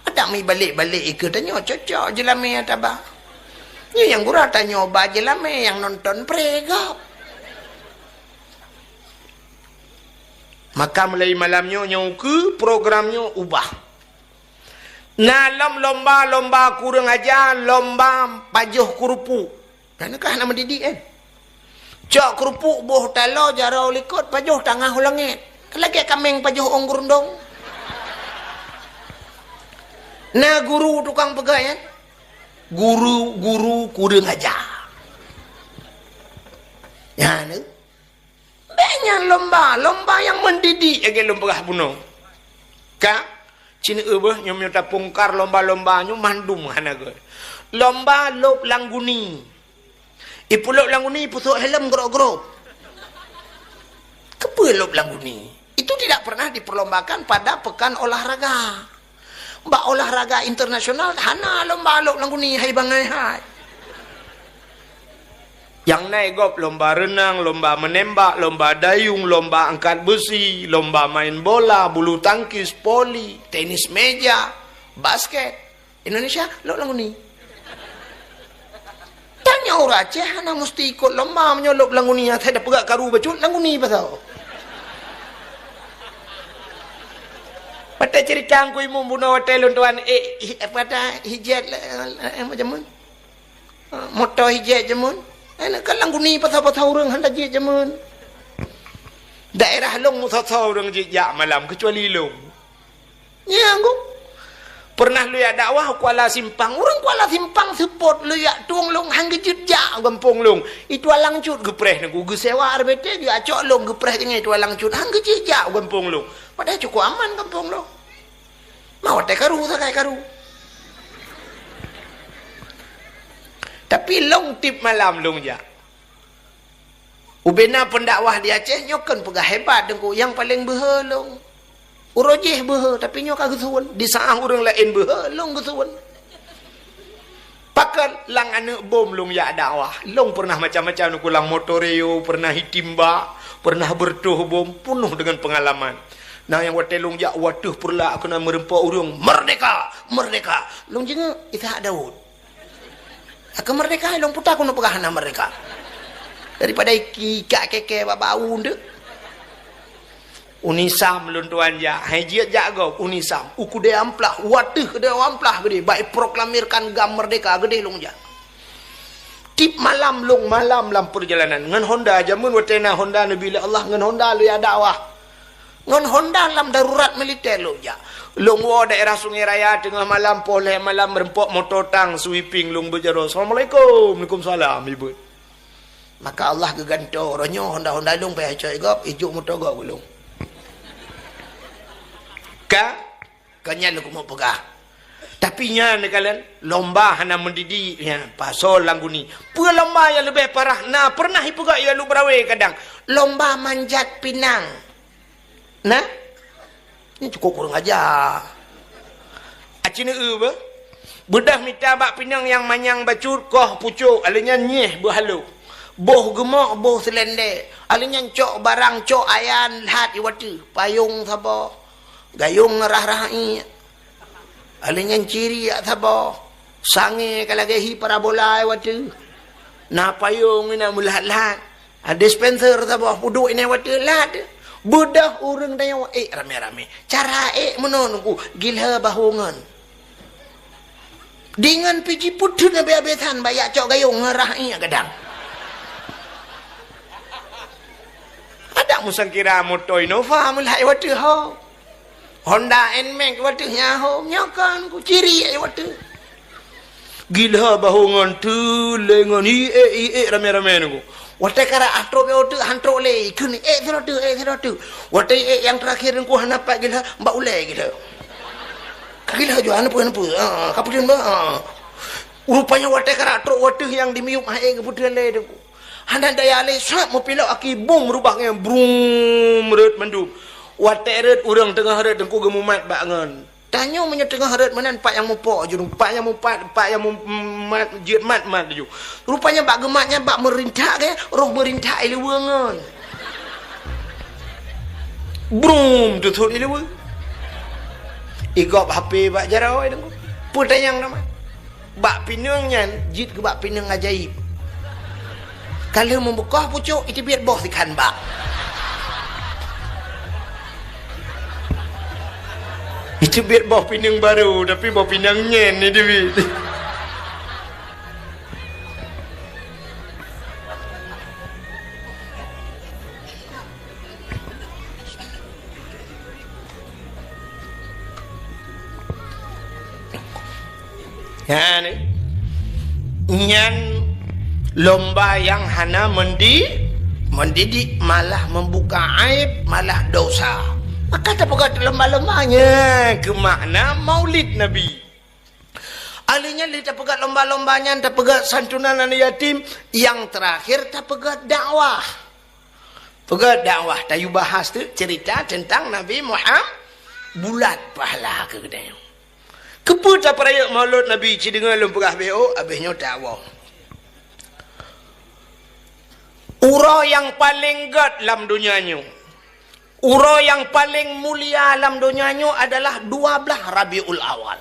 Ada mi balik ke tanya cocok jelami atabah. Ni yang gura tanya obat jelame yang nonton pregap. Maka mulai malamnya ke programnya ubah. Nalam lomba kurang aja lomba pajuh kerupuk. Kanakah nama didik kan? Cok kerupuk boh talo jarau likut pajuh tangah langit. Lagi kameng pajuh onggurundong. Nah guru tukang pegawai guru kurang aja. Ya ni. Banyak lomba yang mendidik lagi lomba bunuh. Ka Cina ubah nyom nyota pungkar lomba-lombanya mandum hanaga. Lomba lop langguni. Ipu lop langguni pusuk helm grok-grok. Kepa lop langguni? Itu tidak pernah diperlombakan pada pekan olahraga. Mbak olahraga internasional hana lomba alok langgu ni hai bangai hai. Yang naik gop lomba renang, lomba menembak, lomba dayung, lomba angkat besi, lomba main bola, bulu tangkis, poli, tenis meja, basket. Indonesia lok langgu ni. Tanya orang Aceh hana mesti ikut lomba menyolok langgu ni. Saya dah pegak karu bacut langgu ni pasal. Pada cerita aku imu bunuh hotel tuan pada hijat macam mana? Motor hijat je mun. Kan langgu ni pasal-pasal orang hendak hijat je mun. Daerah long musasau orang hijat malam kecuali long. Ya aku. Pernah lu ya dakwah Kuala Simpang. Orang Kuala Simpang support lu ya tuang long hang kejut jak gampung long. Itu alang cut gepreh aku gesewa arbete dia acok long gepreh dengan itu alang cut hang kejut jak gampung long. Padahal cukup aman kampung lo. Mau tak karu tak karu. Tapi long tip malam long ja. Ubena pendakwah di Aceh nyokan pegah hebat dengku yang paling behe long. Urojeh behe tapi nyok agsuan di saang orang lain behe long gesuan. Pakal lang anak bom long ya dakwah. Long pernah macam-macam nu kulang motoreo, pernah hitimba, pernah bertuh bom penuh dengan pengalaman. Nah yang watai long jak waduh pula kena merempak urung merdeka, merdeka. Long jenga Ishak Daud. Aku merdeka long putar aku nak pegah merdeka. Daripada ikak keke babau ndek. Unisam lun tuan ja, hajiat jago unisam. Uku de amplah, waduh de amplah gede. Baik proklamirkan gam merdeka gede long ja. Tip malam long malam dalam perjalanan. Ngan Honda jamun watena Honda Nabi Allah ngan Honda lu ya dakwah. Ngon Honda dalam darurat militer lo ja. Long wo daerah Sungai Raya tengah malam poleh malam merempok motor tang sweeping long berjaro. Assalamualaikum. Waalaikumsalam ibu. Maka Allah geganto ronyo Honda long payah coy gop ijuk motor gop long. Kanya lu mau pegah. Tapi nya ni kalian lomba hana mendidik ya pasal langgu ni. Pua lomba yang lebih parah. Nah pernah ipegak ya lu berawe kadang. Lomba manjat pinang. Nah, ini cukup kurang aja. Acina apa? Bedah minta bak pinang yang manyang bacur koh pucuk, alanya nyeh berhalu. Boh gemok, boh selendek. Alanya cok barang, cok ayan, hat iwatu. Payung sabo. Gayung rah-rahi. Alanya ciri ya sabo. Sange kalagahi parabola iwatu. Nah payung ina mulat-lat. Dispenser sabo, puduk ina iwatu lat. Budah orang dayawa rame-rame. Cara menonku gilha bahungan. Dengan piji putu na beabetan bayak cok gayung ngerah iya gadang. Ada musang kira moto Innova mulai watu ho. Honda Nmax watu nya ho nyakan ku ciri watu. Gilha bahungan tu lengan rame-rame nunggu. Watai kara atro be otu hantro le kuni tu. Watai yang terakhir ku hanapak gila mbak ule gila. Gila jo hanapu. Kaputin ba. Rupanya watai kara atro watu yang dimiup hae keputin le deku. Handa daya le sap mo pilak aki bum rubahnya brum ret mendum. Watai ret urang tengah ret dengku gemumat bangan. Tanya punya tengah harat mana pak yang mupok je pak yang mat jiat mat je rupanya bak gematnya bak merintak ke roh merintak ilewangan brum tutul ilewa igop HP bak jarau ai dengku putayang nama bak pinangnya jit ke bak pinang ajaib kalau membuka pucuk itu biar boh ikan bak. Itu biar bawa pinang baru, tapi bawa pinangnya ni Dewi. Ya ni, nyan lomba yang hana mendidik malah membuka aib, malah dosa. Maka tak pegat lomba-lombanya ke makna maulid Nabi. Alinya li tak pegat lomba-lombanya, tak pegat santunan anak yatim. Yang terakhir tak pegat dakwah. Pegat dakwah. Tayu bahas tu cerita tentang Nabi Muhammad bulat pahala ke kedai. Kepu tak peraya maulud Nabi ci dengar lum perah BO habisnya tak awak. Ura yang paling gad dalam dunianya. Ura yang paling mulia dalam dunianya adalah 12 Rabiul Awal.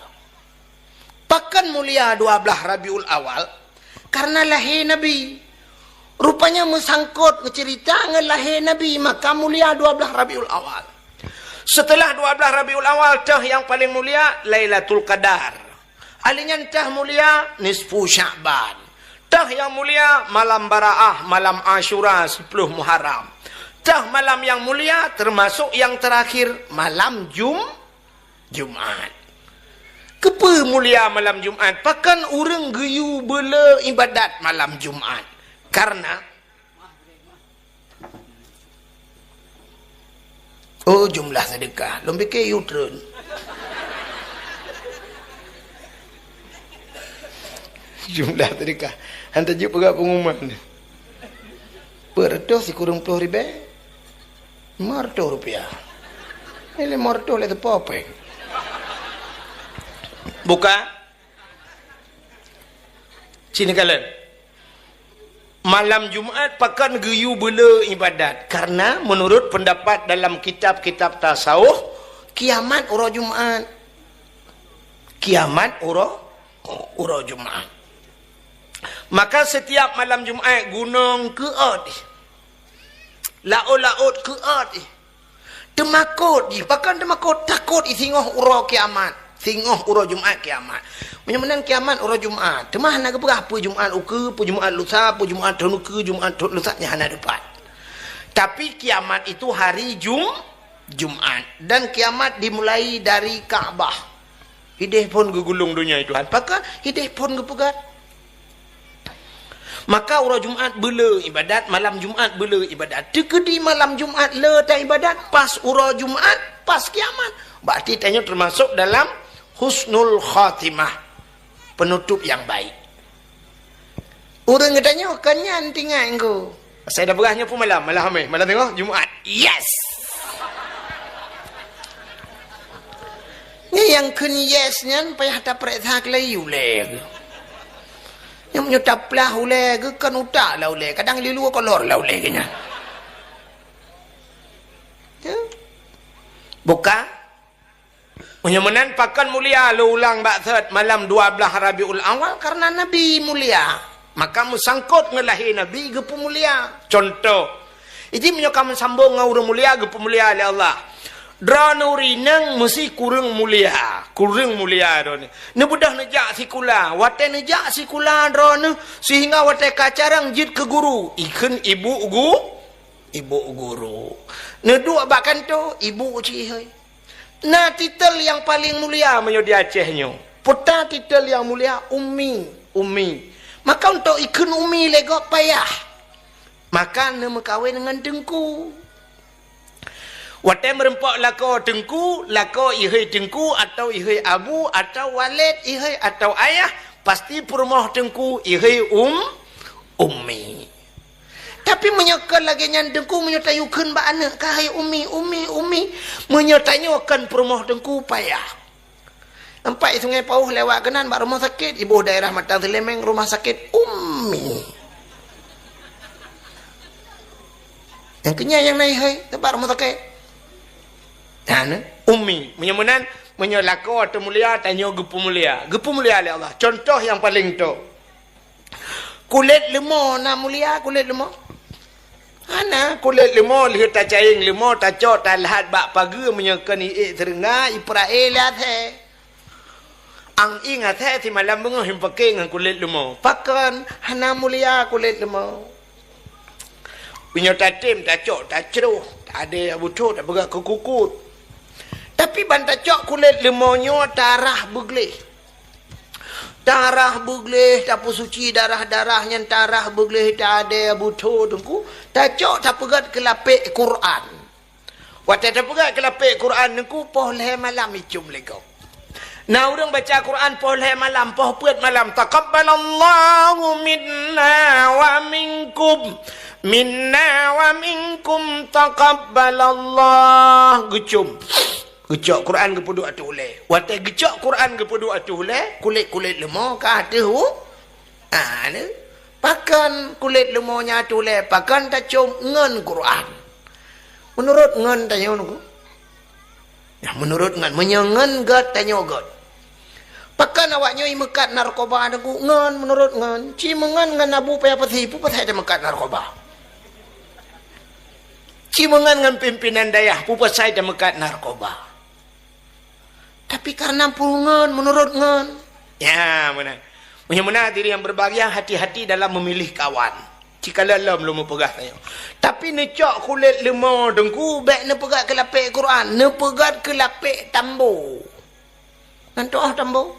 Pakan mulia 12 Rabiul Awal karena lahir Nabi. Rupanya mesangkut cerita dengan lahir Nabi, maka mulia 12 Rabiul Awal. Setelah 12 Rabiul Awal tah yang paling mulia Lailatul Qadar. Alinya tah mulia nisfu Sya'ban. Tah yang mulia malam Baraah, malam Ashura 10 Muharram. Tah malam yang mulia termasuk yang terakhir malam Jumaat. Kepa mulia malam Jumaat? Pakan orang geyu bela ibadat malam Jumaat. Karena oh jumlah sedekah. Lom fikir U-turn. Jumlah sedekah. Hantar je perak pengumuman ni. Beratus kurang 10 ribu. 500 rupiah. Ini 500 lah terpopeng. Buka. Sini kalian. Malam Jumaat pakan geyu bela ibadat. Karena menurut pendapat dalam kitab-kitab tasawuf, kiamat ura Jumaat. Kiamat ura Jumaat. Maka setiap malam Jumaat gunung keot. Laut-laut keot. Temakut. Pakan temakut takut singoh ura kiamat. Singoh ura Jumaat kiamat. Menyamanan kiamat ura Jumaat. Temah nak berapa Jumaat uke, Jumaat lusa, Jumaat tahun uke, Jumaat tahun lusa nyahana depan. Tapi kiamat itu hari Jumaat. Dan kiamat dimulai dari Kaabah. Hidih pun gegulung dunia itu. Apakah hidih pun gepegat? Maka ura Jumaat bela ibadat, malam Jumaat bela ibadat. Tekedi malam Jumaat le tak ibadat, pas ura Jumaat, pas kiamat. Berarti tanya termasuk dalam husnul khatimah. Penutup yang baik. Orang katanya kanyan tinggal engkau. Saya dah berahnya pun malam hamil. Malam tengok Jumaat. Yes. Ni yang kun yesnya payah tak periksa kelayu le. Yang menyutap lah ule ke kan utak lah ule. Kadang lilu kolor lah ule kena. Buka. Menyamanan pakan mulia lu ulang baksat malam 12 Rabiul Awal karena Nabi mulia. Maka musangkut ngelahir Nabi gepu mulia. Contoh. Ini menyokam sambung dengan orang mulia gepu mulia oleh Allah. Dra nuri nang mesti kurang mulia. Kurang mulia drone. Ne budah nejak sikula. Wate nejak sikula drone sehingga wate kacarang jid ke guru. Ikan ibu guru. Ne dua bakan tu ibu cihoi. Nah titel yang paling mulia menyo di Acehnya. Putar titel yang mulia Umi. Maka untuk ikan Umi legok payah. Maka nama kahwin dengan Tengku. Watai merempak lako Tengku, lako ihai Tengku atau ihai Abu atau Walid ihai atau ayah, pasti perumah Tengku ihai Umi. Tapi menyokal lagi nyandengku menyotayukan ba anak kahai umi. Menyotanyakan perumah dengku payah. Nampak sungai Pauh lewat kanan bak rumah sakit. Ibu daerah Matang Selemeng rumah sakit Umi. Yang kenyang yang naik hai tempat rumah sakit. Dan Umi. Menyamanan menyolako atau mulia tanya gepu mulia. Gepu mulia oleh Allah. Contoh yang paling tu. Kulit lemah nak mulia kulit lemah. Ana kulit lemah lihat tak caing lemah tak cok tak lahat bak pagi menyakan terenga Israel lihat he. Ang ingat he ti malam bengah him pakai dengan kulit lemah. Pakan hana mulia kulit lemah. Punya tatim tak cok tak ceruh tak ada butuh tak berat ke kukut. Tapi bantai cok kulit lemahnya darah begleh. Darah begleh tak suci darah-darahnya darah begleh tak ada butuh tungku tak cok tak pegat ke lapik Quran. Waktu tak pegat ke lapik Quran tungku pohleh malam icum legok. Nah orang baca Quran pohleh malam poh puat malam taqabbalallahu minna wa minkum taqabbalallah gucum. Gecok Quran ke puduk atu le. Watai gecok Quran ke puduk atu le, kulit-kulit lemah ke atu. Ni. Pakan kulit lemahnya atu le, pakan tak cum ngen Quran. Menurut ngen tanya aku. Ya menurut ngen menyengen gat tanya gat. Pakan awaknya mekat narkoba aku ngen menurut ngen. Ci mengen ngan abu payah petipu pasai ada mekat narkoba. Ci mengen ngan pimpinan dayah pu pasai ada mekat narkoba. Tapi karena pulungan menurut ngan. Ya mana. Mana diri yang berbahagia hati-hati dalam memilih kawan. Jika lalam belum pegah saya. Tapi necok kulit lemah dengku baik ne pegat ke lapik Quran, ne pegat ke lapik tambo. Nanti tambo.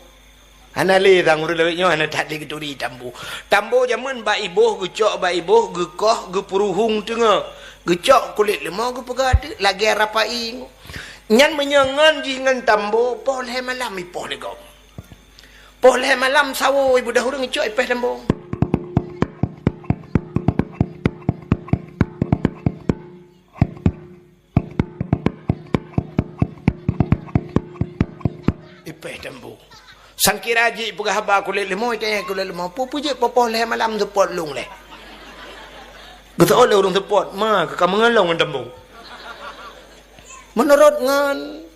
Hana le tang urulnya hana tak le keturi tambo. Tambo zaman ba ibuh gecok ba ibuh gekoh gepuruhung tengah. Gecok kulit lemah ge pegat lagi rapai. Nyan menyangan jingan tambo poleh malam ipoh le gom. Poleh malam sawo ibu dahulu ngecok ipeh tambo. Ipeh tambo. Sangkiraji pegah haba kulit lemah tanya kulit lemah. Pupu je poleh malam tepot lung le. Betul le urang tepot ma ke kamangalong ang tambo. Menurut ngan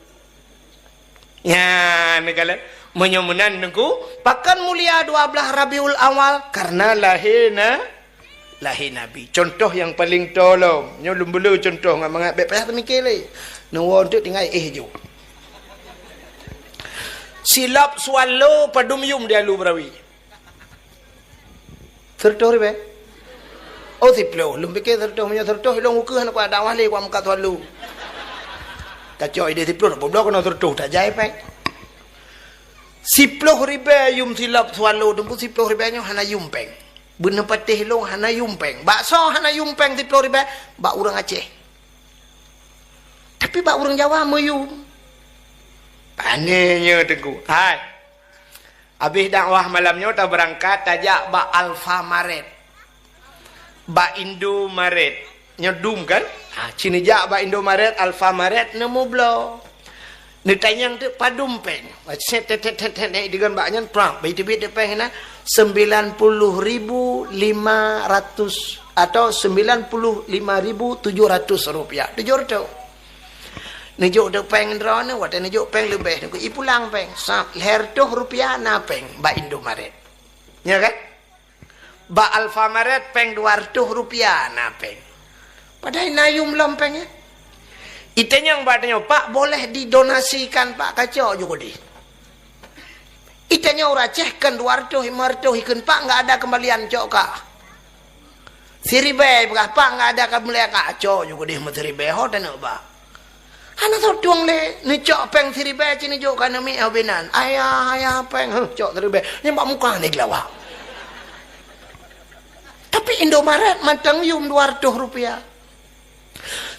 ya negala menyomunan nengku pakan mulia 12 Rabiul Awal karena lahir Nabi. Contoh yang paling tolong nyo lumbulu contoh ngam mangat bepah mikir le nuwon tu tinggal jo silap swallow padum yum dia lu brawi sertoh ribe oh siplo lumbike sertoh menyo sertoh long ukeh nak dakwah le kwa muka swallow kacau ide siplo boblok kena sertoh tak jai pai 10 ribe yum silap swallow dumpu 10 ribe nyo hana yumpeng bener patih long hana yumpeng bakso hana yumpeng 10 ribe bak urang Aceh tapi bak urang Jawa meyum panenya tengku hai habis dakwah malamnya tak berangkat tajak bak Alfamaret bak Indomaret nyedum kan cini jak bak Indomaret Alfamaret nemu blo ni tanyang tu padum peng set dengan baknya prang bai tibit peng na 90.500 atau 95.700 rupiah tujur tu nejuk de peng drone wat nejuk peng lebih ku ipulang peng sap her tu rupiah na peng ba Indomaret ya kan ba Alfamaret peng 200 rupiah na peng padahal nayum lompeng ya itanyang badanya pak boleh didonasikan pak kacau juga di itanya uracehkan 200 500 ikan pak enggak ada kembalian cok kak siribe pak enggak ada kembalian kacau juga di siribe ho dan pak ana tuang le ni cok peng siribe cini jo kana mi abinan ayah peng cok siribe nyembak muka ni glawa tapi Indomaret mantang yum 200 rupiah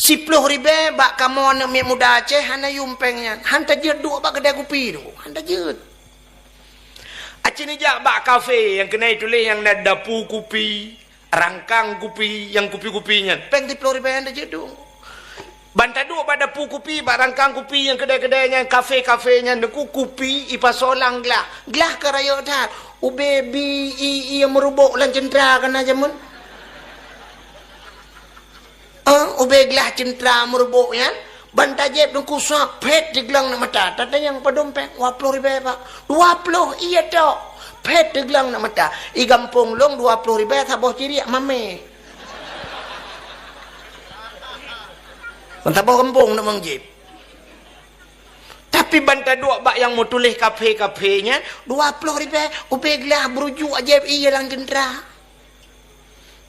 10 ribe bak kamu anak mi muda Aceh hana yumpengnya hanta jeut dua bak kedai kopi tu hanta jeut Aceh ni jak bak kafe yang kena tulis yang ada dapu kopi rangkang kopi yang kopi-kopinya peng 10 ribe hanta jeut tu banta dua bak dapu kopi bak rangkang kopi yang kedai-kedainya kafe-kafenya neku kopi ipasolang glah karayo tat ubebi i yang merubuk lan cendera kana jamun ubeglah centra merbuknya bantajep dengku sak pet diglang nak mata tata yang padompeng 20 ribu pak 20 iya tok pet diglang nak mata i gampung long 20 ribu saboh ciri mame saboh kampung nak mangjip tapi banta dua bak yang mau tulis kafe-kafenya 20 ribu ubeglah berujuk ajaib iya lang centra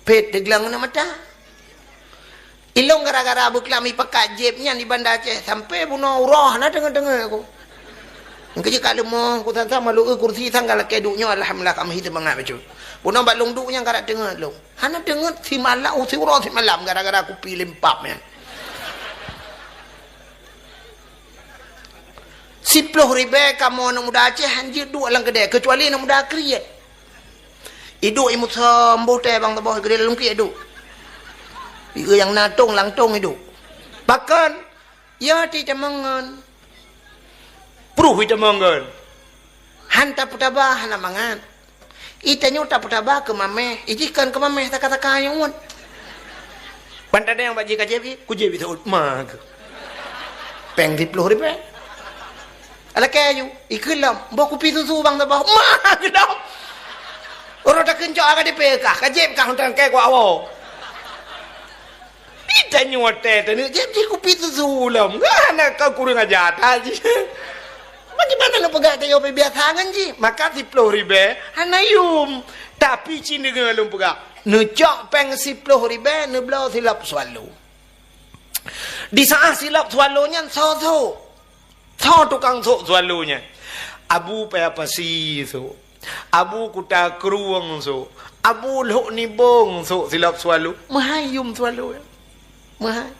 pet diglang nak mata ilong gara-gara buklami pakai jebnya di Banda Aceh sampai bunuh urah na dengar-dengar aku. Engkau jika lemah aku tanta malu kursi tanggal keduknya alhamdulillah kami hidup mengat betul. Bunuh balung duknya gara dengar long. Hana dengar si malam si urah si malam gara-gara aku pilih empapnya. 10 ribu kamu anak muda Aceh anjir dua lang kedai kecuali anak muda kriat. Iduk imut sembuh teh bang tabah gede lungki iduk. Yang natung langtung itu. Bahkan ya tidak mengen Pruh ita monggon. Hanta putabah hana mangan. Itanyo ta putabah ke mameh. Ijikan ke mameh tak kata kayun. Pantade yang baji kajebi, kujebi tu mag. Peng 10 ribu. Ala kayu, ikelam, bawa kupi tu bang tabah. Mag dong. Orang tak kencok agak dipekah, kajeb kah hutan kayak gua awak. Kita nyote tu ni, jadi kupi tu sulam. Gana kau kurang aja aja. Bagaimana nak pegang tayo biasa kan ji? Maka 10 ribu, hanayum. Tapi cini ngelum pegang. Nucok peng 10 ribu, neblau silap swallow. Di saat silap swallownya, so tukang swallownya. Abu payah pasi so. Abu kuta keruang so. Abu lok ni bong so silap swallow. Mahayum swallow. Mahal.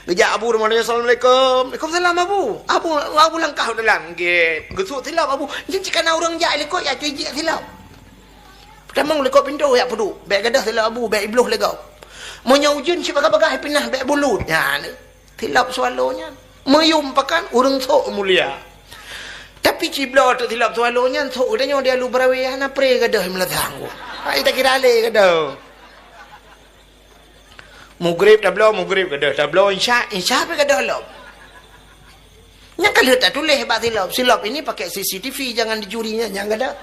Gejak Abu Ramadan, Assalamualaikum. Waalaikumsalam Abu. Abu langkah dalam gate. Gesuk silap Abu. Jangan orang jahil lekok ya cuci silap. Pertama lekok pintu ya pedu. Beg gadah silap Abu, beg ibluh legau. Monya ujun si bagah-bagah pinah beg bulut. Ya ni. Silap swallownya. Mayum pakan urang sok mulia. Tapi cibla tu silap swallownya sok udahnya dia lu berawih na pre gadah meletang. Ai tak kira le gadah. Mugrib tablo mugrib gadah tablo insya pe gadah lob. Yang kalau tak tulis hebat silap ini pakai CCTV jangan dicurinya jangan gadah.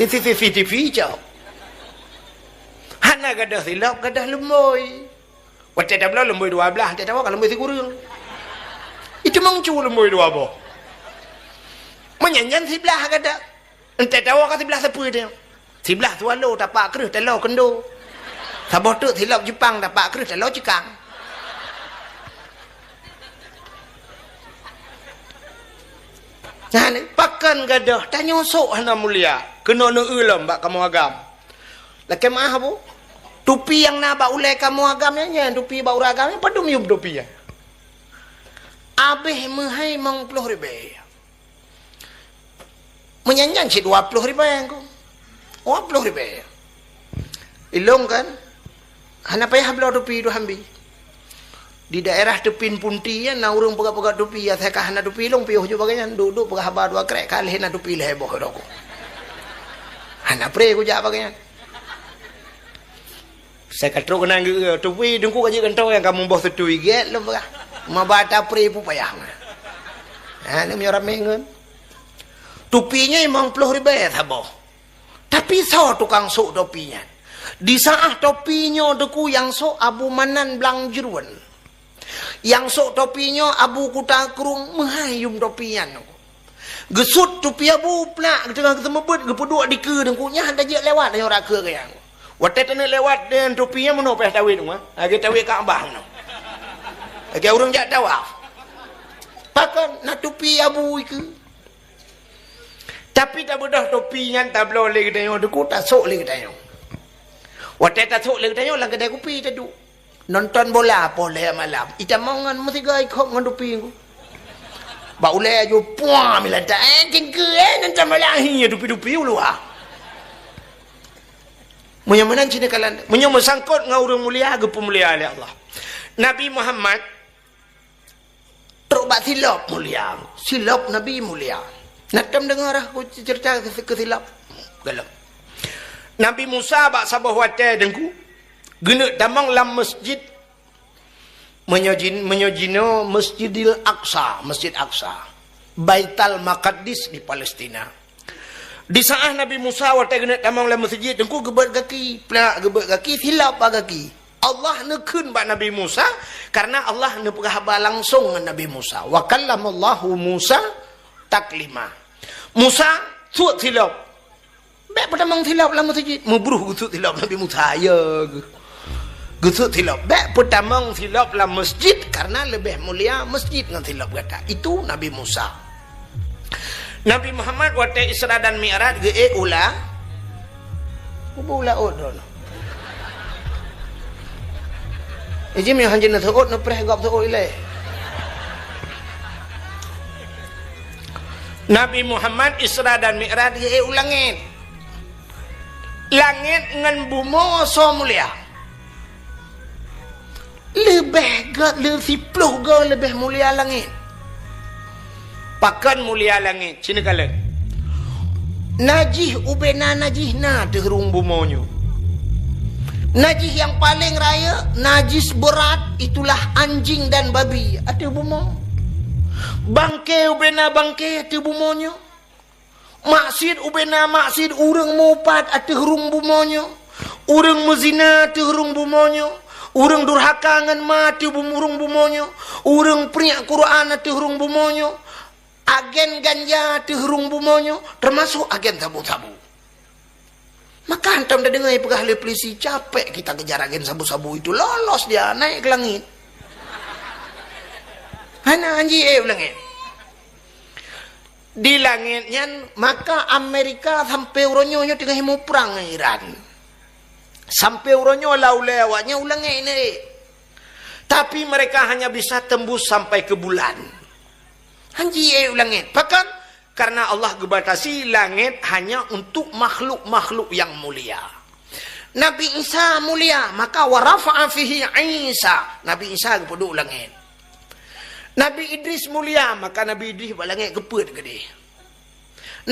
CCTV jauh. Hana gadah silap gadah lemboy. Wate tablo lemboy 12 tak tahu kalau lemboy sigurung. Itu mangcu lemboy 12. Menyanyan sebelah gadah. Ente tahu kat sebelah siapa dia. Sebelah swallow tapak kerus telur kendo. Sabah tu silap Jepang dapat kerus telur cekang. Nah ni pakan gadah tanya sok hana mulia. Kena nak ulam bak kamu agam. Laki mah bu. Tupi yang nak bak ulai kamu agamnya nya tupi bak uragam yang padum yub tupi ya. Abih mahai mang 10 ribu. Menyanyan si 20 ribu yang ku. 20 ribu. Ilong kan. Hana payah belau tupi itu hambi. Di daerah tepin punti ya na urang pegak-pegak tupi ya saya kah hana tupi long piuh jo bagaian duduk pegak habar dua krek kali hana tupi le heboh doko. Hana pre ku ja bagaian. Saya katro kena tupi dengku kaji kentau yang kamu boh tutui get lo pegak. Mabata pre pu payah. Ha ni orang mengen. Tupinya memang 10 ribu ya saboh. Tapi so tukang sok topinya. Di saat topinya deku yang sok Abu Manan belang jeruan. Yang sok topinya Abu Kuta Kerung menghayum topinya. Gesut topi Abu pelak tengah ketemu bet gepuduk di ke dengkunya hendak je lewat dengan orang ke yang. Waktu tena lewat dengan topinya mana payah tawid tu mah. Agi tawid kat abah tu. Agi orang jak tawaf. Pakan nak topi Abu ke. Tapi tak bedah topinya tak boleh kita yang deku tak sok lagi kita yang. Waktu tak sok lagi tanya lang kedai kopi tadi. Nonton bola boleh malam. Ita mangan mesti gay kok ngan kopi ku. Ba ulai ajo puah milata jengke nonton bola hi dupi-dupi ulu ah. Munya menan cina kalan. Munya mesangkut ngau urang mulia ge pemulia oleh Allah. Nabi Muhammad terubat silap mulia. Silap Nabi mulia. Nak dengar aku cerita ke silap. Galak. Nabi Musa bak sabah wate dengku genek damang lam masjid menyojino Masjidil Aqsa, Masjid Aqsa, Baitul Maqdis di Palestina. Di saat Nabi Musa wate genek damang lam masjid dengku gebet kaki, pelak gebet kaki, silap kaki. Allah nekun bak Nabi Musa karena Allah ne berkhabar langsung dengan Nabi Musa. Wa kallamallahu Musa taklima. Musa suat silap. Baik pertama silap dalam masjid. Membruh gusut silap Nabi Musa. Ya. Gusut silap. Baik pertama silap dalam masjid. Karena lebih mulia masjid dengan silap kata. Itu Nabi Musa. Nabi Muhammad waktu Isra dan Mi'raj. Ge ula. Kubu ula odol. Ijim yang hanjin na seot. Napreh gap seot ilai. Nabi Muhammad Isra dan Mi'raj. Ge ulangin. Langit dengan bumi so mulia. Lebih 10 lebih mulia langit. pakan mulia langit cina kala najih ubena najih na terung bumonyo. Najis yang paling raya, najis berat, itulah anjing dan babi. Ada bumo. Bangkai ubena bangkai, ada bumonyo. Maksud ubena maksud, urang mupat, ada hurung bumonyo. Urang mezina, ada hurung bumonyo. Urang durhaka ngan ma, ada hurung bumonyo. Urang periak Quran, ada hurung bumonyo. Agen ganja, ada hurung bumonyo. Termasuk agen sabu-sabu. Maka hantam dah dengar pegawai polisi capek kita kejar agen sabu-sabu itu, lolos dia naik ke langit. Hana anji langit. Di langitnya maka Amerika sampai uronyo tengah mau perang dengan Iran. Sampai uronyo lewatnya ulang ini. Tapi mereka hanya bisa tembus sampai ke bulan. Anji langit. Bahkan karena Allah gebatasi langit hanya untuk makhluk-makhluk yang mulia. Nabi Isa mulia, maka warafa'a fihi Isa. Nabi Isa kepeduk langit. Nabi Idris mulia, maka Nabi Idris buat langit keput gede.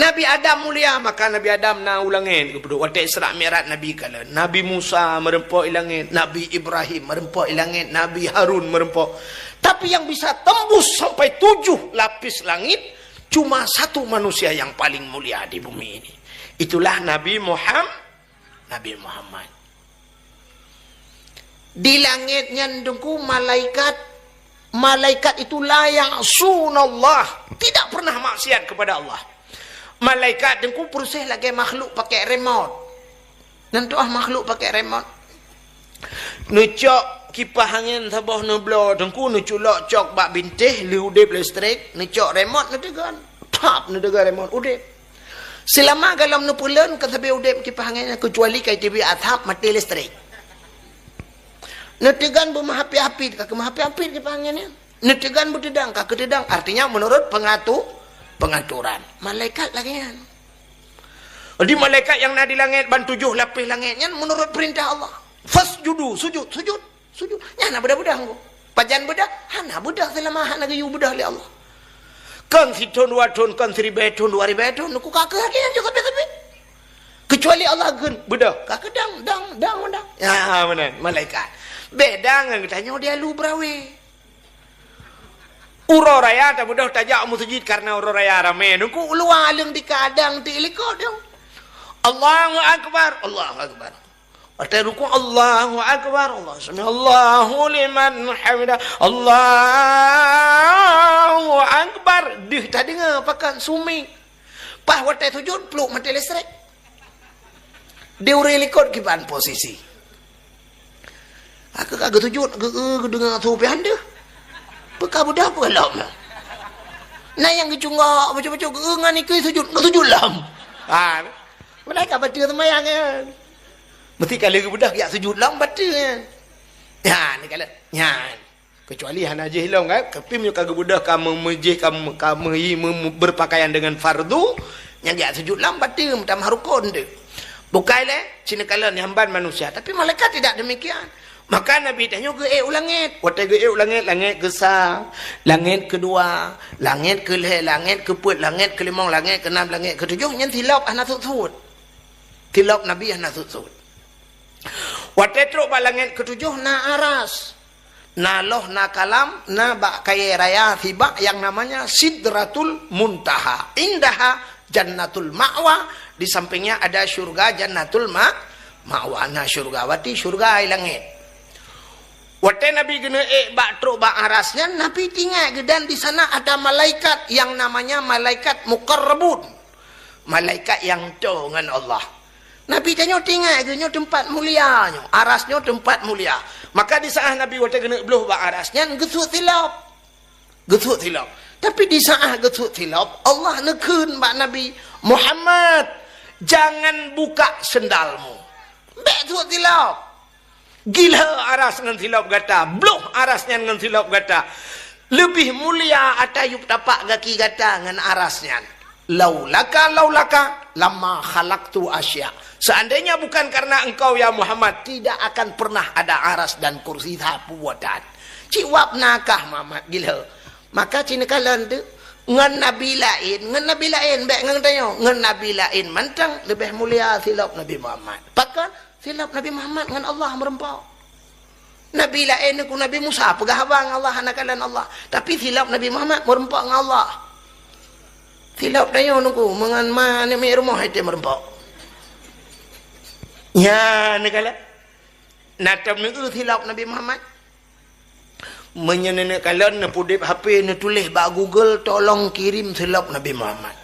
Nabi Adam mulia, maka Nabi Adam na ulangit kepeduk. Waktu Isra' Mi'raj Nabi kala. Nabi Musa merempok langit, Nabi Ibrahim merempok langit, Nabi Harun merempok. Tapi yang bisa tembus sampai 7 lapis langit cuma satu manusia yang paling mulia di bumi ini. Itulah Nabi Muhammad. Di langitnya dengku malaikat itulah yang sunallah, tidak pernah maksiat kepada Allah. Malaikat dengku proses lagi makhluk pakai remote. Nanti makhluk pakai remote. Nucok kipas angin sabah nublo dengku nuculok cok bak bintih li udip listrik nucok remote nudegan tap nudegan remote udip selama galam nupulen kan sabi udip kipas angin kecuali kai TV atap mati listrik nudegan bermahapi-hapi kak mahapi-hapi kipas anginnya nudegan berdedang kak kededang artinya menurut pengaturan malaikat lagi kan. Jadi malaikat yang ada di langit ban 7 lapis langitnya menurut perintah Allah fasjudu sujud nyana budak-budak ko pajan budak hana budak selama hana gayu budak li Allah kan siton waton kan seribeton 2000 nuku kakak hakian juga tapi kecuali Allah gen budak kakak dang ya mana malaikat beda ngan tanya dia lu brawe uro raya ta budak tajak musjid karena uro raya rame nuku lualeng di kadang ti liko dong Allahu akbar Artinya ruku Allahu Akbar, Allah sami Allahu liman hamidah, Allahu Akbar. Dih tadi ngapakan sumi. Pah watai sujud peluk mati listrik. Dia urang likot kiban posisi. Aku kagak sujud, aku dengar supi anda. Bekah budak apa lam. Nah yang kecunggak baca-baca ngan ikut sujud lam. Ah, mereka baca semayang kan. Mesti kalau budak ya sujud lang baca kan. Ya, ni kalau nyan. Kecuali hana je hilang kan, kepim yo kagak budak kamu mejih kamu berpakaian dengan fardu, yang ya sujud lang baca macam harukon de. Bukai le, cina kalau nyamban manusia, tapi malaikat tidak demikian. Maka Nabi tanya ke ulangit, waktu ke ulangit, langit kesang, langit kedua, langit kelih, langit keput, langit kelimang, langit keenam, langit ketujuh, nyen tilap anak sud. Tilap Nabi anak sud. Waktu teruk langit ketujuh na aras, na loh na kalam, na bak kaya raya tiba yang namanya Sidratul Muntaha. Indaha Jannatul Ma'wa, di sampingnya ada surga Jannatul Ma'wa. Nah surgawati surga langit. Waktu Nabi gena bak teruk bak arasnya, Nabi tinggal dan di sana ada malaikat yang namanya malaikat muqarrabun, malaikat yang jauh dengan Allah. Nabi tanya tinggal genya tempat mulia, arasnya tempat mulia. Maka di saat Nabi waktu kena beluh bak arasnya gesut tilap. Tapi di saat gesut tilap Allah nekun bak Nabi Muhammad, jangan buka sendalmu. Besut tilap. Gila aras dengan tilap gata, beluh arasnya dengan tilap gata. Lebih mulia atayup tapak kaki gata dengan arasnya. Laulaka lama khalaqtu asya. Seandainya bukan karena engkau ya Muhammad, tidak akan pernah ada aras dan kursi sapu wadat. Ciwap nakah Muhammad gila. Maka cina kalan tu ngan nabi lain baik ngan tanya ngan nabi lain mantang lebih mulia silap Nabi Muhammad. Pakan silap Nabi Muhammad ngan Allah merempau. Nabi lain ku Nabi Musa pegah abang Allah anakalan Allah. Tapi silap Nabi Muhammad merempau ngan Allah. Silap tanya nuku mengan mana mi rumah itu merempau. Ya nakala. Natam nu silap Nabi Muhammad. Menyenene kalian na pudip HP na tulis ba Google tolong kirim silap Nabi Muhammad.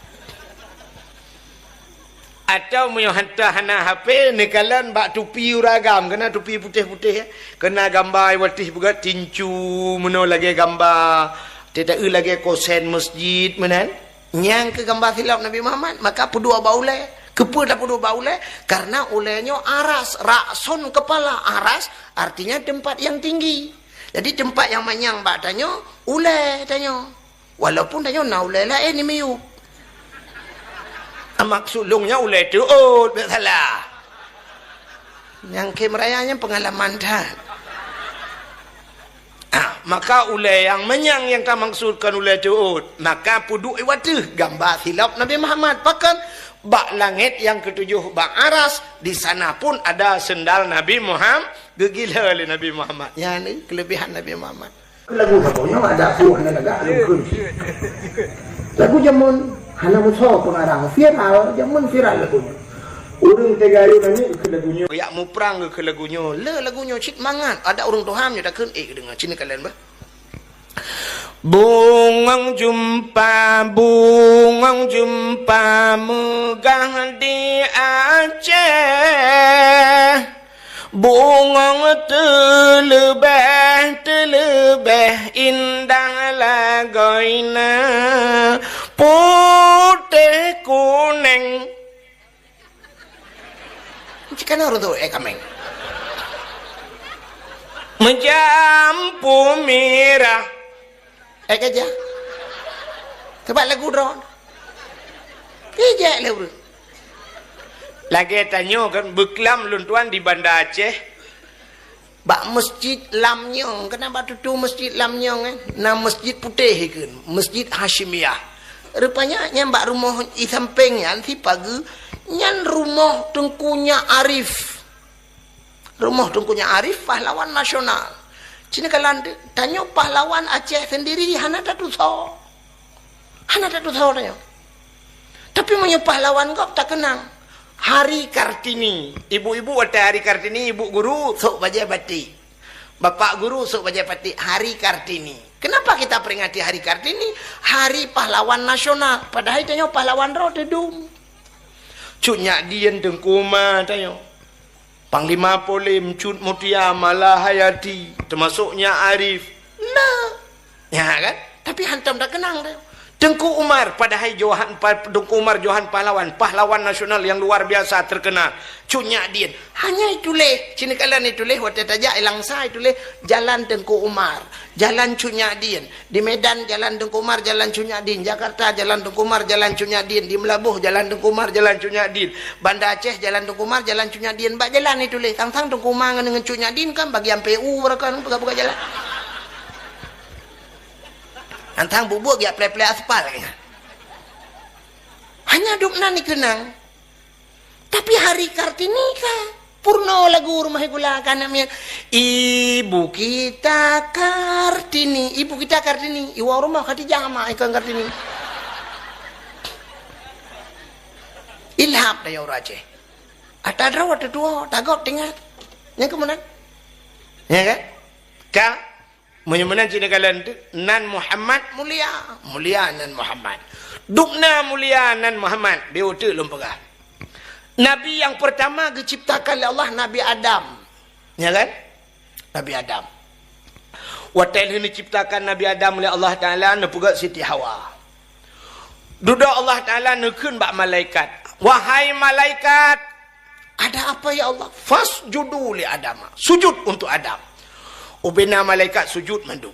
Atau mo hantar hana HP ni kalian ba tupi uragam kena tupi putih-putih kena gambar watih buka tincu meno lagi gambar tidak lagi kosen masjid menan nyang ke gambar silap Nabi Muhammad maka pudua baule kepa dak pudua baule karena ulenya aras rakson kepala aras artinya tempat yang tinggi. Jadi tempat yang manyang bak tanya, ulai tanya. Walaupun tanya na ulai lah ni miu. Maksud lungnya ulai tu tak salah. Yang kemerayanya pengalaman dah. Maka ulai yang manyang yang tak maksudkan ulai tu maka puduk iwatu gambar silap Nabi Muhammad. Bahkan bak langit yang ketujuh bak aras di sana pun ada sendal Nabi Muhammad. Gegila oleh Nabi Muhammad. Ya ni kelebihan Nabi Muhammad. Lagu kapunya ada puluh negara lagu. Lagu jamun hana musuh pengarang viral jamun viral lagunya. Urang tegayu nani ke lagunya. Ya mu perang ke lagunya. Le lagunya cik mangat. Ada orang Tuhan yang dah dengar cini kalian bah. Bungang jumpa megah di Aceh. Bungang terlebih indah lagoina putih kuning. Macam orang tu kameng. Menjampu merah. Kerja. Sebab lagu drone. Kerja lagu. Lagi tanya kan beklam luntuan di Banda Aceh. Bak masjid Lamnyong. Kenapa tu masjid Lamnyong kan? Nama masjid putih kan. Masjid Hashimiyah. Rupanya yang bak rumah di sampingnya nanti pagi yang rumah Tengkunya Arif. Rumah Tengkunya Arif pahlawan nasional. Cina kalau tanya pahlawan Aceh sendiri hana tak tahu. Hana tak tahu tanya. Tapi punya pahlawan kau tak kenang. Hari Kartini, ibu-ibu ada Hari Kartini, ibu guru sok baca batik, bapak guru sok baca batik. Hari Kartini. Kenapa kita peringati Hari Kartini? Hari pahlawan nasional. Padahal tanya pahlawan roh dedum. Cutnya Dian Tengkuma tanya. Panglima Polim, Cut Mutia, Malahayati, termasuknya Arif. Nah, ya kan? Tapi hantam tak kenang tanya. Tengku Umar padahal Tengku Umar Johan pahlawan nasional yang luar biasa terkenal. Cunyak Din. Hanya itulah. Cina kalian itulah waktu tajak Langsa itulah jalan Tengku Umar, jalan Cunyak Din. Di Medan jalan Tengku Umar, jalan Cunyak Din. Jakarta jalan Tengku Umar, jalan Cunyak Din. Di Melabuh jalan Tengku Umar, jalan Cunyak Din. Banda Aceh jalan Tengku Umar, jalan Cunyak Din. Bak jalan itulah. Tang-tang Tengku Umar dengan Cunyak Din kan bagian PU mereka buka-buka jalan. Antang bubuk dia play-play aspal kayaknya. Hanya dukna ni kenang. Tapi Hari Kartini kah? Purno lagu rumah gula kanamnya. Ibu kita Kartini, ibu kita Kartini. Iwa rumah Khadijah ma ikan Kartini. Ilham daya orang Aceh. Ada dua, ada dua, tagok tinggal. Yang kemana? Ya kan? Kah? Menyemana cina kalian tu nan Muhammad mulia nan Muhammad dukna mulia nan Muhammad dia tu lumpagah Nabi yang pertama diciptakan oleh Allah Nabi Adam ya kan Nabi Adam waktu ini diciptakan Nabi Adam oleh Allah Ta'ala nepugat Siti Hawa duduk Allah Ta'ala nekun bak malaikat wahai malaikat ada apa ya Allah fasjudu li Adam sujud untuk Adam ubena malaikat sujud mandum.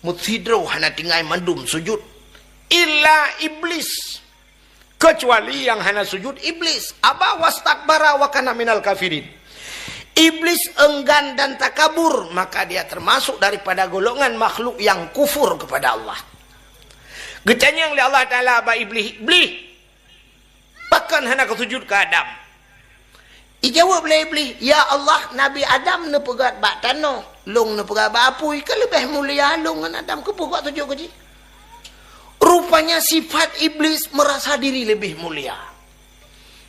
Mutsidro hana tinggal mandum sujud. Illa iblis. Kecuali yang hana sujud iblis. Aba wastakbara wa kana minal kafirin. Iblis enggan dan takabur, maka dia termasuk daripada golongan makhluk yang kufur kepada Allah. Getanyang oleh Allah Ta'ala ba Iblis. Iblis, bahkan hendak sujud ke Adam. Ijawab oleh Iblis, ya Allah, Nabi Adam ne pegat bak tanah, long ne pegat bak apui, ke lebih mulia long dengan Adam ke pegat sujud ke. Rupanya sifat Iblis merasa diri lebih mulia.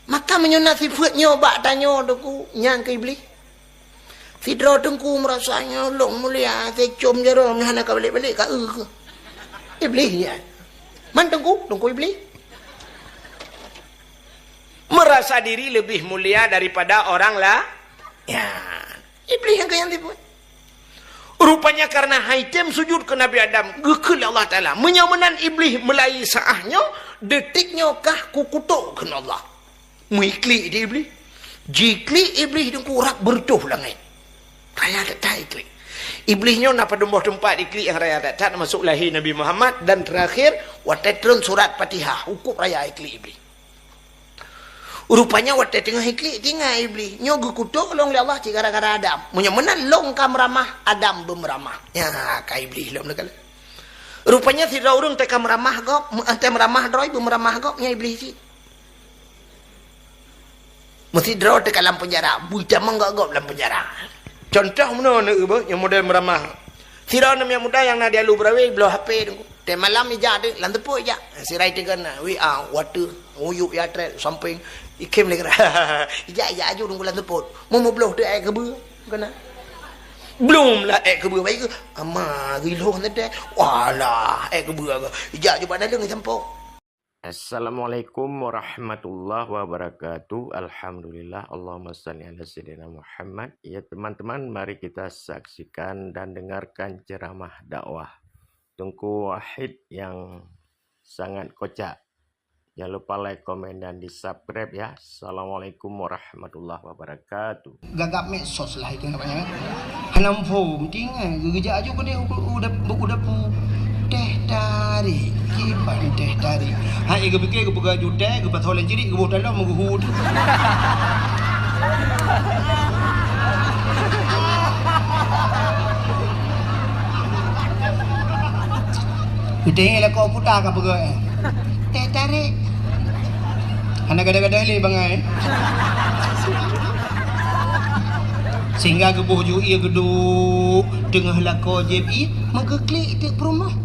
Maka menyunat sifatnya bak tanya deku nyang ke Iblis. Sidra tengku merasanya long mulia, secom jarum hana ka balik-balik ka ke. Iblis ya. Man tengku Iblis. Merasa diri lebih mulia daripada orang lah. Ya, Iblis yang kaya tipu. Rupanya karena haitem sujud ke Nabi Adam, gekul Allah Ta'ala. Menyamanan Iblis melai saahnya, detiknya kah kukutuk ke Allah. Muikli di Iblis. Jikli Iblis dan kurak bertuh langit. Raya tak ikli. Iblisnya nak pada tempat ikli yang raya tak masuk lahir Nabi Muhammad. Dan terakhir, watetron surat Fatihah. Hukum raya ikli Iblis. Rupanya watet tengah ikli tinggal Iblis. Nyogu kutuk long Allah gara-gara Adam. Menyamanan long kam ramah, Adam bemeramah. Ya, ka Iblis long nakal. Rupanya tidak urung teka meramah gop, ante meramah droi bemeramah gop nya Iblis si. Mesti draw teka dalam penjara, buta menggak gop dalam penjara. Contoh mana nak yang model meramah. Sira nam yang muda yang nak dia lu berawi belah HP tu. Te malam ija de lan tepu ija. Sirai tekan WA water uyup ya trek samping ikem lagi. Ija aju tunggu lan tepu. Mau belah de ai kebu kena. Belum lah kebu baik ke. Ama gilo nete. Walah kebu aga. Ija ju pada deng sampok. Assalamualaikum warahmatullahi wabarakatuh. Alhamdulillah, Allahumma salli ala sayyidina Muhammad. Ya teman-teman, mari kita saksikan dan dengarkan ceramah dakwah Tengku Wahid yang sangat kocak. Jangan lupa like, komen, dan di subscribe ya. Assalamualaikum warahmatullahi wabarakatuh. Gagap medsos lah itu namanya. Hanam form tinggal geja aja ke dia udah teh tarik kipan teh tarik hai ke fikir ke pegaju teh ke patol jadi ke bawah dalam menguhud kita ingin kau putar ke pegai teh tarik anak kadang-kadang ni bangai sehingga ke bawah ia geduk tengah lakau JBI maka klik tik perumah